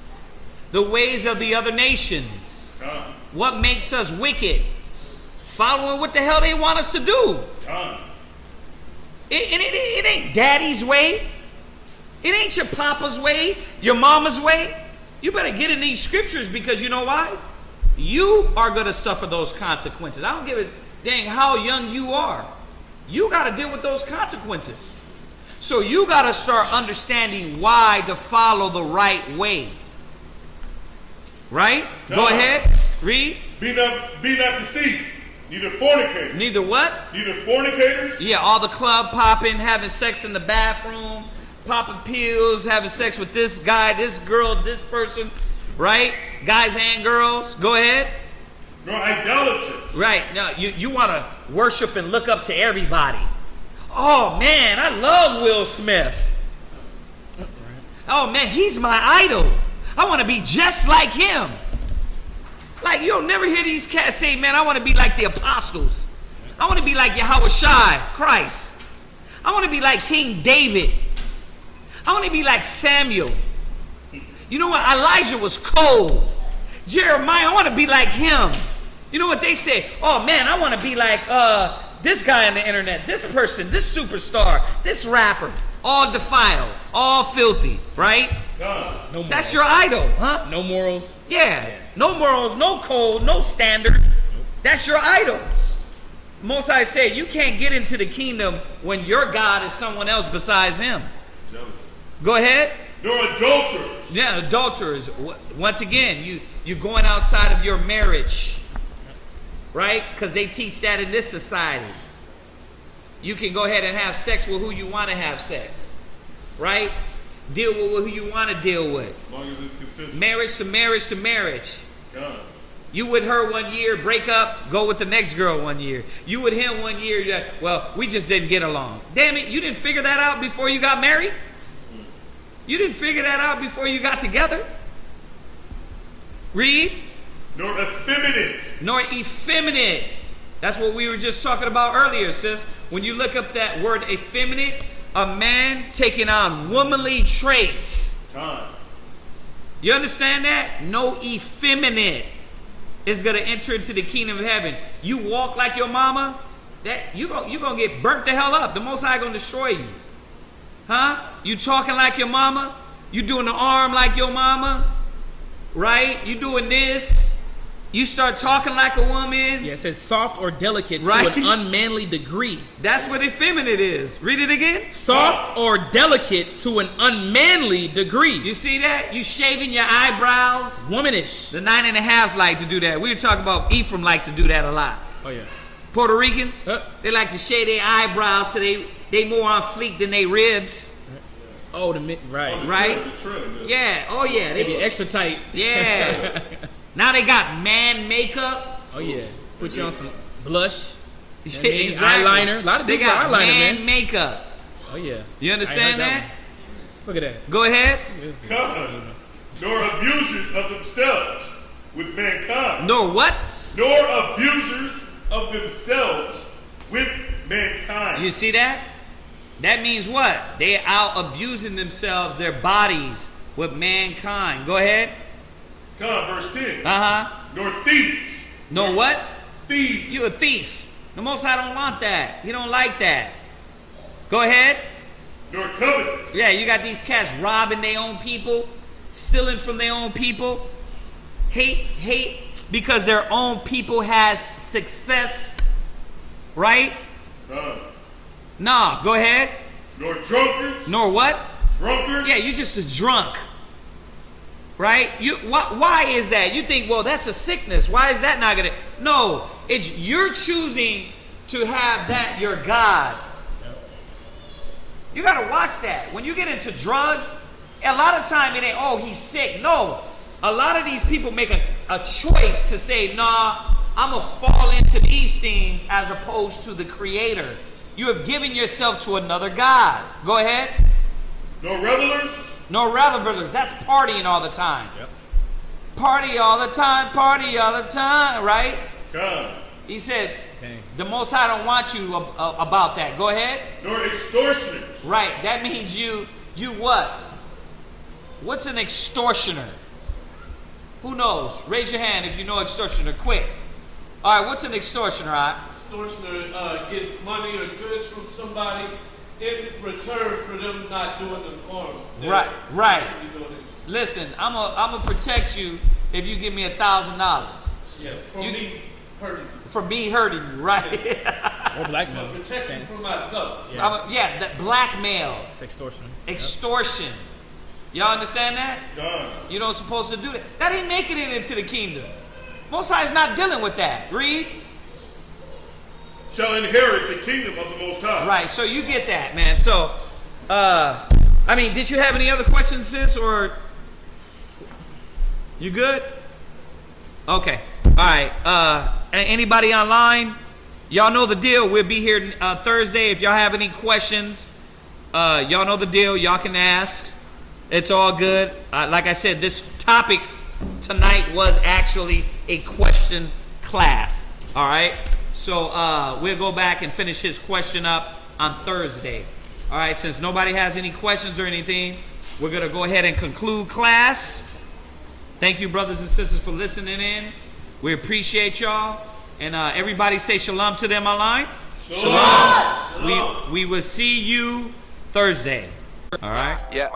Speaker 1: the ways of the other nations. What makes us wicked? Following what the hell they want us to do. It ain't daddy's way. It ain't your papa's way, your mama's way. You better get in these scriptures, because you know why? You are going to suffer those consequences. I don't give a dang how young you are. You got to deal with those consequences. So you got to start understanding why to follow the right way. Right? Go ahead. Read.
Speaker 6: Be not deceived. Neither fornicators.
Speaker 1: Neither what?
Speaker 6: Neither fornicators.
Speaker 1: Yeah, all the club popping, having sex in the bathroom, popping pills, having sex with this guy, this girl, this person, right? Guys and girls. Go ahead.
Speaker 6: Nor idolaters.
Speaker 1: Right. Now, you want to worship and look up to everybody. Oh, man, I love Will Smith. Oh, man, he's my idol. I want to be just like him. Like, you'll never hear these cats say, man, I want to be like the apostles. I want to be like Yahweh Shai, Christ. I want to be like King David. I want to be like Samuel. You know what? Elijah was cold. Jeremiah, I want to be like him. You know what they say? Oh, man, I want to be like this guy on the internet, this person, this superstar, this rapper. All defiled, all filthy, right?
Speaker 2: No morals.
Speaker 1: That's your idol, huh?
Speaker 2: No morals.
Speaker 1: Yeah. No morals, no code, no standard. That's your idol. Most I say, you can't get into the kingdom when your God is someone else besides him.
Speaker 6: Jealous.
Speaker 1: Go ahead.
Speaker 6: Nor adulterers.
Speaker 1: Yeah, adulterers. Once again, you're going outside of your marriage, right? Because they teach that in this society. You can go ahead and have sex with who you want to have sex, right? Deal with who you want to deal with.
Speaker 6: As long as it's consensual.
Speaker 1: Marriage to marriage to marriage.
Speaker 6: God.
Speaker 1: You with her 1 year, break up, go with the next girl 1 year. You with him 1 year, well, we just didn't get along. Damn it, you didn't figure that out before you got married? You didn't figure that out before you got together? Read.
Speaker 6: Nor effeminate.
Speaker 1: Nor effeminate. That's what we were just talking about earlier, sis. When you look up that word effeminate, a man taking on womanly traits.
Speaker 6: God.
Speaker 1: You understand that? No effeminate is going to enter into the kingdom of heaven. You walk like your mama, that you're going to get burnt the hell up. The Most High going to destroy you. Huh? You talking like your mama? You doing the arm like your mama? Right? You doing this? You start talking like a woman.
Speaker 2: Yeah, it says soft or delicate
Speaker 1: Right.
Speaker 2: to an unmanly degree.
Speaker 1: That's what effeminate is. Read it again.
Speaker 2: Soft or delicate to an unmanly degree.
Speaker 1: You see that? You shaving your eyebrows.
Speaker 2: Womanish.
Speaker 1: The 9.5s like to do that. We were talking about Ephraim likes to do that a lot.
Speaker 2: Oh yeah.
Speaker 1: Puerto Ricans, they like to shave their eyebrows so they more on fleek than they ribs.
Speaker 2: Oh, right.
Speaker 1: Right?
Speaker 6: The trim,
Speaker 1: Yeah. Oh yeah.
Speaker 2: They be extra tight.
Speaker 1: Yeah. Now they got man makeup.
Speaker 2: Oh yeah. Put you on some blush.
Speaker 1: Exactly.
Speaker 2: Eyeliner. A lot of
Speaker 1: they
Speaker 2: different
Speaker 1: got
Speaker 2: eyeliner,
Speaker 1: man
Speaker 2: man.
Speaker 1: makeup.
Speaker 2: Oh yeah.
Speaker 1: You understand
Speaker 2: I
Speaker 1: that?
Speaker 2: heard that one. Look at that.
Speaker 1: Go ahead.
Speaker 6: God, nor abusers of themselves with mankind.
Speaker 1: Nor what?
Speaker 6: Nor abusers of themselves with mankind.
Speaker 1: You see that? That means what? They out abusing themselves, their bodies, with mankind. Go ahead.
Speaker 6: Come, verse 10.
Speaker 1: Nor
Speaker 6: thieves.
Speaker 1: Nor what?
Speaker 6: Thieves.
Speaker 1: You a thief. The Most High don't want that. He don't like that. Go ahead.
Speaker 6: Nor covetous.
Speaker 1: Yeah, you got these cats robbing their own people, stealing from their own people. Hate because their own people has success. Right? Nah, go ahead.
Speaker 6: Nor drunkards.
Speaker 1: Nor what?
Speaker 6: Drunkards.
Speaker 1: Yeah, you're just a drunk. Right? Why is that? You think, well, that's a sickness. Why is that not gonna? No, it's you're choosing to have that your God. You gotta watch that. When you get into drugs, a lot of time it ain't, oh, he's sick. No. A lot of these people make a choice to say, nah, I'm gonna fall into these things as opposed to the Creator. You have given yourself to another God. Go ahead.
Speaker 6: No revelers.
Speaker 1: No revelers. That's partying all the time.
Speaker 2: Yep.
Speaker 1: Party all the time. Party all the time. Right?
Speaker 6: God.
Speaker 1: He said, the Most High don't want you about that. Go ahead.
Speaker 6: Nor extortioners.
Speaker 1: Right. That means you what? What's an extortioner? Who knows? Raise your hand if you know extortioner. Quick. All right. What's an extortioner? All right?
Speaker 8: Extortioner gets money or goods from somebody in return for them not doing them harm.
Speaker 1: Right. Listen, I'm gonna protect you if you give me $1,000.
Speaker 8: Yeah, for me hurting you,
Speaker 1: right?
Speaker 2: Or blackmail.
Speaker 8: Protection for myself.
Speaker 1: Yeah, that blackmail.
Speaker 2: It's extortion.
Speaker 1: Extortion. Yep. Y'all understand that?
Speaker 6: God.
Speaker 1: You don't supposed to do that. That ain't making it into the kingdom. Most High's not dealing with that. Read.
Speaker 6: Shall inherit the kingdom of the Most High.
Speaker 1: Right, so you get that, man. So, I mean, did you have any other questions, sis, or you good? Okay, all right. Anybody online? Y'all know the deal. We'll be here Thursday. If y'all have any questions, y'all know the deal. Y'all can ask. It's all good. Like I said, this topic tonight was actually a question class. All right. So we'll go back and finish his question up on Thursday. All right, since nobody has any questions or anything, we're going to go ahead and conclude class. Thank you, brothers and sisters, for listening in. We appreciate y'all. And everybody say shalom to them online. Shalom. Shalom. We will see you Thursday. All right?
Speaker 3: Yeah.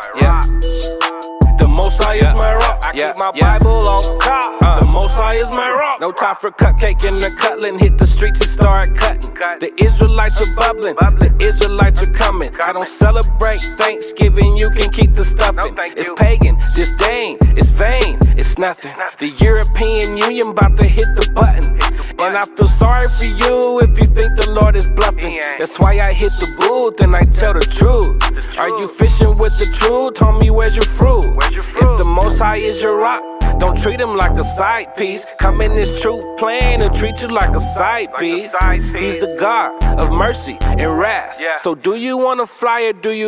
Speaker 3: The Most High is my rock. I keep my Bible on top. The Most High is my rock. No time for cupcake and the cutling. Hit the streets and start cutting. The Israelites are bubbling. The Israelites are coming. I don't celebrate Thanksgiving. You can keep the stuffing. It's pagan, disdain, it's vain, it's nothing. The European Union about to hit the button. And I feel sorry for you if you think the Lord is bluffing. That's why I hit the booth and I tell the truth. Are you fishing with the truth? Homie, where's your fruit? If the Most High is your rock, don't treat him like a side piece. Come in this truth plan and treat you like a side piece. He's the God of mercy and wrath. So do you want to fly or do you